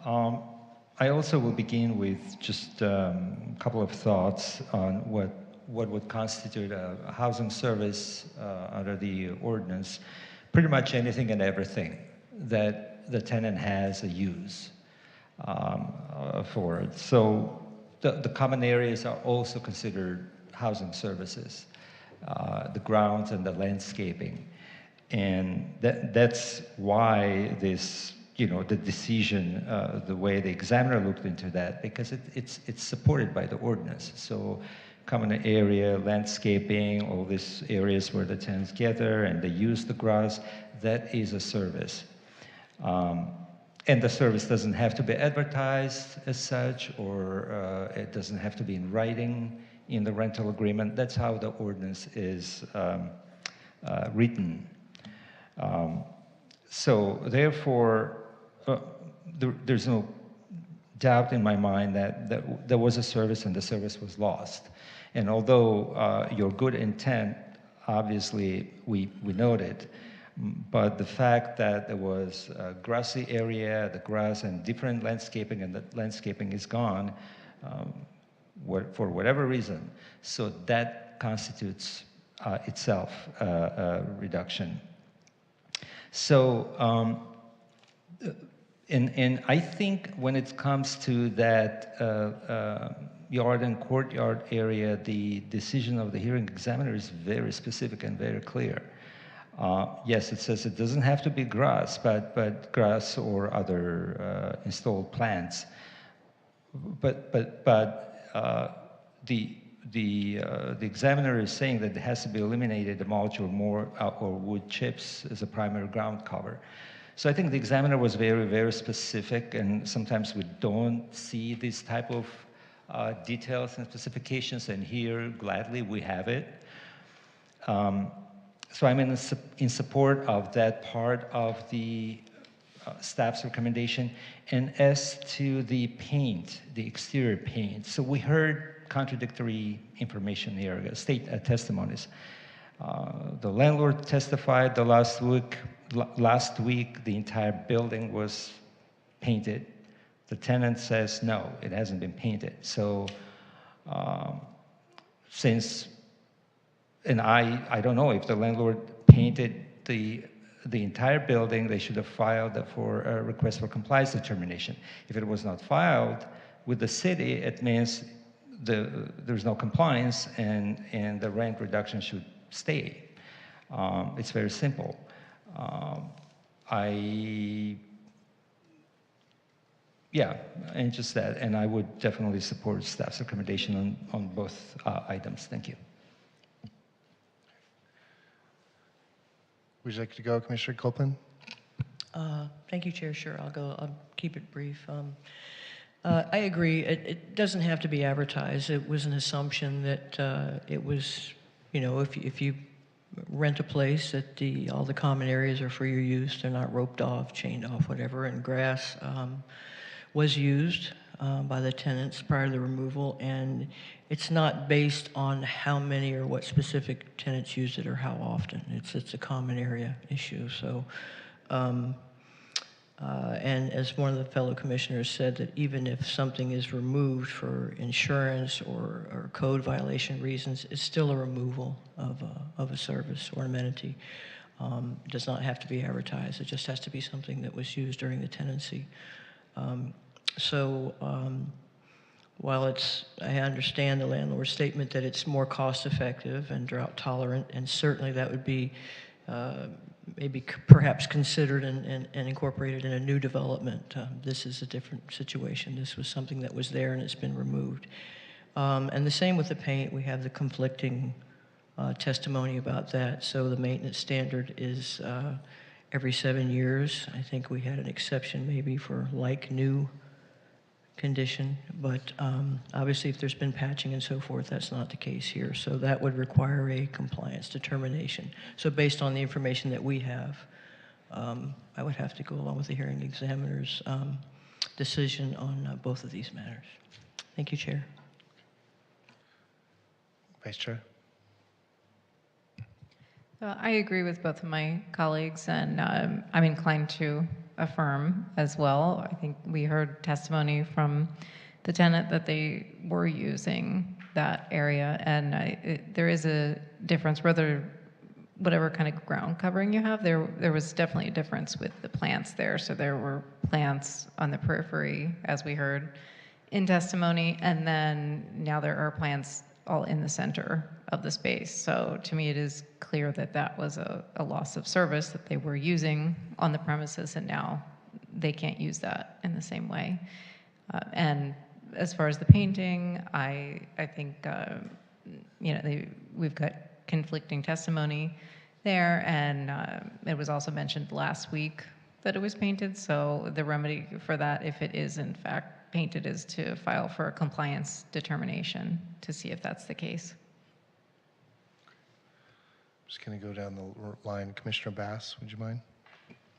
I also will begin with just a couple of thoughts on what what would constitute a housing service under the ordinance, pretty much anything and everything that the tenant has a use for it. So the common areas are also considered housing services, the grounds and the landscaping. And that's why this, the decision, the way the examiner looked into that, because it's supported by the ordinance. So common area, landscaping, all these areas where the tenants gather and they use the grass, that is a service. And the service doesn't have to be advertised as such, or it doesn't have to be in writing in the rental agreement. That's how the ordinance is written. So therefore, there's no doubt in my mind that there was a service and the service was lost. And although your good intent, obviously, we noted, but the fact that there was a grassy area, the grass and different landscaping, and the landscaping is gone for whatever reason, so that constitutes itself a reduction. So, and I think when it comes to that yard and courtyard area, the decision of the hearing examiner is very specific and very clear. Yes, it says it doesn't have to be grass, but grass or other installed plants. But the examiner is saying that it has to be eliminated, the mulch or more or wood chips as a primary ground cover. So I think the examiner was very, very specific, and sometimes we don't see these type of details and specifications, and here, gladly, we have it. So I'm in support of that part of the staff's recommendation. And as to the paint, the exterior paint, so we heard contradictory information here, state testimonies. The landlord testified the last week the entire building was painted. The tenant says no, it hasn't been painted. So and I don't know if the landlord painted the entire building, they should have filed for a request for compliance determination. If it was not filed with the city, it means there's no compliance and the rent reduction should stay. It's very simple. And just that, and I would definitely support staff's recommendation on both items. Thank you. Would you like to go, Commissioner Copeland? Thank you, Chair. Sure, I'll keep it brief. I agree. It doesn't have to be advertised. It was an assumption that it was, if you rent a place, that all the common areas are for your use. They're not roped off, chained off, whatever. And grass was used by the tenants prior to the removal, and it's not based on how many or what specific tenants use it or how often. It's a common area issue. So, and as one of the fellow commissioners said, that even if something is removed for insurance or code violation reasons, it's still a removal of a service or amenity. It does not have to be advertised. It just has to be something that was used during the tenancy. While I understand the landlord's statement that it's more cost-effective and drought-tolerant, and certainly that would be maybe perhaps considered and incorporated in a new development. This is a different situation. This was something that was there and it's been removed. And the same with the paint. We have the conflicting testimony about that. So the maintenance standard is every 7 years. I think we had an exception maybe for new condition, but obviously if there's been patching and so forth, that's not the case here. So that would require a compliance determination. So based on the information that we have, I would have to go along with the hearing examiner's decision on both of these matters. Thank you, Chair. Vice Chair. I agree with both of my colleagues, and I'm inclined to affirm as well. I think we heard testimony from the tenant that they were using that area, and there is a difference whatever kind of ground covering you have. There was definitely a difference with the plants there. So there were plants on the periphery, as we heard in testimony, and then now there are plants all in the center of the space. So to me, it is clear that that was a loss of service that they were using on the premises, and now they can't use that in the same way. And as far as the painting, I think we've got conflicting testimony there, and it was also mentioned last week that it was painted. So the remedy for that, if it is in fact painted, is to file for a compliance determination to see if that's the case. Just going to go down the line. Commissioner Bass, would you mind?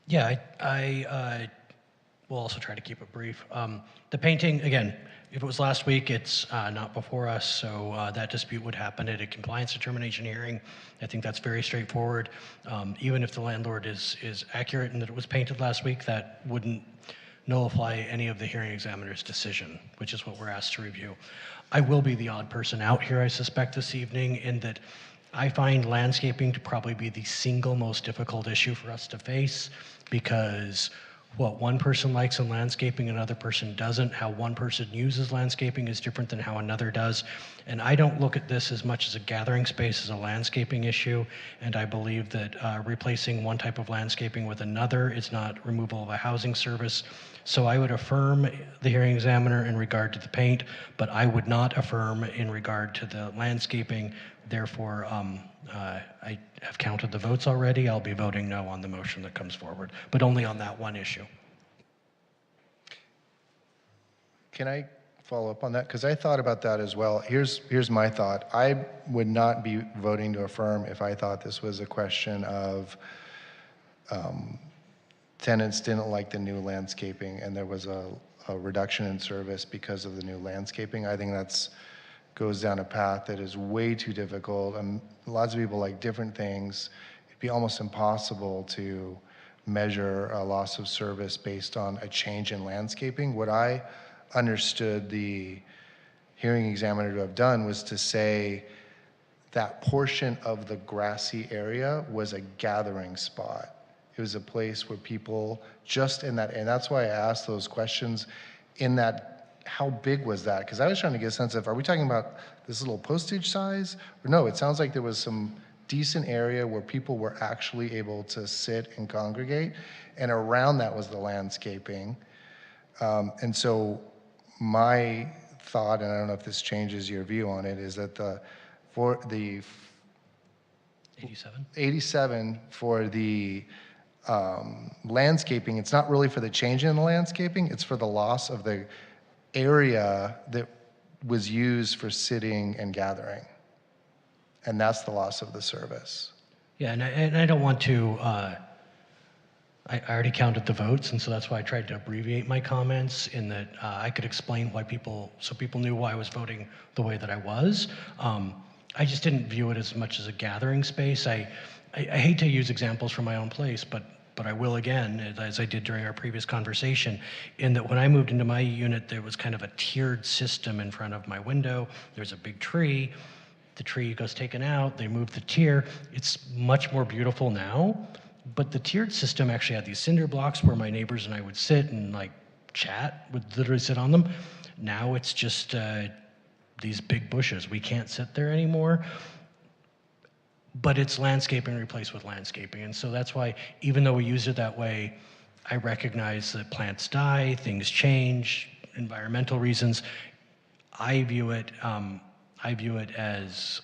Yeah, I will also try to keep it brief. The painting, again, if it was last week, it's not before us, so that dispute would happen at a compliance determination hearing. I think that's very straightforward. Even if the landlord is accurate in that it was painted last week, that wouldn't nullify any of the hearing examiner's decision, which is what we're asked to review. I will be the odd person out here, I suspect, this evening, in that I find landscaping to probably be the single most difficult issue for us to face, because what one person likes in landscaping another person doesn't. How one person uses landscaping is different than how another does. And I don't look at this as much as a gathering space as a landscaping issue. And I believe that replacing one type of landscaping with another is not removal of a housing service. So I would affirm the hearing examiner in regard to the paint, but I would not affirm in regard to the landscaping. Therefore, I have counted the votes already. I'll be voting no on the motion that comes forward, but only on that one issue. Can I follow up on that? Because I thought about that as well. Here's my thought. I would not be voting to affirm if I thought this was a question of tenants didn't like the new landscaping and there was a reduction in service because of the new landscaping. I think that's goes down a path that is way too difficult, and lots of people like different things. It'd be almost impossible to measure a loss of service based on a change in landscaping. What I understood the hearing examiner to have done was to say that portion of the grassy area was a gathering spot. It was a place where people just in that, and that's why I asked those questions in that. How big was that? Because I was trying to get a sense of, are we talking about this little postage size? Or no, it sounds like there was some decent area where people were actually able to sit and congregate, and around that was the landscaping. And so my thought, and I don't know if this changes your view on it, is that for the 87 for the landscaping, it's not really for the change in the landscaping, it's for the loss of the area that was used for sitting and gathering. And that's the loss of the service. Yeah, and I don't want to, I already counted the votes, and so that's why I tried to abbreviate my comments in that I could explain why so people knew why I was voting the way that I was. I just didn't view it as much as a gathering space. I hate to use examples from my own place, but I will again, as I did during our previous conversation, in that when I moved into my unit, there was kind of a tiered system in front of my window. There's a big tree. The tree goes taken out. They moved the tier. It's much more beautiful now, but the tiered system actually had these cinder blocks where my neighbors and I would sit and like chat, would literally sit on them. Now it's just these big bushes. We can't sit there anymore. But it's landscaping replaced with landscaping. And so that's why, even though we use it that way, I recognize that plants die, things change, environmental reasons. I view it as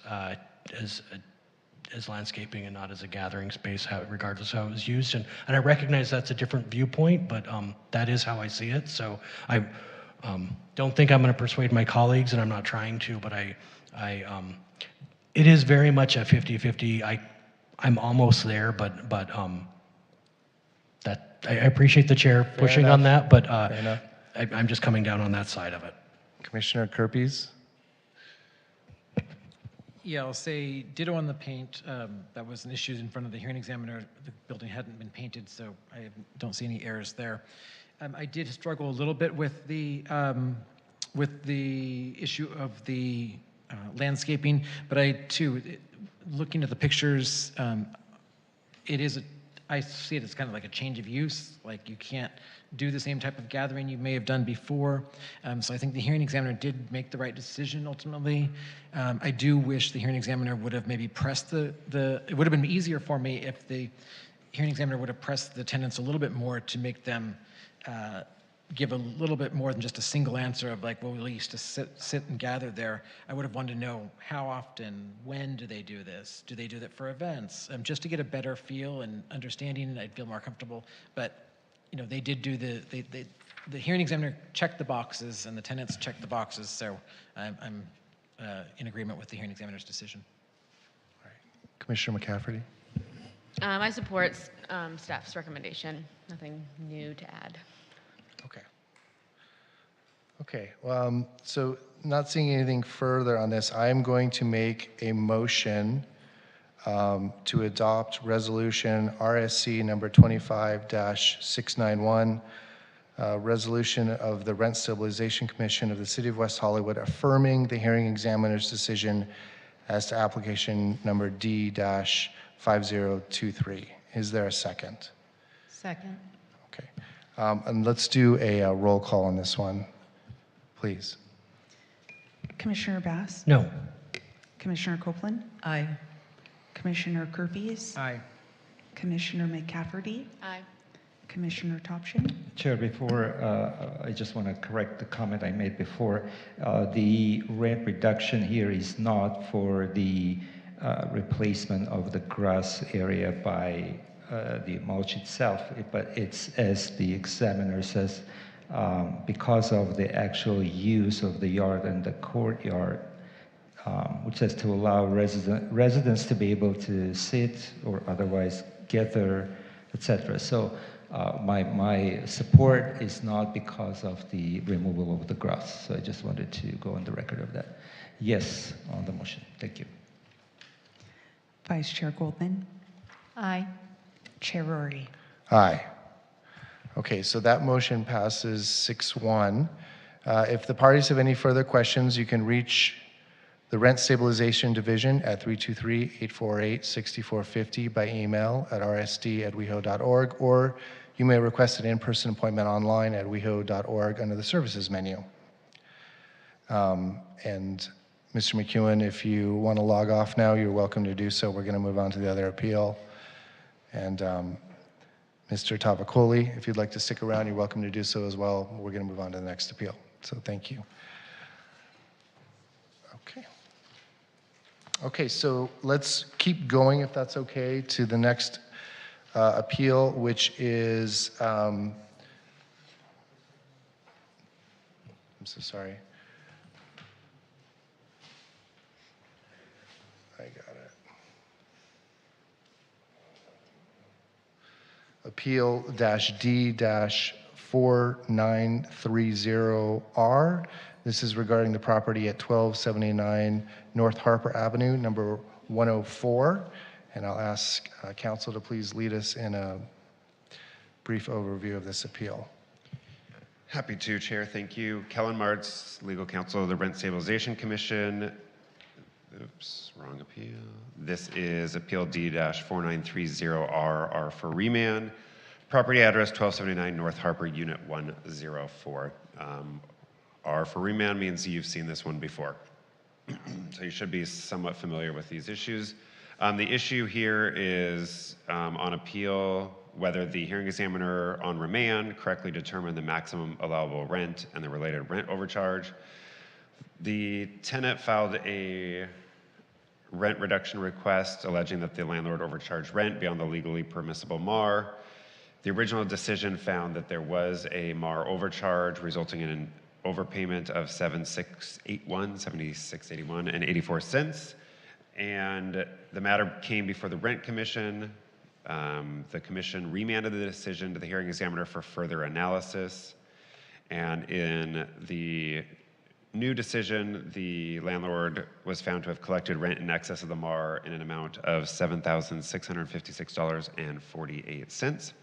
landscaping and not as a gathering space, regardless of how it was used. And I recognize that's a different viewpoint, but that is how I see it. So I don't think I'm going to persuade my colleagues, and I'm not trying to, but it is very much a 50-50. I'm almost there, but that I appreciate the chair pushing on that, but I'm just coming down on that side of it. Commissioner Kerpes? Yeah, I'll say ditto on the paint. That was an issue in front of the hearing examiner. The building hadn't been painted, so I don't see any errors there. I did struggle a little bit with the with the issue of the landscaping, but I too, looking at the pictures, it is I see it as kind of like a change of use. Like you can't do the same type of gathering you may have done before. So I think the hearing examiner did make the right decision ultimately. I do wish the hearing examiner would have maybe pressed it would have been easier for me if the hearing examiner would have pressed the tenants a little bit more to make them give a little bit more than just a single answer of like, well, we used to sit and gather there. I would have wanted to know how often, when do they do this? Do they do that for events? Just to get a better feel and understanding, and I'd feel more comfortable. But, you know, they did do the hearing examiner checked the boxes and the tenants checked the boxes. So I'm in agreement with the hearing examiner's decision. All right. Commissioner McCafferty? I support staff's recommendation. Nothing new to add. Okay. Okay, so not seeing anything further on this, I'm going to make a motion to adopt resolution RSC number 25-691, resolution of the Rent Stabilization Commission of the City of West Hollywood affirming the hearing examiner's decision as to application number D-5023. Is there a second? Second. Okay. And let's do a roll call on this one, please. Commissioner Bass? No. Commissioner Copeland? Aye. Commissioner Kirby's? Aye. Commissioner McCafferty? Aye. Commissioner Topshin? Chair, before, I just want to correct the comment I made before. The rent reduction here is not for the replacement of the grass area by the mulch itself, but it's, as the examiner says, because of the actual use of the yard and the courtyard, which says to allow residents to be able to sit or otherwise gather, etc. So my support is not because of the removal of the grass. So I just wanted to go on the record of that. Yes, on the motion. Thank you. Vice Chair Goldman? Aye. Chair Rory? Aye. Okay, so that motion passes 6-1. If the parties have any further questions, you can reach the Rent Stabilization Division at 323-848-6450 by email at rsd@weho.org, or you may request an in-person appointment online at weho.org under the services menu. And Mr. McEwen, if you want to log off now, you're welcome to do so. We're going to move on to the other appeal. And Mr. Tavakoli, if you'd like to stick around, you're welcome to do so as well. We're going to move on to the next appeal. So thank you. Okay. Okay, so let's keep going, if that's okay, to the next appeal, which is, I'm so sorry. I got it. Appeal-D-4930R. This is regarding the property at 1279 North Harper Avenue, number 104. And I'll ask council to please lead us in a brief overview of this appeal. Happy to, Chair. Thank you. Kellen Martz, Legal Counsel of the Rent Stabilization Commission. Oops, wrong appeal. This is Appeal D-4930R, R for remand. Property address 1279 North Harper, Unit 104. R for remand means you've seen this one before. So you should be somewhat familiar with these issues. The issue here is on appeal, whether the hearing examiner on remand correctly determined the maximum allowable rent and the related rent overcharge. The tenant filed a rent reduction request alleging that the landlord overcharged rent beyond the legally permissible MAR. The original decision found that there was a MAR overcharge resulting in an overpayment of $76.81 and 84 cents. And the matter came before the Rent Commission. The commission remanded the decision to the hearing examiner for further analysis. And in the new decision, the landlord was found to have collected rent in excess of the MAR in an amount of $7,656.48.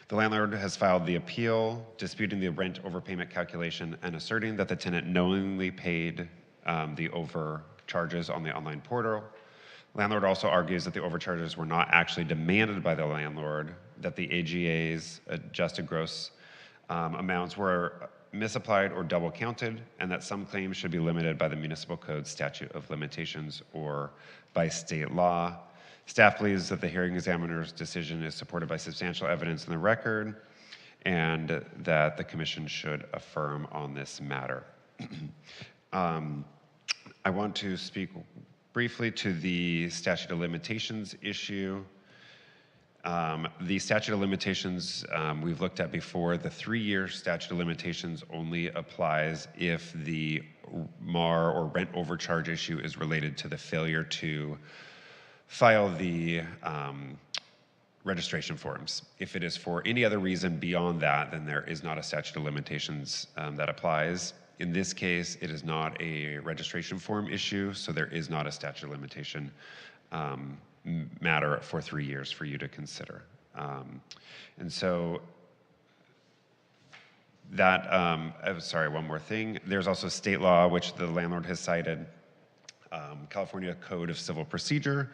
The landlord has filed the appeal, disputing the rent overpayment calculation and asserting that the tenant knowingly paid the overcharges on the online portal. Landlord also argues that the overcharges were not actually demanded by the landlord, that the AGA's adjusted gross amounts were misapplied or double counted, and that some claims should be limited by the Municipal Code statute of limitations or by state law. Staff believes that the hearing examiner's decision is supported by substantial evidence in the record and that the commission should affirm on this matter. I want to speak briefly to the statute of limitations issue. The statute of limitations we've looked at before. The 3-year statute of limitations only applies if the MAR or rent overcharge issue is related to the failure to file the registration forms. If it is for any other reason beyond that, then there is not a statute of limitations that applies. In this case, it is not a registration form issue, so there is not a statute of limitation matter for 3 years for you to consider. And so that, sorry, one more thing. There's also state law, which the landlord has cited, California Code of Civil Procedure,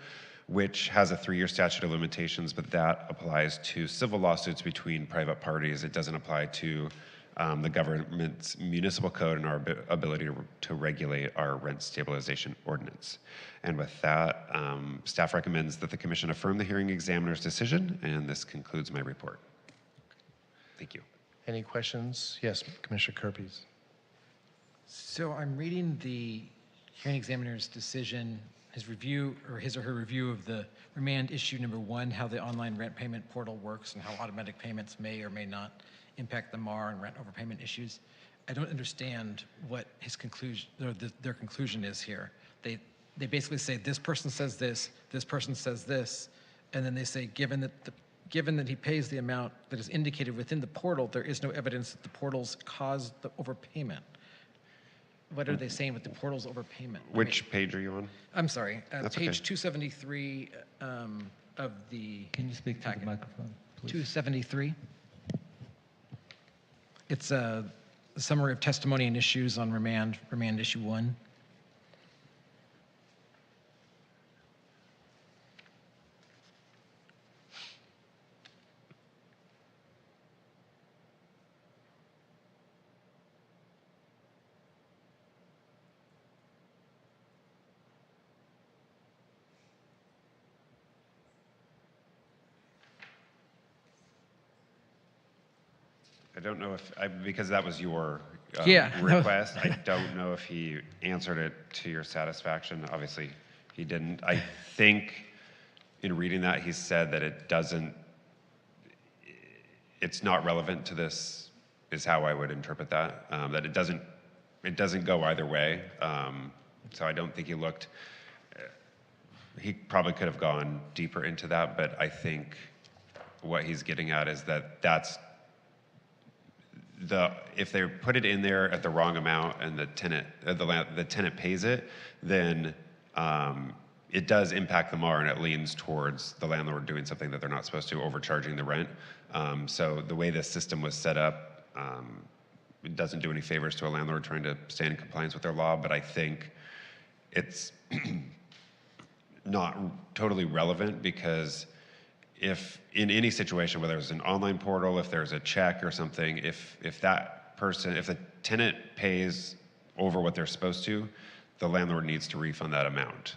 which has a 3-year statute of limitations, but that applies to civil lawsuits between private parties. It doesn't apply to the government's municipal code and our ability to regulate our rent stabilization ordinance. And with that, staff recommends that the commission affirm the hearing examiner's decision, and this concludes my report. Thank you. Any questions? Yes, Commissioner Kirby's. So I'm reading the hearing examiner's decision, his review, or his or her review of the remand issue number 1, how the online rent payment portal works and how automatic payments may or may not impact the MAR and rent overpayment issues. I don't understand what his conclusion, or their conclusion is here. They basically say this person says this person says this, and then they say given that he pays the amount that is indicated within the portal, there is no evidence that the portals caused the overpayment. What are they saying with the portal's overpayment? Which page are you on? I'm sorry, That's page okay. 273 of the Can you speak to the microphone, please? 273. It's a summary of testimony and issues on remand issue 1. I don't know if, because that was your Yeah. request, I don't know if he answered it to your satisfaction. Obviously, he didn't. I think in reading that, he said that it's not relevant to this, is how I would interpret that, that it doesn't go either way. So I don't think he looked, he probably could have gone deeper into that, but I think what he's getting at is that if they put it in there at the wrong amount and the tenant pays it, then it does impact the MAR and it leans towards the landlord doing something that they're not supposed to, overcharging the rent. So the way this system was set up, it doesn't do any favors to a landlord trying to stay in compliance with their law, but I think it's not totally relevant, because if in any situation, whether it's an online portal, if there's a check or something, if the tenant pays over what they're supposed to, the landlord needs to refund that amount.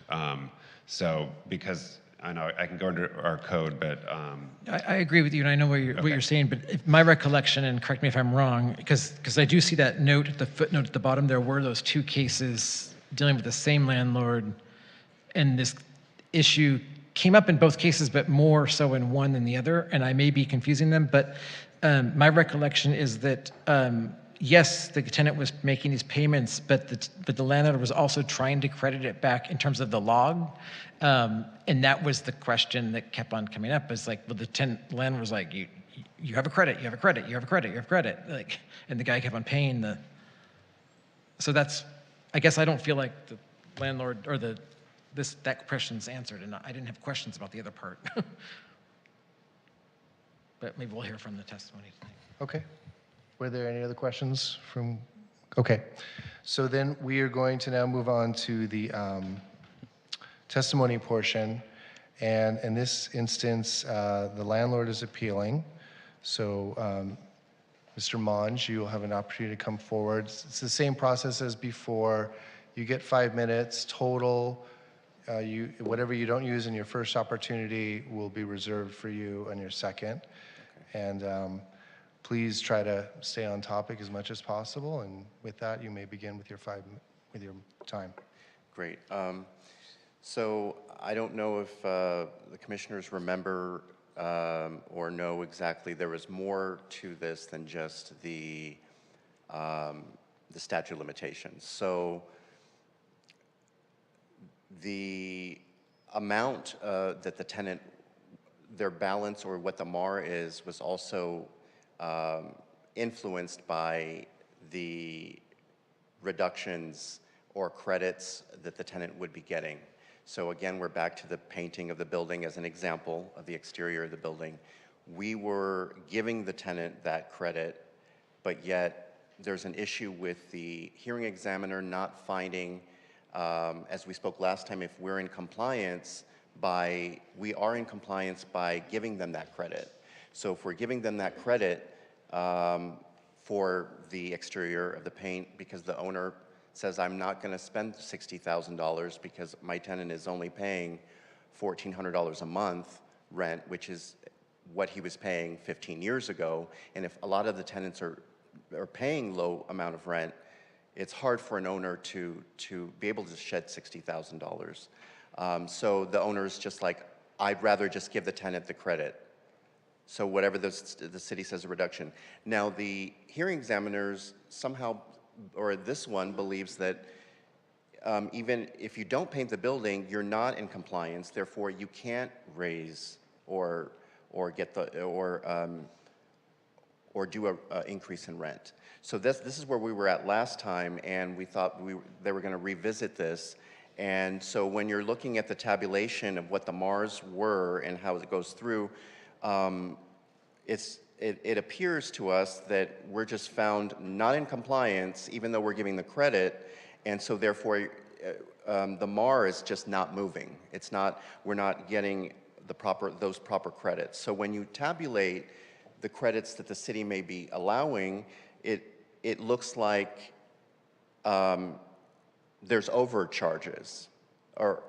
So because I know I can go into our code, but I agree with you, and I know what you're saying, but my recollection, and correct me if I'm wrong, because I do see that note, the footnote at the bottom, there were those 2 cases dealing with the same landlord, and this issue came up in both cases, but more so in one than the other, and I may be confusing them, but my recollection is that, yes, the tenant was making these payments, but the landlord was also trying to credit it back in terms of the log, and that was the question that kept on coming up, is like, well, the landlord was like, you have a credit, you have a credit, you have a credit, you have credit, like, and the guy kept on paying so that's, I guess I don't feel like the landlord, or that question's answered, and I didn't have questions about the other part. but maybe we'll hear from the testimony tonight. Okay. Were there any other questions from? Okay. So then we are going to now move on to the testimony portion. And in this instance, the landlord is appealing. So Mr. Monge, you'll have an opportunity to come forward. It's the same process as before. You get 5 minutes total. Whatever you don't use in your first opportunity will be reserved for you on your second. And please try to stay on topic as much as possible. And with that, you may begin with your time. Great. So I don't know if the commissioners remember or know exactly. There was more to this than just the statute of limitations. So the amount that the tenant, their balance or what the MAR is, was also influenced by the reductions or credits that the tenant would be getting. So again, we're back to the painting of the building as an example of the exterior of the building. We were giving the tenant that credit, but yet there's an issue with the hearing examiner not finding, as we spoke last time, if we're in compliance we are in compliance by giving them that credit. So if we're giving them that credit for the exterior of the paint because the owner says, I'm not going to spend $60,000 because my tenant is only paying $1,400 a month rent, which is what he was paying 15 years ago. And if a lot of the tenants are paying low amount of rent, it's hard for an owner to be able to shed $60,000. So the owner's just like, I'd rather just give the tenant the credit. So whatever the city says a reduction. Now the hearing examiners somehow, or this one believes that even if you don't paint the building, you're not in compliance. Therefore, you can't raise or get the or do a increase in rent. So this is where we were at last time, and we thought they were going to revisit this. And so when you're looking at the tabulation of what the MARs were and how it goes through, it appears to us that we're just found not in compliance, even though we're giving the credit, and so therefore the MAR is just not moving. We're not getting those proper credits. So when you tabulate the credits that the city may be allowing, it looks like there's overcharges or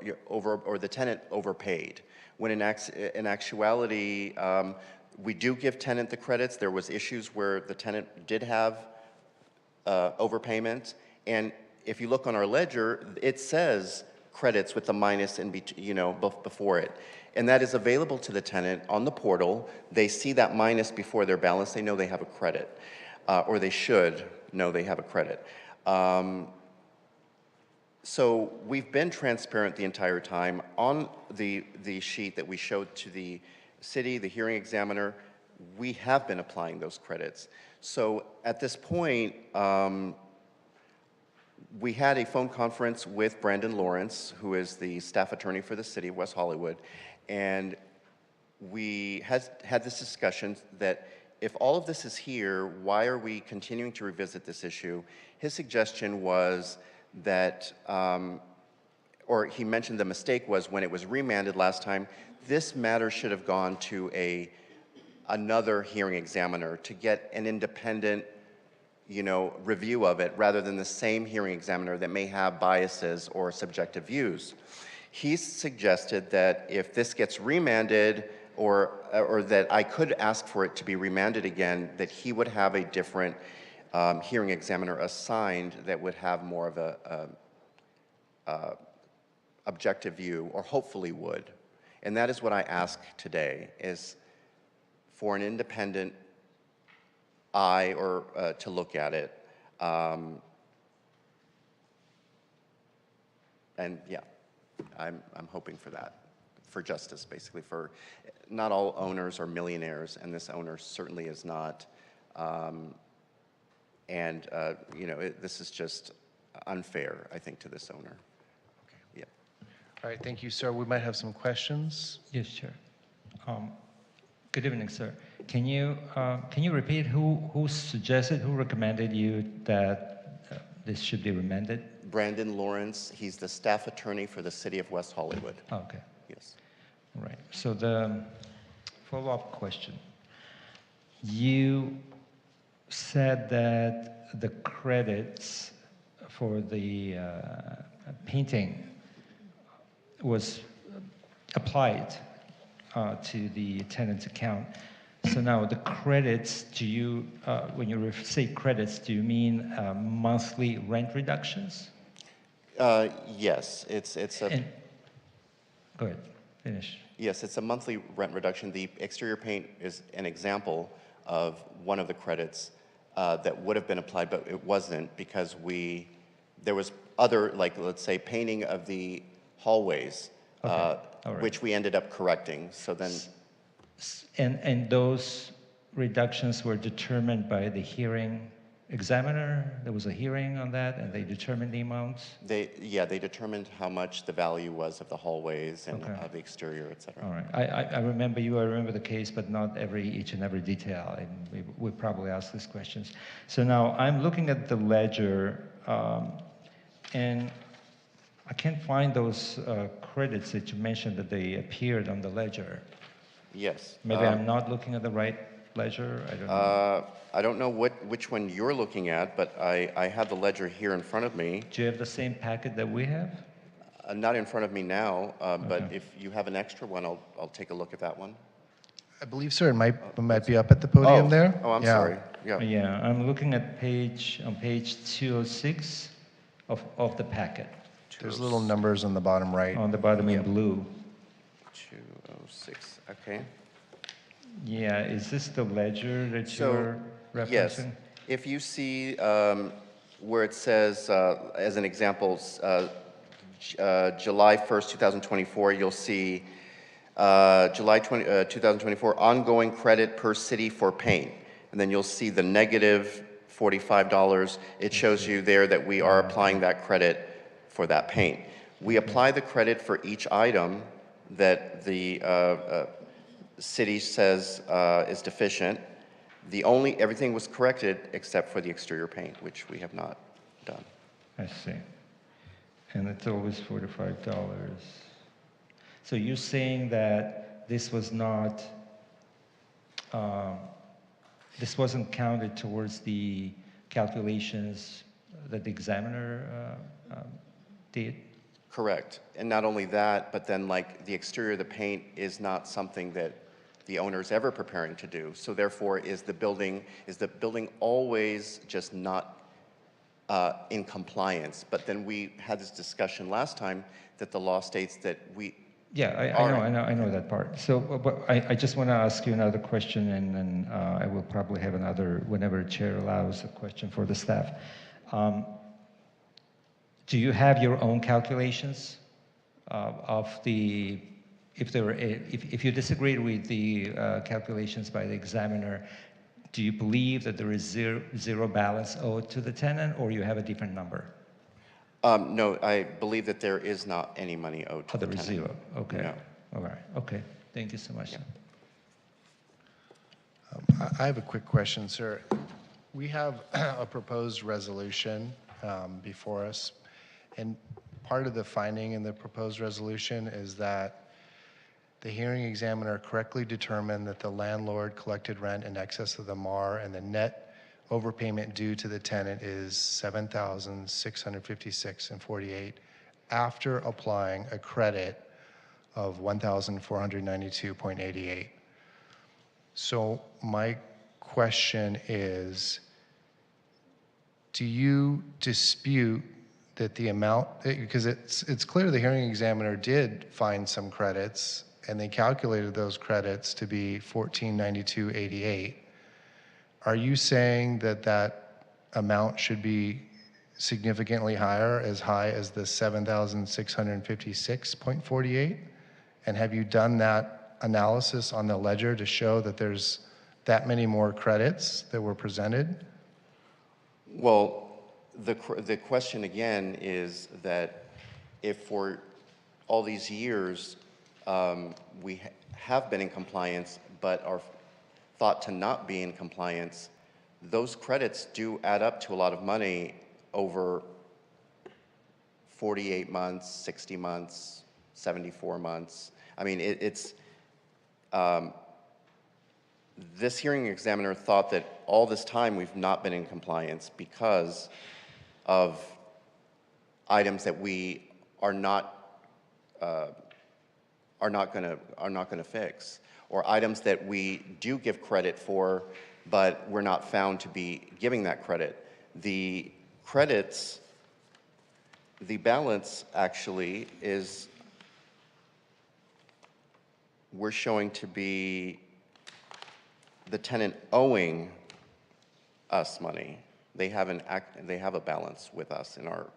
the tenant overpaid. When in actuality, we do give tenant the credits. There was issues where the tenant did have overpayment, and if you look on our ledger, it says credits with the minus before it, and that is available to the tenant on the portal. They see that minus before their balance. They know they have a credit, or they should know they have a credit. So we've been transparent the entire time. On the sheet that we showed to the city, the hearing examiner, we have been applying those credits. So at this point, we had a phone conference with Brandon Lawrence, who is the staff attorney for the city of West Hollywood, and we had this discussion that if all of this is here, why are we continuing to revisit this issue? His suggestion was that, or he mentioned the mistake was when it was remanded last time, this matter should have gone to another hearing examiner to get an independent review of it rather than the same hearing examiner that may have biases or subjective views. He suggested that if this gets remanded or that I could ask for it to be remanded again, that he would have a different hearing examiner assigned that would have more of a objective view, or hopefully would. And that is what I ask today, is for an independent eye or to look at it. And yeah, I'm hoping for that, for justice, basically. For not all owners are millionaires, and this owner certainly is not. This is just unfair, I think, to this owner. Yeah. All right, thank you, sir. We might have some questions. Yes, Chair. Good evening, sir. Can you repeat who suggested, who recommended you that this should be remanded? Brandon Lawrence, he's the staff attorney for the city of West Hollywood. Oh, okay. Yes. All right. So the follow-up question. You said that the credits for the painting was applied to the tenant's account. So now the credits, do you, when you say credits, do you mean monthly rent reductions? Yes, it's a... Go ahead, finish. Yes, it's a monthly rent reduction. The exterior paint is an example of one of the credits that would have been applied, but it wasn't because there was other, like let's say painting of the hallways, Okay. All right. which we ended up correcting. So then... And those reductions were determined by the hearing examiner? There was a hearing on that, and they determined the amounts? They determined how much the value was of the hallways and of the exterior, et cetera. All right. I remember you, I remember the case, but not each and every detail. And we probably ask these questions. So now I'm looking at the ledger, and I can't find those credits that you mentioned that they appeared on the ledger. Yes. Maybe I'm not looking at the right ledger. I don't know. I don't know which one you're looking at, but I have the ledger here in front of me. Do you have the same packet that we have? Not in front of me now, but if you have an extra one, I'll take a look at that one. I believe, sir, it might be up at the podium there. Oh, I'm sorry. Yeah. Yeah, I'm looking at on page 206 of the packet. There's little numbers on the bottom right. On the bottom in blue. 206, okay. Yeah, is this the ledger that you're referencing? Yes. If you see where it says, as an example, July 1st, 2024, you'll see July 2024, ongoing credit per city for paint. And then you'll see the negative $45. It shows you there that we are applying that credit for that paint. We apply the credit for each item that the city says is deficient. Everything was corrected except for the exterior paint, which we have not done. I see. And it's always $45. So you're saying that this was not, this wasn't counted towards the calculations that the examiner did? Correct. And not only that, but then like the exterior of the paint is not something that the owner is ever preparing to do. So therefore, is the building always just not in compliance? But then we had this discussion last time that the law states that we... Yeah, I know that part. So, but I just want to ask you another question, and then I will probably have another, whenever the chair allows, a question for the staff. Do you have your own calculations of the, if you disagreed with the calculations by the examiner, do you believe that there is zero balance owed to the tenant, or you have a different number? No, I believe that there is not any money owed to the tenant. There is zero, okay. No. All right, okay. Thank you so much. Yeah. I have a quick question, sir. We have a proposed resolution before us, and part of the finding in the proposed resolution is that the hearing examiner correctly determined that the landlord collected rent in excess of the MAR, and the net overpayment due to the tenant is $7,656.48 after applying a credit of $1,492.88. So my question is, do you dispute that the amount, because it's clear the hearing examiner did find some credits and they calculated those credits to be $1,492.88. Are you saying that that amount should be significantly higher, as high as the $7,656.48? And have you done that analysis on the ledger to show that there's that many more credits that were presented? Well, the question again is that if for all these years we have been in compliance, but are thought to not be in compliance, those credits do add up to a lot of money over 48 months, 60 months, 74 months. I mean, this hearing examiner thought that all this time we've not been in compliance because of items that we are not going to fix, or items that we do give credit for, but we're not found to be giving that credit. The credits, the balance actually is, we're showing to be the tenant owing us money. They have a balance with us in our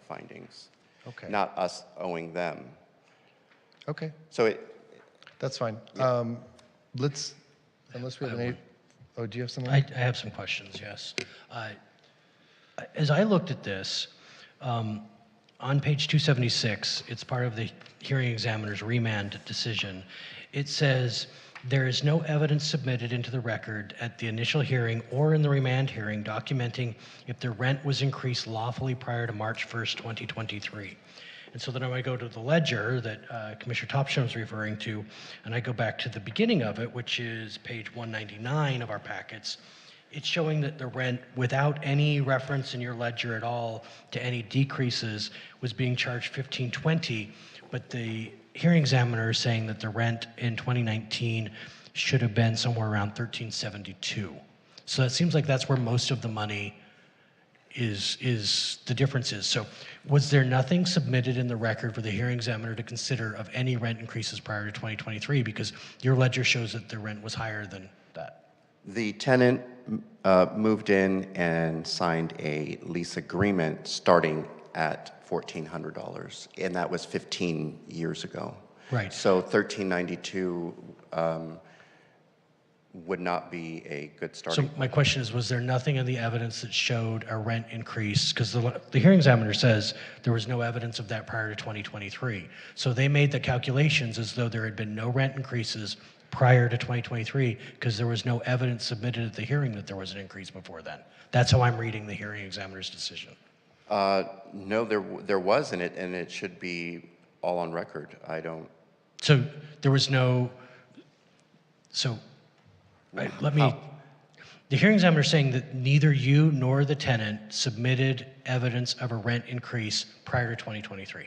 findings. Okay. Not us owing them. Okay. So that's fine. Yeah. Unless we have any. Oh, do you have something? I have some questions, yes. As I looked at this, on page 276, it's part of the hearing examiner's remand decision. It says, there is no evidence submitted into the record at the initial hearing or in the remand hearing documenting if the rent was increased lawfully prior to March 1st, 2023. And so then I go to the ledger that Commissioner Topsham was referring to, and I go back to the beginning of it, which is page 199 of our packets. It's showing that the rent, without any reference in your ledger at all to any decreases, was being charged $1,520, but the hearing examiner is saying that the rent in 2019 should have been somewhere around $1,372. So it seems like that's where most of the money is the difference is. So was there nothing submitted in the record for the hearing examiner to consider of any rent increases prior to 2023? Because your ledger shows that the rent was higher than that. the tenant moved in and signed a lease agreement starting at $1,400, and that was 15 years ago. Right. So 1392 would not be a good starting So my question is, was there nothing in the evidence that showed a rent increase? Because the hearing examiner says there was no evidence of that prior to 2023. So they made the calculations as though there had been no rent increases prior to 2023 because there was no evidence submitted at the hearing that there was an increase before then. That's how I'm reading the hearing examiner's decision. No, there was in it, and it should be all on record. I don't. So there was no. So let me. The hearing examiner is saying that neither you nor the tenant submitted evidence of a rent increase prior to 2023.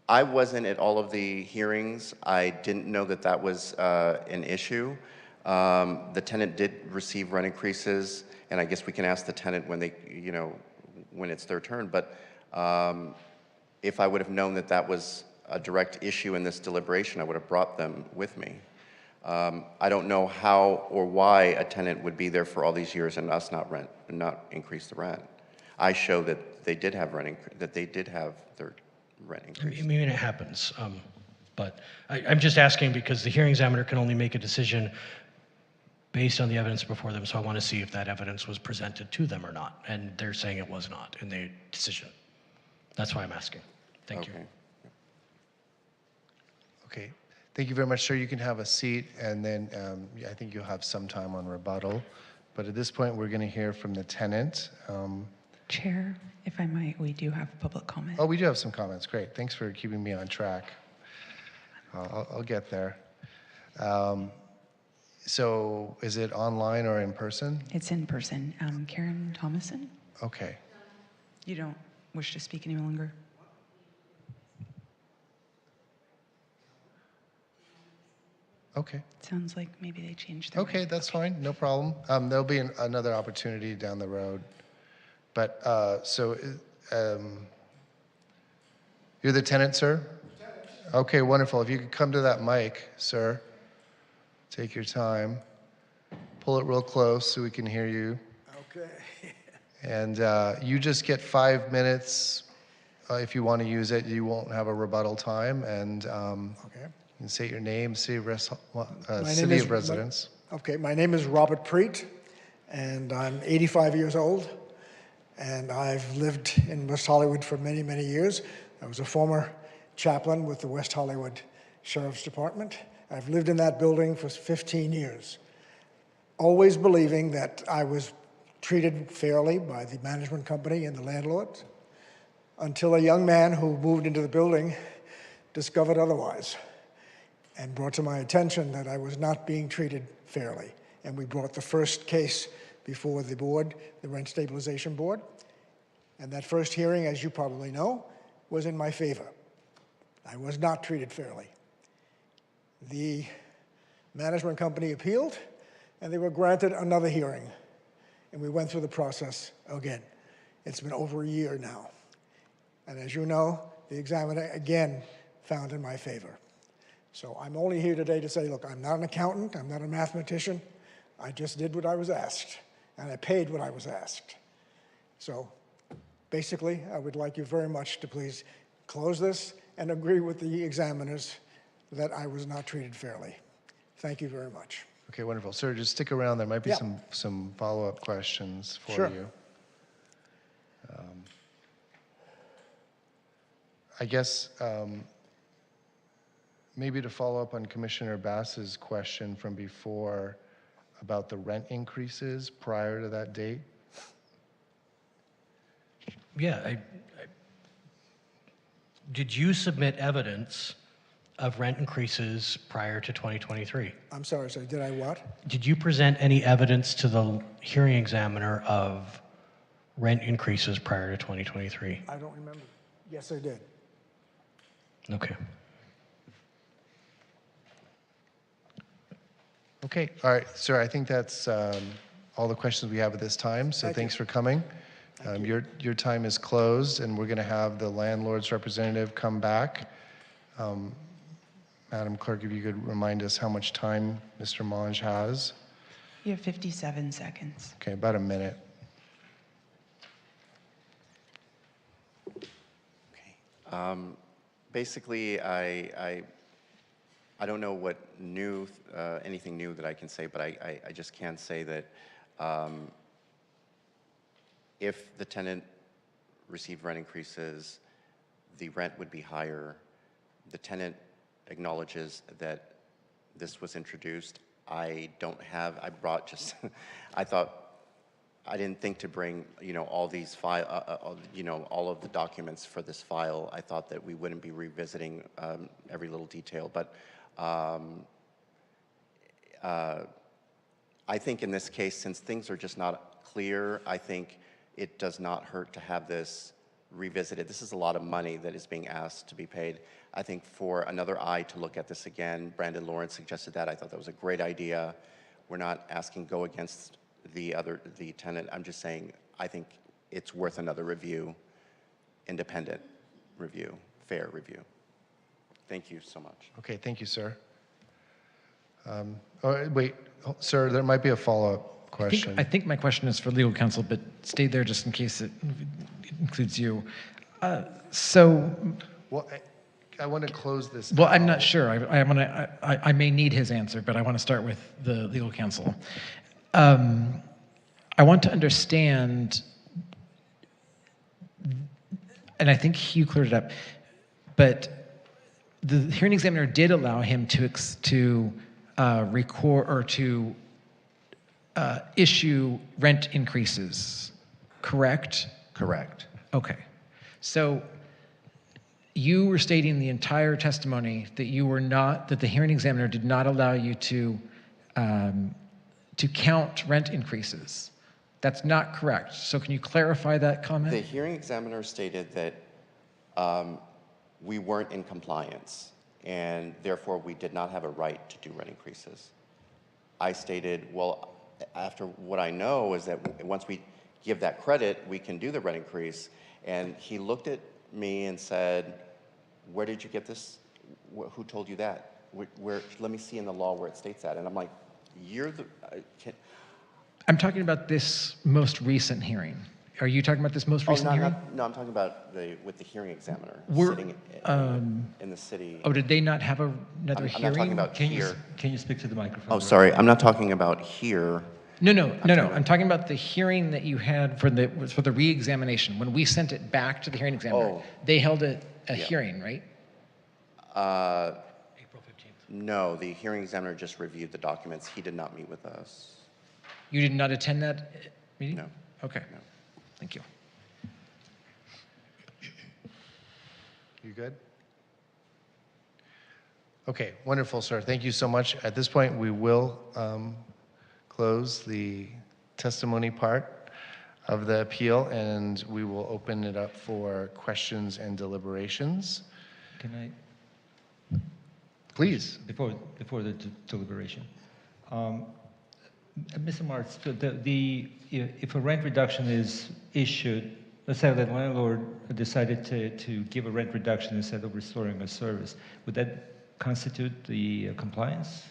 I wasn't at all of the hearings. I didn't know that that was an issue. The tenant did receive rent increases, and I guess we can ask the tenant when they, when it's their turn. But if I would have known that that was a direct issue in this deliberation, I would have brought them with me. I don't know how or why a tenant would be there for all these years and us not increase the rent. I show that they did have that they did have their rent increase. I mean, it happens, but I'm just asking because the hearing examiner can only make a decision based on the evidence before them, so I want to see if that evidence was presented to them or not, and they're saying it was not in their decision. That's why I'm asking. Thank you. Okay. Thank you very much, sir. You can have a seat, and then I think you'll have some time on rebuttal. But at this point, we're going to hear from the tenant. Chair, if I might, we do have public comment. Oh, we do have some comments. Great. Thanks for keeping me on track. I'll get there. So is it online or in person? It's in person. Karen Thomason? Okay. You don't wish to speak any longer? Okay. Sounds like maybe they changed their Okay, that's fine. No problem. There'll be another opportunity down the road. But you're the tenant, sir? Okay, wonderful. If you could come to that mic, sir. Take your time. Pull it real close so we can hear you. Okay. And you just get 5 minutes if you want to use it. You won't have a rebuttal time. And Okay. you can say your name, city of residence. Okay, my name is Robert Preet, and I'm 85 years old, and I've lived in West Hollywood for many, many years. I was a former chaplain with the West Hollywood Sheriff's Department, I've lived in that building for 15 years, always believing that I was treated fairly by the management company and the landlord, until a young man who moved into the building discovered otherwise and brought to my attention that I was not being treated fairly. And we brought the first case before the board, the Rent Stabilization Board. And that first hearing, as you probably know, was in my favor. I was not treated fairly. The management company appealed, and they were granted another hearing. And we went through the process again. It's been over a year now. And as you know, the examiner again found in my favor. So I'm only here today to say, look, I'm not an accountant, I'm not a mathematician. I just did what I was asked, and I paid what I was asked. So basically, I would like you very much to please close this and agree with the examiners that I was not treated fairly. Thank you very much. Okay, wonderful. Sir, just stick around. There might be Yeah. some follow-up questions for Sure. you. I guess maybe to follow up on Commissioner Bass's question from before about the rent increases prior to that date. Yeah, did you submit evidence of rent increases prior to 2023? I'm sorry, sir, did I what? Did you present any evidence to the hearing examiner of rent increases prior to 2023? I don't remember. Yes, I did. Okay. Okay, all right, sir, I think that's all the questions we have at this time, so thanks for coming. Your time is closed, and we're going to have the landlord's representative come back. Madam Clerk, if you could remind us how much time Mr. Monge has. You have 57 seconds. Okay, about a minute. Basically, I don't know what new, anything new that I can say, but I just can say that if the tenant received rent increases, the rent would be higher. The tenant acknowledges that this was introduced. I brought just, I didn't think to bring, all these all of the documents for this file. I thought that we wouldn't be revisiting every little detail, but I think in this case, since things are just not clear, I think it does not hurt to have this revisited. This is a lot of money that is being asked to be paid. I think for another eye to look at this again, Brandon Lawrence suggested that. I thought that was a great idea. We're not asking go against the tenant. I'm just saying I think it's worth another review, independent review, fair review. Thank you so much. Okay, thank you, sir. Wait, sir, there might be a follow-up question. I think my question is for legal counsel, but stay there just in case it includes you. Well, I want to close this. Well, I'm not sure. I may need his answer, but I want to start with the legal counsel. I want to understand, and I think you cleared it up, but the hearing examiner did allow him to record or to issue rent increases, correct? Correct. Okay. So you were stating the entire testimony that the hearing examiner did not allow you to count rent increases. That's not correct. So can you clarify that comment? The hearing examiner stated that we weren't in compliance, and therefore we did not have a right to do rent increases. I stated, well, after what I know is that once we give that credit, we can do the rent increase. And he looked at me and said, where did you get this? Who told you that? Let me see in the law where it states that. And I'm like, I'm talking about this most recent hearing. Are you talking about this most recent hearing? No, I'm talking about with the hearing examiner sitting in the city. Oh, did they not have another hearing? I'm not talking about here. Can you speak to the microphone? Oh, sorry. I'm not talking about here. No. I'm talking about the hearing that you had for the re-examination. When we sent it back to the hearing examiner, they held a hearing, right? April 15th. No, the hearing examiner just reviewed the documents. He did not meet with us. You did not attend that meeting? No. Okay. Thank you. You good? Okay, wonderful, sir. Thank you so much. At this point, we will close the testimony part of the appeal, and we will open it up for questions and deliberations. Can I? Please. Before the deliberation. Mr. Martz, if a rent reduction is issued, let's say the landlord decided to give a rent reduction instead of restoring a service, would that constitute the compliance?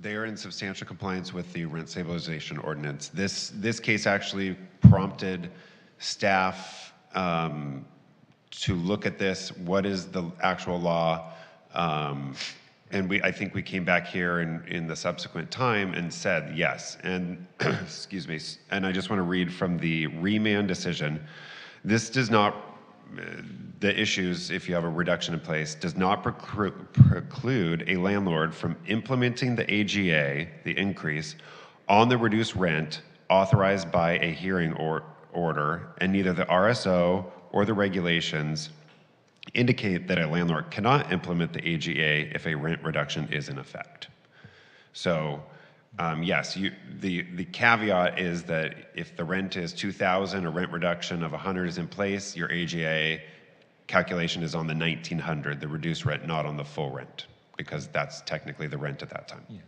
They are in substantial compliance with the rent stabilization ordinance. This case actually prompted staff to look at this. What is the actual law? And I think we came back here in the subsequent time and said yes. And excuse me. And I just want to read from the remand decision. This does not. The issues, if you have a reduction in place, does not preclude a landlord from implementing the AGA, the increase, on the reduced rent authorized by a hearing order, and neither the RSO or the regulations indicate that a landlord cannot implement the AGA if a rent reduction is in effect. So, yes, the caveat is that if the rent is $2,000, a rent reduction of $100 is in place, your AGA calculation is on the $1,900, the reduced rent, not on the full rent, because that's technically the rent at that time. Yeah,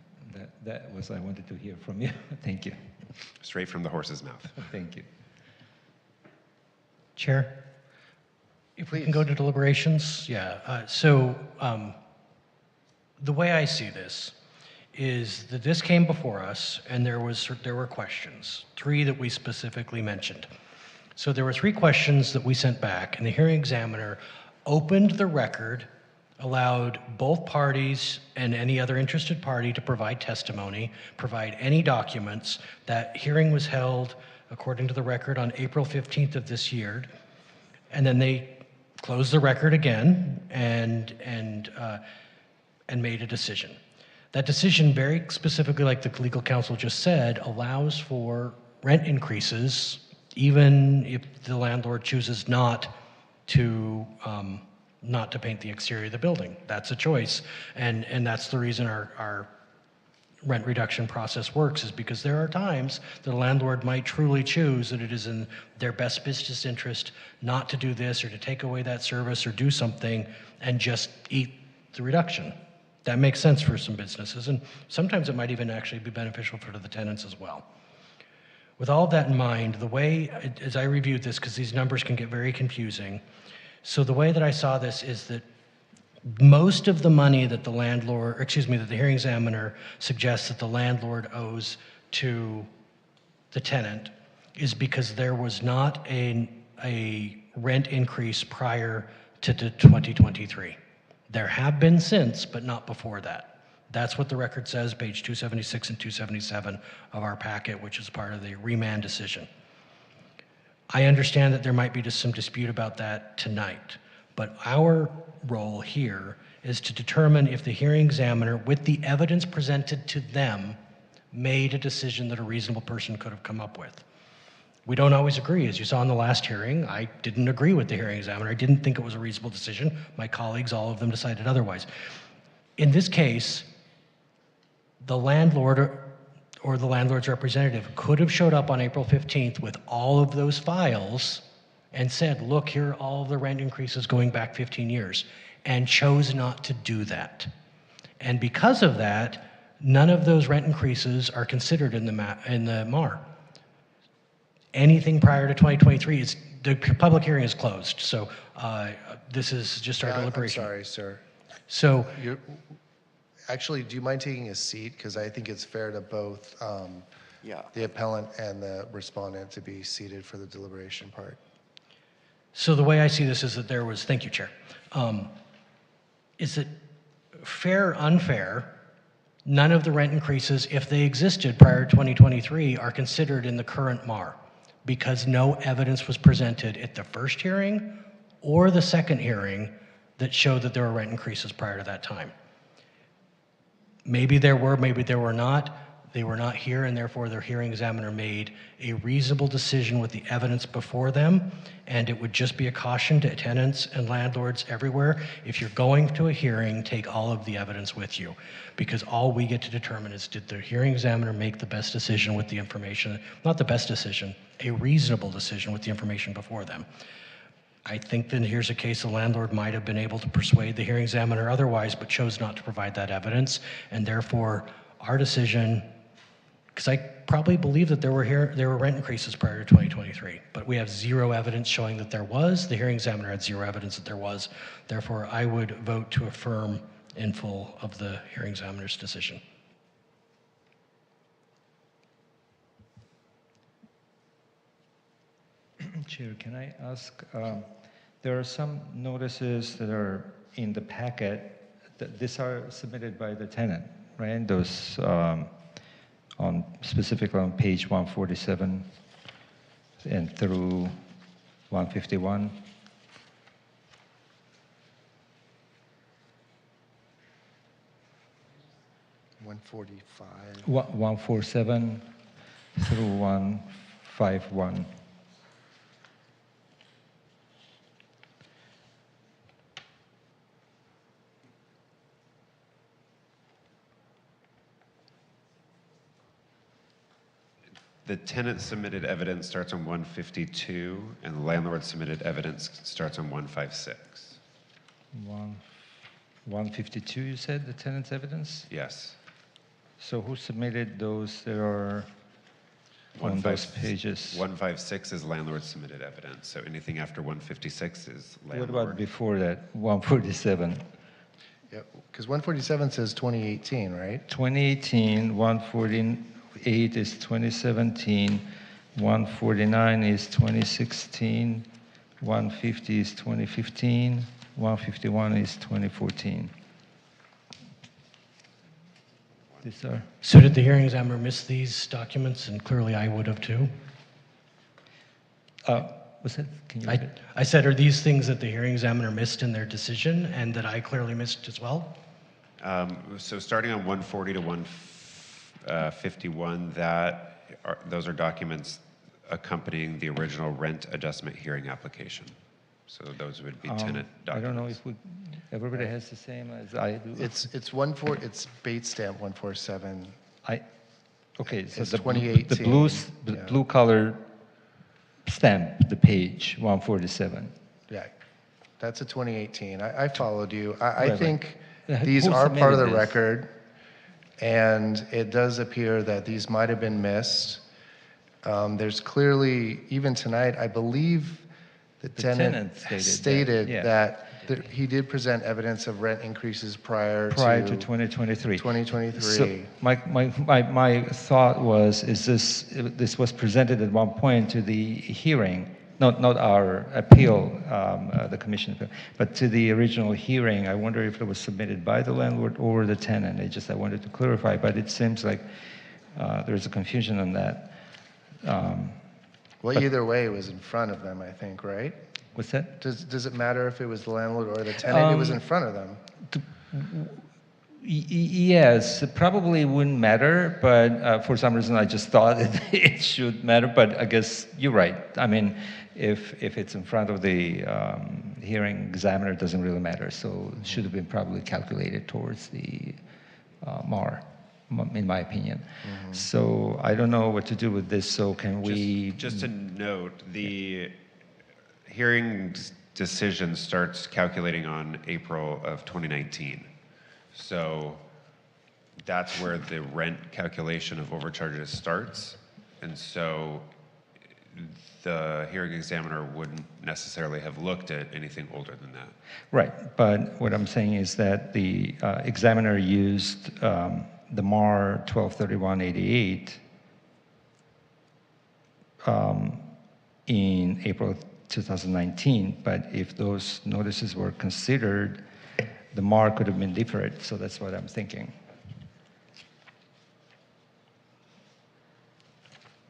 that was I wanted to hear from you. Thank you. Straight from the horse's mouth. Thank you. Chair, if we can go to deliberations, yeah. The way I see this is that this came before us, and there were questions, 3 that we specifically mentioned. So there were 3 questions that we sent back, and the hearing examiner opened the record, allowed both parties and any other interested party to provide testimony, provide any documents. That hearing was held, according to the record, on April 15th of this year, and then they closed the record again and made a decision. That decision, very specifically, like the legal counsel just said, allows for rent increases even if the landlord chooses not to paint the exterior of the building. That's a choice, and that's the reason our rent reduction process works, is because there are times the landlord might truly choose that it is in their best business interest not to do this or to take away that service or do something and just eat the reduction. That makes sense for some businesses, and sometimes it might even actually be beneficial for the tenants as well. With all of that in mind, the way, as I reviewed this, because these numbers can get very confusing, so the way that I saw this is that most of the money that that the hearing examiner suggests that the landlord owes to the tenant is because there was not a rent increase prior to 2023. There have been since, but not before that. That's what the record says, page 276 and 277 of our packet, which is part of the remand decision. I understand that there might be just some dispute about that tonight, but our role here is to determine if the hearing examiner, with the evidence presented to them, made a decision that a reasonable person could have come up with. We don't always agree. As you saw in the last hearing, I didn't agree with the hearing examiner. I didn't think it was a reasonable decision. My colleagues, all of them, decided otherwise. In this case, the landlord or the landlord's representative could have showed up on April 15th with all of those files and said, look, here are all of the rent increases going back 15 years, and chose not to do that. And because of that, none of those rent increases are considered in the MAR. Anything prior to 2023, the public hearing is closed. So this is just our deliberation. I'm sorry, sir. So actually, do you mind taking a seat? Because I think it's fair to both the appellant and the respondent to be seated for the deliberation part. So the way I see this is that there was, thank you, Chair, is it fair or unfair? None of the rent increases, if they existed prior to 2023, are considered in the current MAR because no evidence was presented at the first hearing or the second hearing that showed that there were rent increases prior to that time. Maybe there were, maybe there were not. They were not here, and therefore their hearing examiner made a reasonable decision with the evidence before them. And it would just be a caution to tenants and landlords everywhere. If you're going to a hearing, take all of the evidence with you, because all we get to determine is, did the hearing examiner make the best decision with the information, not the best decision, a reasonable decision with the information before them. I think then here's a case the landlord might have been able to persuade the hearing examiner otherwise, but chose not to provide that evidence, and therefore our decision, because I probably believe that there were rent increases prior to 2023, but we have zero evidence showing that there was. The hearing examiner had zero evidence that there was. Therefore, I would vote to affirm in full of the hearing examiner's decision. Chair, can I ask, there are some notices that are in the packet, these are submitted by the tenant, right? Those specifically on page 147 and through 151. $145. 147 through 151. The tenant submitted evidence starts on 152, and the landlord submitted evidence starts on 156. 152, you said, the tenant's evidence? Yes. So who submitted those that are on those pages? 156 is landlord submitted evidence, so anything after 156 is landlord. What about before that, 147? Yeah, because 147 says 2018, right? 2018, 148 is 2017, 149 is 2016, 150 is 2015, 151 is 2014. These are. So did the hearing examiner miss these documents? And clearly I would have too. What's that? Can you repeat? I said, are these things that the hearing examiner missed in their decision and that I clearly missed as well? So starting on 140 to 151, those are documents accompanying the original rent adjustment hearing application. So those would be tenant documents. I don't know if everybody has the same as I do. It's Bates stamp 147. Okay, so It's the 2018. blue color stamp, the page 147. Yeah, that's a 2018. I followed you. I Right, think right. these Who are part of the submitted this? record, and it does appear that these might have been missed. There's clearly, even tonight, I believe the tenant stated yeah. that he did present evidence of rent increases prior to 2023. 2023. So my thought was, this was presented at one point to the hearing, not our appeal, the commission appeal, but to the original hearing. I wonder if it was submitted by the landlord or the tenant. I wanted to clarify, but it seems like there's a confusion on that. Well, either way, it was in front of them, I think, right? What's that? Does it matter if it was the landlord or the tenant? It was in front of them. Yes, it probably wouldn't matter, but for some reason I just thought it should matter, but I guess you're right. I mean, if it's in front of the hearing examiner, it doesn't really matter, so it should have been probably calculated towards the MAR, in my opinion. Mm-hmm. So I don't know what to do with this, so can we... Just to note, the hearing decision starts calculating on April of 2019. So that's where the rent calculation of overcharges starts. And so the hearing examiner wouldn't necessarily have looked at anything older than that. Right, but what I'm saying is that the examiner used the MAR 123188 in April 2019, but if those notices were considered, the MAR could have been different, so that's what I'm thinking.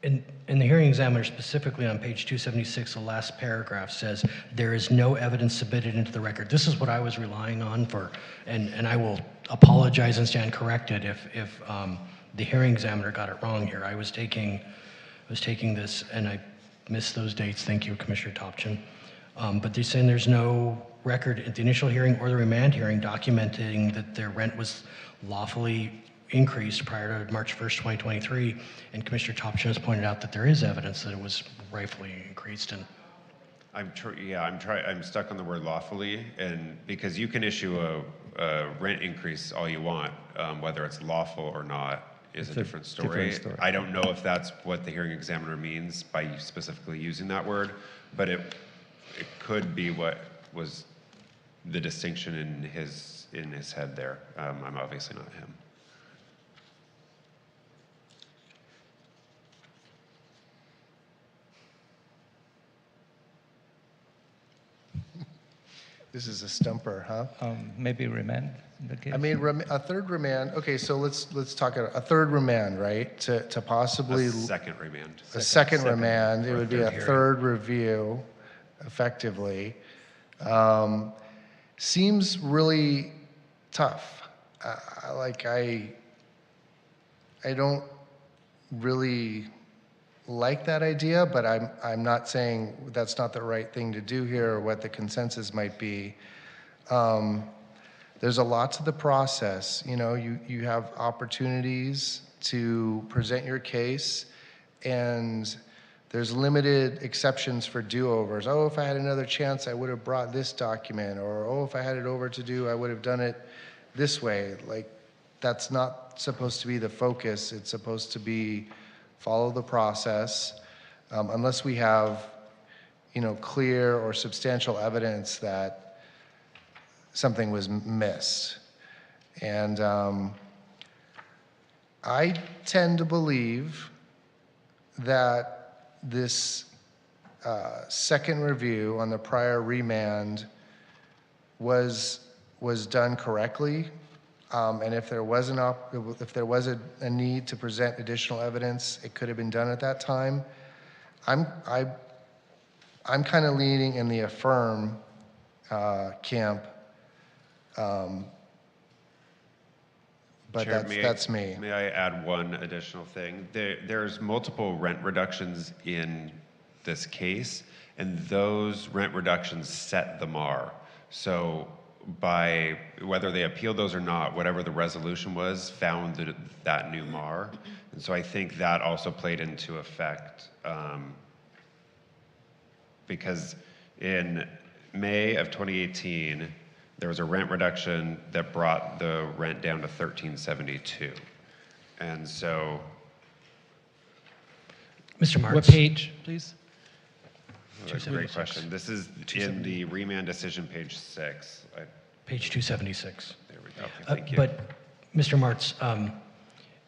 And the hearing examiner specifically on page 276, the last paragraph says, there is no evidence submitted into the record. This is what I was relying on for, and I will apologize and stand corrected if the hearing examiner got it wrong here. I was taking this, and I missed those dates. Thank you, Commissioner Topchin. But they're saying there's no record at the initial hearing or the remand hearing documenting that their rent was lawfully increased prior to March 1st, 2023. And Commissioner Topchin has pointed out that there is evidence that it was rightfully increased. And I'm stuck on the word lawfully, and because you can issue a rent increase all you want, whether it's lawful or not is a different story. I don't know if that's what the hearing examiner means by specifically using that word, but it could be what was the distinction in his head there. I'm obviously not him. This is a stumper, huh? Maybe remand in the case? I mean, a third remand. Okay, so let's talk a third remand, right? To possibly A second remand. A second remand. It would be a third review, effectively. Seems really tough. I don't really like that idea, but I'm not saying that's not the right thing to do here or what the consensus might be. There's a lot to the process. You know, you have opportunities to present your case, and there's limited exceptions for do-overs. Oh, if I had another chance, I would have brought this document, or oh, if I had it over to do, I would have done it this way. Like, that's not supposed to be the focus. It's supposed to be follow the process, unless we have, clear or substantial evidence that something was missed. And I tend to believe that this second review on the prior remand was done correctly. And if there was a need to present additional evidence, it could have been done at that time. I'm kind of leaning in the affirm camp, but Chair, that's me. May I add one additional thing? There's multiple rent reductions in this case, and those rent reductions set the MAR. So by whether they appealed those or not, whatever the resolution was, found that new MAR. And so I think that also played into effect, because in May of 2018, there was a rent reduction that brought the rent down to $13.72. And so... Mr. Marks. What page, please? That's a great question. This is in the remand decision, page 6. Page 276. There we go. Thank you. But, Mr. Martz,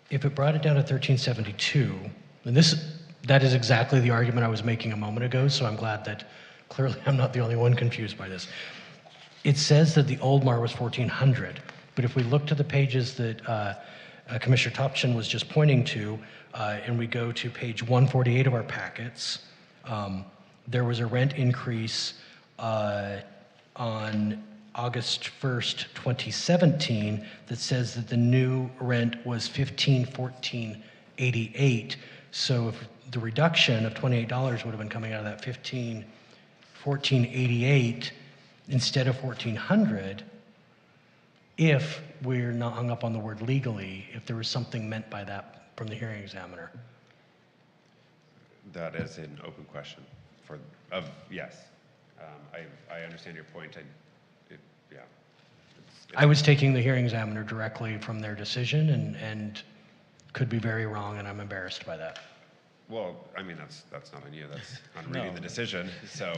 if it brought it down to 1372, and that is exactly the argument I was making a moment ago, so I'm glad that clearly I'm not the only one confused by this. It says that the old MAR was 1400, but if we look to the pages that Commissioner Topchin was just pointing to, and we go to page 148 of our packets, there was a rent increase on August 1st, 2017 that says that the new rent was $1514.88. So if the reduction of $28 would have been coming out of that $1514.88 instead of $1400, if we're not hung up on the word legally, if there was something meant by that from the hearing examiner. That is an open question. Yes. I understand your point. I was taking the hearing examiner directly from their decision and could be very wrong, and I'm embarrassed by that. Well, I mean, that's not on you. That's on reading the decision. So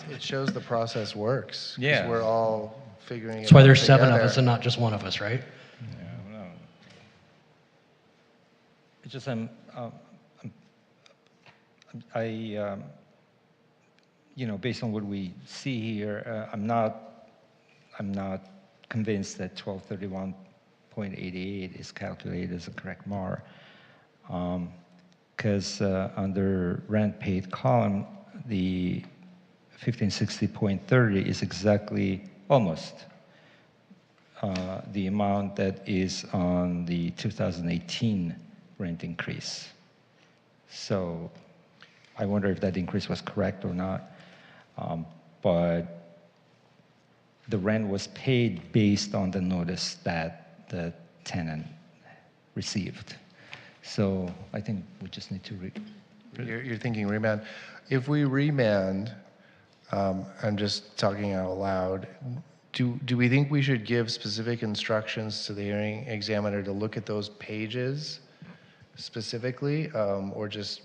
it shows the process works. 'Cause Yeah. we're all figuring it out. That's why there's 7 of together. us and not just one of us, right? Yeah, no. It's just based on what we see here, I'm not convinced that 1231.88 is calculated as a correct MAR. because under rent paid column, the 1560.30 is exactly almost the amount that is on the 2018 rent increase. So I wonder if that increase was correct or not. But the rent was paid based on the notice that the tenant received. So I think we just need to You're thinking remand. If we remand, I'm just talking out loud, do we think we should give specific instructions to the hearing examiner to look at those pages specifically, or just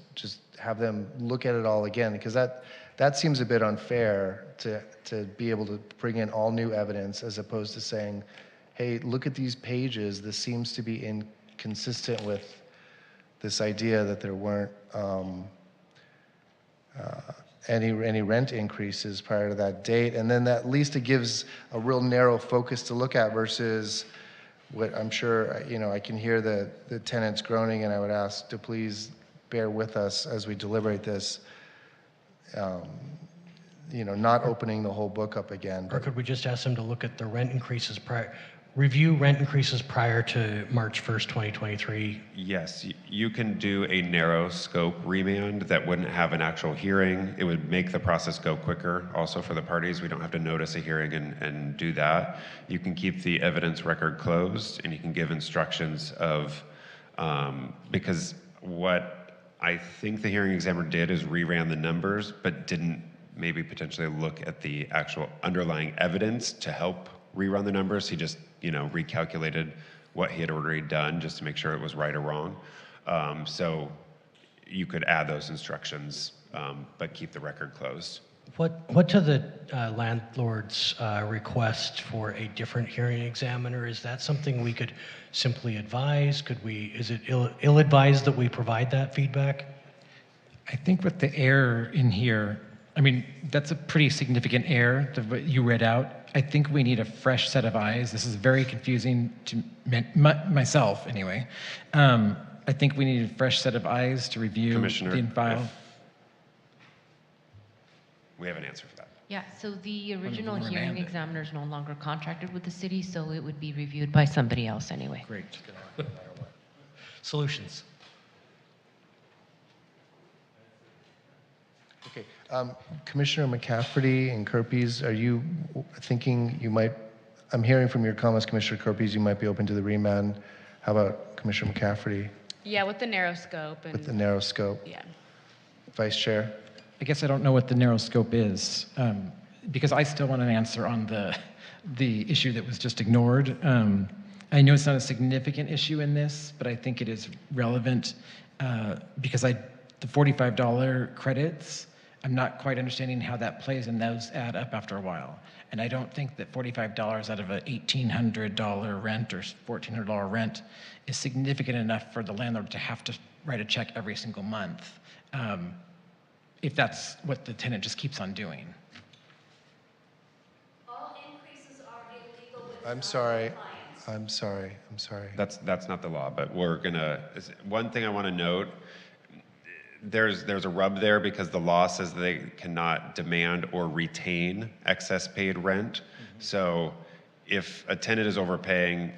have them look at it all again? Because that seems a bit unfair to be able to bring in all new evidence as opposed to saying, hey, look at these pages. This seems to be inconsistent with this idea that there weren't any rent increases prior to that date. And then at least it gives a real narrow focus to look at versus what I'm sure, I can hear the tenants groaning, and I would ask to please bear with us as we deliberate this, not opening the whole book up again. Or could we just ask them to look at the rent increases review rent increases prior to March 1st, 2023? Yes, you can do a narrow scope remand that wouldn't have an actual hearing. It would make the process go quicker also for the parties. We don't have to notice a hearing and do that. You can keep the evidence record closed, and you can give instructions of, because what I think the hearing examiner did is reran the numbers, but didn't maybe potentially look at the actual underlying evidence to help rerun the numbers. He just, recalculated what he had already done just to make sure it was right or wrong. So you could add those instructions, but keep the record closed. What to the landlord's request for a different hearing examiner? Is that something we could simply advise? Is it ill-advised that we provide that feedback? I think with the error in here, that's a pretty significant error that you read out. I think we need a fresh set of eyes. This is very confusing to myself, anyway. I think we need a fresh set of eyes to review Commissioner, the file. We have an answer for that. Yeah, so the original Remand hearing it. examiner is no longer contracted with the city, so it would be reviewed by somebody else anyway. Great. Solutions. Okay, Commissioner McCafferty and Kerpes, are you thinking you might, I'm hearing from your comments, Commissioner Kerpes, you might be open to the remand. How about Commissioner McCafferty Yeah, with the narrow scope. And with the narrow scope? Yeah. Vice Chair? I guess I don't know what the narrow scope is, because I still want an answer on the issue that was just ignored. I know it's not a significant issue in this, but I think it is relevant because the $45 credits, I'm not quite understanding how that plays, and those add up after a while. And I don't think that $45 out of an $1,800 rent or $1,400 rent is significant enough for the landlord to have to write a check every single month, if that's what the tenant just keeps on doing. All increases are illegal with I'm sorry. I'm sorry. That's not the law, but one thing I want to note, there's a rub there because the law says they cannot demand or retain excess paid rent. So if a tenant is overpaying,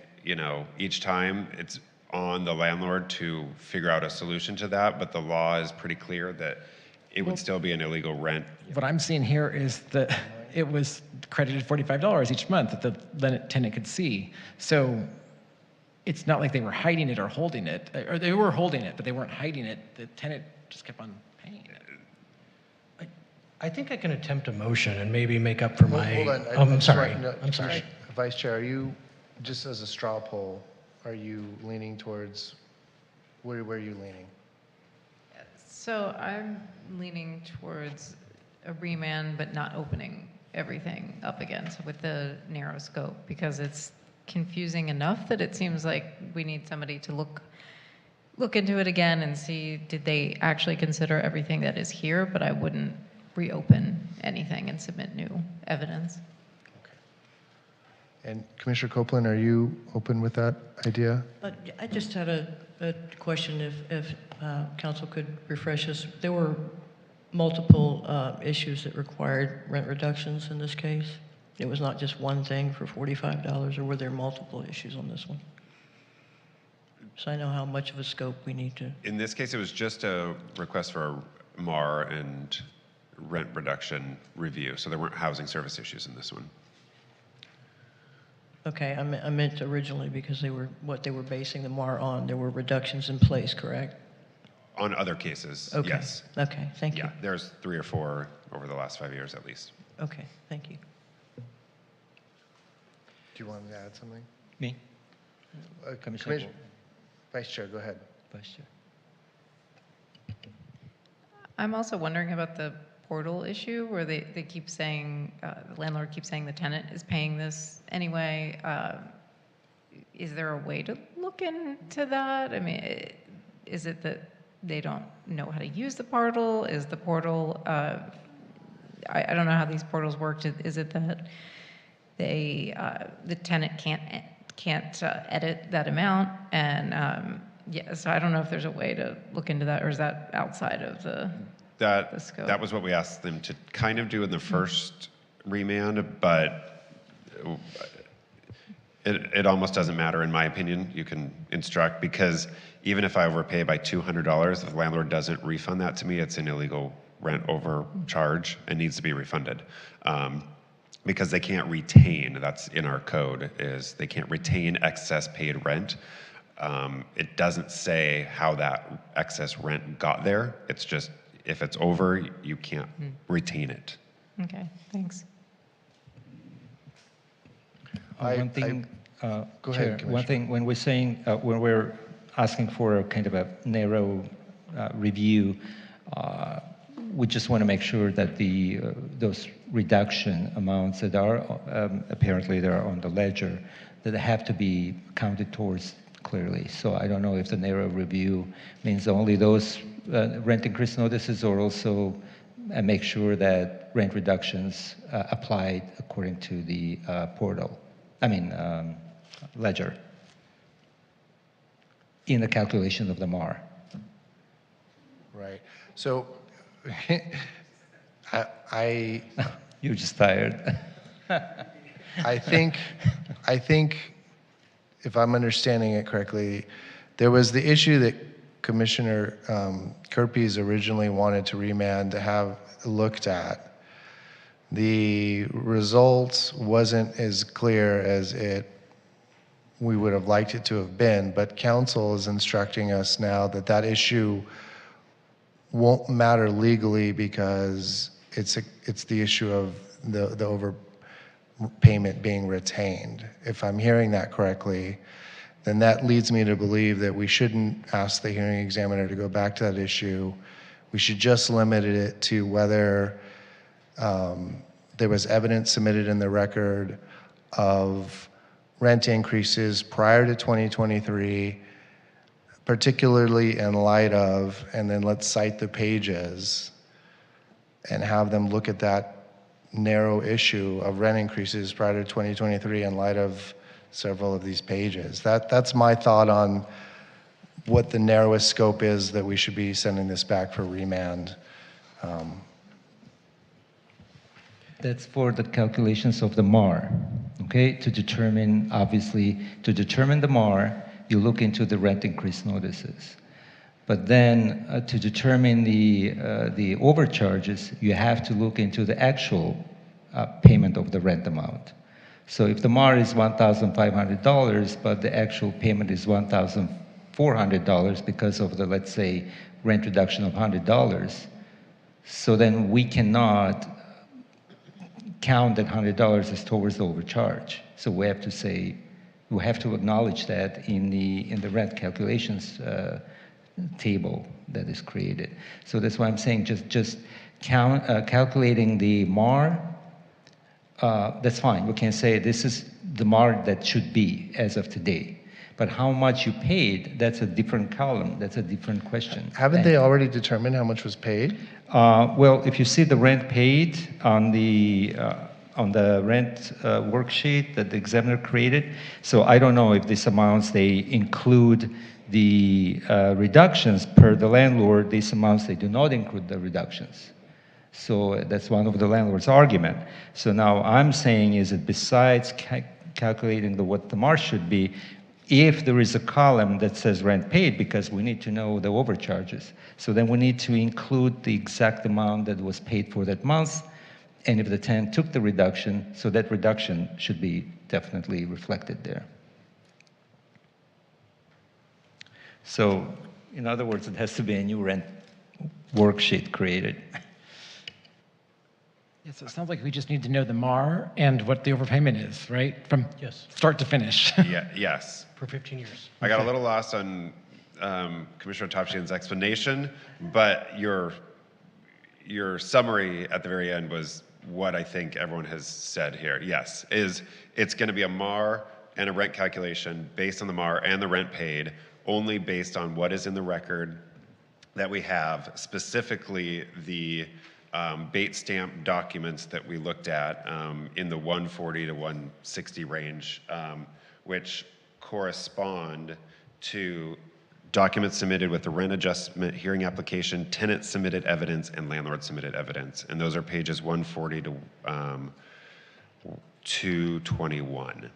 each time, it's on the landlord to figure out a solution to that, but the law is pretty clear that it would still be an illegal rent. What I'm seeing here is that it was credited $45 each month that the tenant could see. So it's not like they were hiding it or holding it, or they were holding it, but they weren't hiding it. The tenant just kept on paying it. I think I can attempt a motion and maybe make up for my... Hold on. I'm sorry. No, I'm sorry. Vice Chair, are you, just as a straw poll, are you leaning towards, where are you leaning? So I'm leaning towards a remand, but not opening everything up again, so with the narrow scope, because it's confusing enough that it seems like we need somebody to look into it again and see, did they actually consider everything that is here? But I wouldn't reopen anything and submit new evidence. And Commissioner Copeland, are you open with that idea? I just had a question, if council could refresh us. There were multiple issues that required rent reductions in this case? It was not just one thing for $45, or were there multiple issues on this one? So I know how much of a scope we need to. In this case, it was just a request for a MAR and rent reduction review, so there weren't housing service issues in this one. Okay, I meant originally because they were what they were basing the MAR on. There were reductions in place, correct? On other cases, Okay. yes. Okay, thank you. Yeah, there's 3 or 4 over the last 5 years at least. Okay, thank you. Do you want me to add something? Me? Vice Chair, go ahead. Vice Chair. I'm also wondering about the portal issue where they keep saying, the landlord keeps saying the tenant is paying this anyway. Is there a way to look into that? I mean, is it that they don't know how to use the portal? Is the portal, I don't know how these portals work. Is it that they, the tenant can't edit that amount? And yeah, so I don't know if there's a way to look into that, or is that outside of the scope? That was what we asked them to kind of do in the first remand, but it almost doesn't matter in my opinion. You can instruct, because even if I overpay by $200, if the landlord doesn't refund that to me, it's an illegal rent overcharge and needs to be refunded. Because they can't retain, that's in our code, is they can't retain excess paid rent. It doesn't say how that excess rent got there. It's just, if it's over, you can't retain it. Okay, thanks. One thing, go Chair, ahead, one thing, when we're saying, when we're asking for a kind of a narrow review, we just want to make sure that those reduction amounts that are apparently there on the ledger, that they have to be counted towards clearly. So I don't know if the narrow review means only those rent increase notices, or also make sure that rent reductions applied according to the ledger in the calculation of the MAR. Right. So I You're just tired. I think if I'm understanding it correctly, there was the issue that Commissioner Kerpes originally wanted to remand to have looked at. The results wasn't as clear as we would have liked it to have been, but council is instructing us now that that issue won't matter legally because it's the issue of the overpayment being retained. If I'm hearing that correctly, then that leads me to believe that we shouldn't ask the hearing examiner to go back to that issue. We should just limit it to whether there was evidence submitted in the record of rent increases prior to 2023, particularly in light of, and then let's cite the pages and have them look at that narrow issue of rent increases prior to 2023 in light of several of these pages. That's my thought on what the narrowest scope is that we should be sending this back for remand. That's for the calculations of the MAR, okay? To determine, obviously, to determine the MAR, you look into the rent increase notices. But then to determine the overcharges, you have to look into the actual payment of the rent amount. So if the MAR is $1,500, but the actual payment is $1,400 because of the, let's say, rent reduction of $100, so then we cannot count that $100 as towards the overcharge. So we have to say, we have to acknowledge that in the rent calculations table that is created. So that's why I'm saying just calculating the MAR, that's fine. We can say this is the MAR that should be as of today. But how much you paid, that's a different column. That's a different question. Haven't they already determined how much was paid? Well, if you see the rent paid on on the rent worksheet that the examiner created. So I don't know if these amounts, they include the reductions per the landlord. These amounts, they do not include the reductions. So that's one of the landlord's argument. So now I'm saying is that besides calculating what the MAR should be, if there is a column that says rent paid, because we need to know the overcharges. So then we need to include the exact amount that was paid for that month. And if the tenant took the reduction, so that reduction should be definitely reflected there. So in other words, it has to be a new rent worksheet created. Yeah, so it sounds like we just need to know the MAR and what the overpayment is, right? From start to finish. Yeah, yes. For 15 years. I got a little lost on Commissioner Topshian's explanation, but your summary at the very end was what I think everyone has said here. Yes, it's going to be a MAR and a rent calculation based on the MAR and the rent paid, only based on what is in the record that we have, specifically the bait stamp documents that we looked at in the 140 to 160 range, which correspond to documents submitted with the rent adjustment hearing application, tenant submitted evidence, and landlord submitted evidence. And those are pages 140 to 221.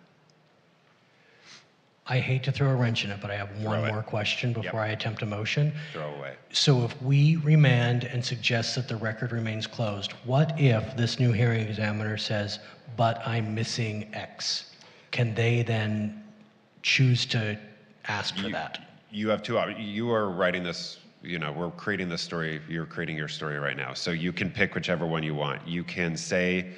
I hate to throw a wrench in it, but I have one more question before I attempt a motion. Throw away. So if we remand and suggest that the record remains closed, what if this new hearing examiner says, but I'm missing X? Can they then choose to ask for that? You have two options. You are writing this, we're creating this story. You're creating your story right now. So you can pick whichever one you want. You can say,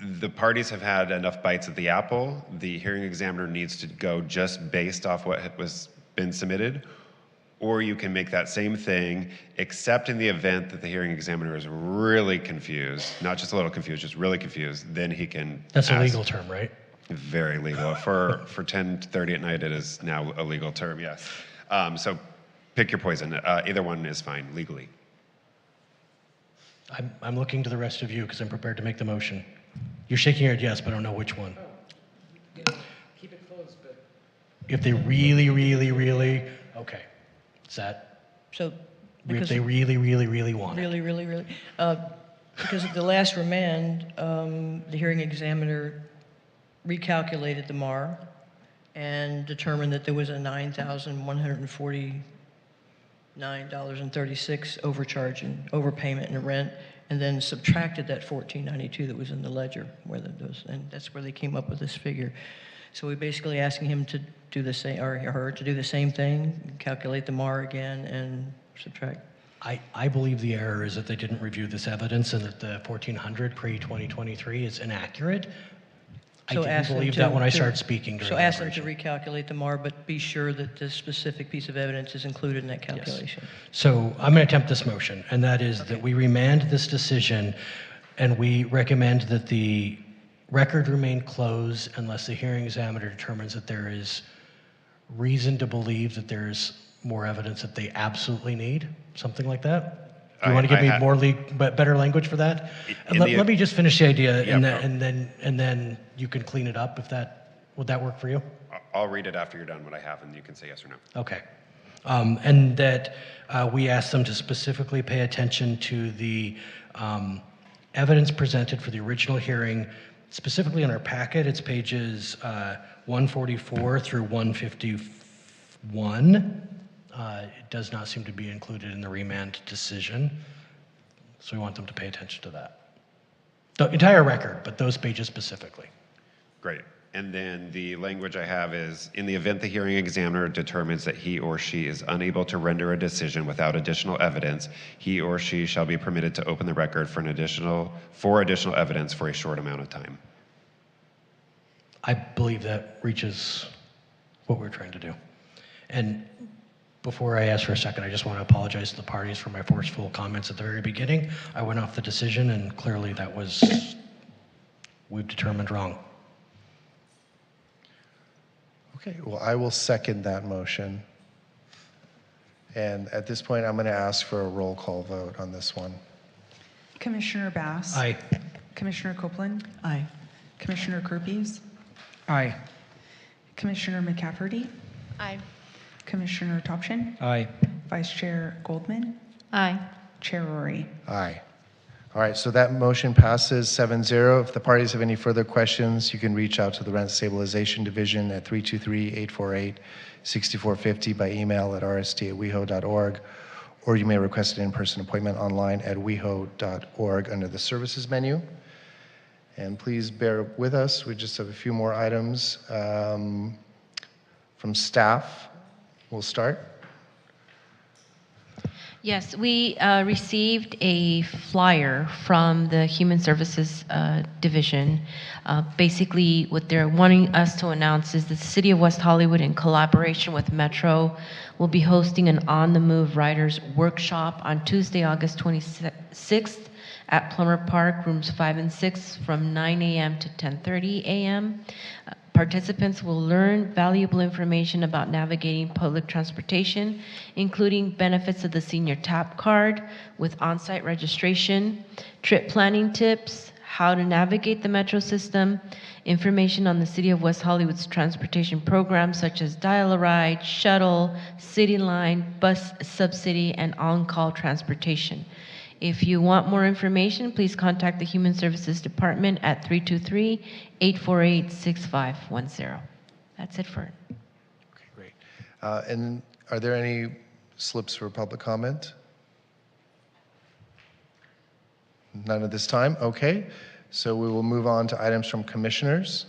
the parties have had enough bites at the apple. The hearing examiner needs to go just based off what was been submitted. Or you can make that same thing, except in the event that the hearing examiner is really confused, not just a little confused, just really confused, then he can That's ask. a legal term, right? Very legal. For 10:30 at night, it is now a legal term, yes. So pick your poison. Either one is fine legally. I'm looking to the rest of you because I'm prepared to make the motion. You're shaking your head yes, but I don't know which one. Keep it closed, but... If they really, okay. Is that, So, if because they really want it? really, because at the last remand, the hearing examiner recalculated the MAR and determined that there was a $9,149.36 overcharge and overpayment in rent, and then subtracted that $1,492 that was in the ledger, and that's where they came up with this figure. So we're basically asking him to do the same, or her to do the same thing, calculate the MAR again, and subtract. I believe the error is that they didn't review this evidence and that the 1,400 pre-2023 is inaccurate. I didn't believe that when I started speaking during So ask them to recalculate the MAR, but be sure that this specific piece of evidence is included in that calculation. Yes. So I'm going to attempt this motion, and that is that we remand this decision and we recommend that the record remain closed unless the hearing examiner determines that there is reason to believe that there's more evidence that they absolutely need, something like that. Do you want to give me better language for that? Let me just finish the idea, and then you can clean it up. Would that work for you? I'll read it after you're done what I have, and you can say yes or no. Okay. And that we ask them to specifically pay attention to the evidence presented for the original hearing, specifically in our packet. It's pages 144 through 151. It does not seem to be included in the remand decision. So we want them to pay attention to that. The entire record, but those pages specifically. Great. And then the language I have is, in the event the hearing examiner determines that he or she is unable to render a decision without additional evidence, he or she shall be permitted to open the record for additional evidence for a short amount of time. I believe that reaches what we're trying to do. And before I ask for a second, I just want to apologize to the parties for my forceful comments at the very beginning. I went off the decision, and clearly that was, we've determined wrong. Okay, well, I will second that motion. And at this point, I'm going to ask for a roll call vote on this one. Commissioner Bass? Aye. Commissioner Copeland, Aye. Commissioner Kirpies, Aye. Commissioner McCafferty, Aye. Commissioner Topshin, Aye. Vice Chair Goldman, Aye. Chair Rory. Aye. All right, so that motion passes 7-0. If the parties have any further questions, you can reach out to the Rent Stabilization Division at 323-848-6450 by email at rst@weho.org, or you may request an in-person appointment online at weho.org under the services menu. And please bear with us. We just have a few more items from staff. We'll start. Yes, we received a flyer from the Human Services Division. Basically, what they're wanting us to announce is that the City of West Hollywood, in collaboration with Metro, will be hosting an on-the-move riders workshop on Tuesday, August 26th at Plummer Park, rooms 5 and 6, from 9 a.m. to 10:30 a.m. Participants will learn valuable information about navigating public transportation, including benefits of the senior TAP card with on-site registration, trip planning tips, how to navigate the metro system, information on the City of West Hollywood's transportation programs such as Dial-A-Ride, Shuttle, City Line, Bus Subsidy, and on-call transportation. If you want more information, please contact the Human Services Department at 323-848-6510. That's it for it. Okay, great. And are there any slips for public comment? None at this time? Okay. So we will move on to items from commissioners.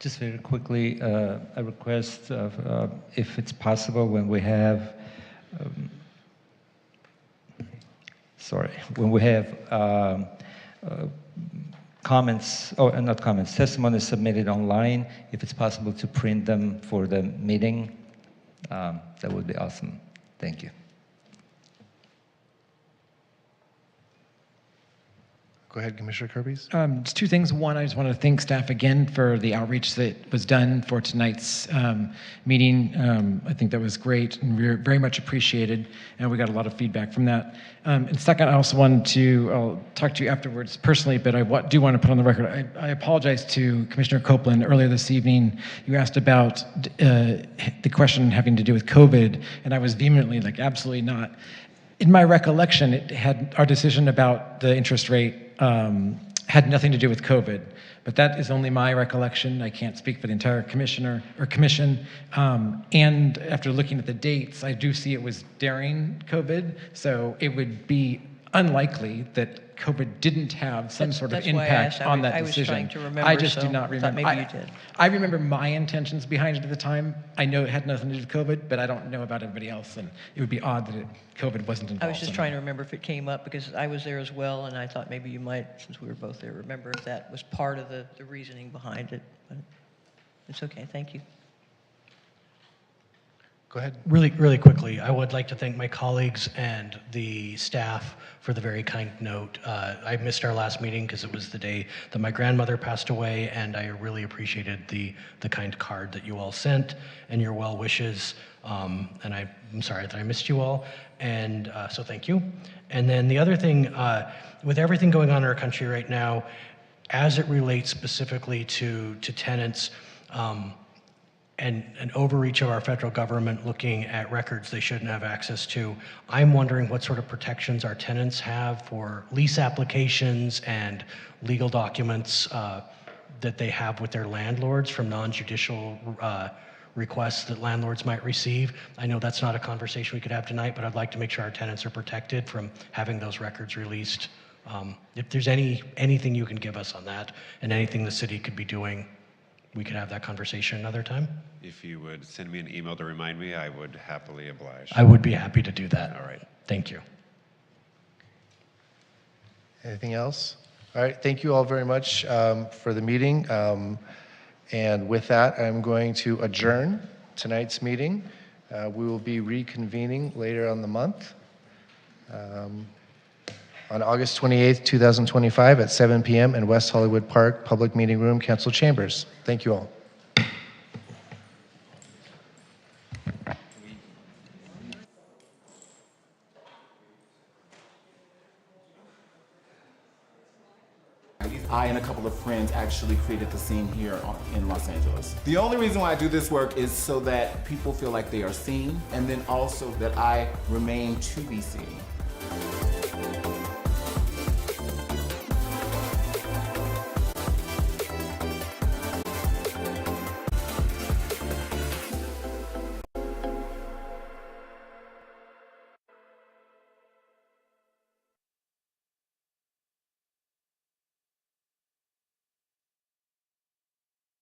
Just very quickly, a request of, if it's possible, when we have comments, not comments, testimony submitted online, if it's possible to print them for the meeting, that would be awesome. Thank you. Go ahead, Commissioner Kirby. Just two things. One, I just want to thank staff again for the outreach that was done for tonight's meeting. I think that was great and very much appreciated, and we got a lot of feedback from that. And second, I also wanted to, I'll talk to you afterwards personally, but I do want to put on the record, I apologize to Commissioner Copeland. Earlier this evening, you asked about the question having to do with COVID, and I was vehemently like, absolutely not. In my recollection, it had our decision about the interest rate had nothing to do with COVID, but that is only my recollection. I can't speak for the entire commission. And after looking at the dates, I do see it was during COVID, so it would be unlikely that COVID didn't have some sort of impact on that decision. I was trying to remember, I just so do not remember. thought maybe you did. I remember my intentions behind it at the time. I know it had nothing to do with COVID, but I don't know about everybody else, and it would be odd that COVID wasn't involved. I was just trying to remember if it came up, because I was there as well, and I thought maybe you might, since we were both there, remember if that was part of the reasoning behind it. But it's okay, thank you. Go ahead. Really quickly, I would like to thank my colleagues and the staff for the very kind note. I missed our last meeting because it was the day that my grandmother passed away, and I really appreciated the kind card that you all sent and your well wishes. And I'm sorry that I missed you all, and so thank you. And then the other thing, with everything going on in our country right now, as it relates specifically to tenants, and an overreach of our federal government looking at records they shouldn't have access to, I'm wondering what sort of protections our tenants have for lease applications and legal documents that they have with their landlords from non-judicial requests that landlords might receive. I know that's not a conversation we could have tonight, but I'd like to make sure our tenants are protected from having those records released. If there's anything you can give us on that, and anything the city could be doing, we could have that conversation another time. If you would send me an email to remind me, I would happily oblige. I would be happy to do that. All right. Thank you. Anything else? All right, thank you all very much for the meeting. And with that, I'm going to adjourn tonight's meeting. We will be reconvening later on the month on August 28th, 2025 at 7 p.m. in West Hollywood Park Public Meeting Room, Council Chambers. Thank you all. I and a couple of friends actually created the scene here in Los Angeles. The only reason why I do this work is so that people feel like they are seen, and then also that I remain to be seen.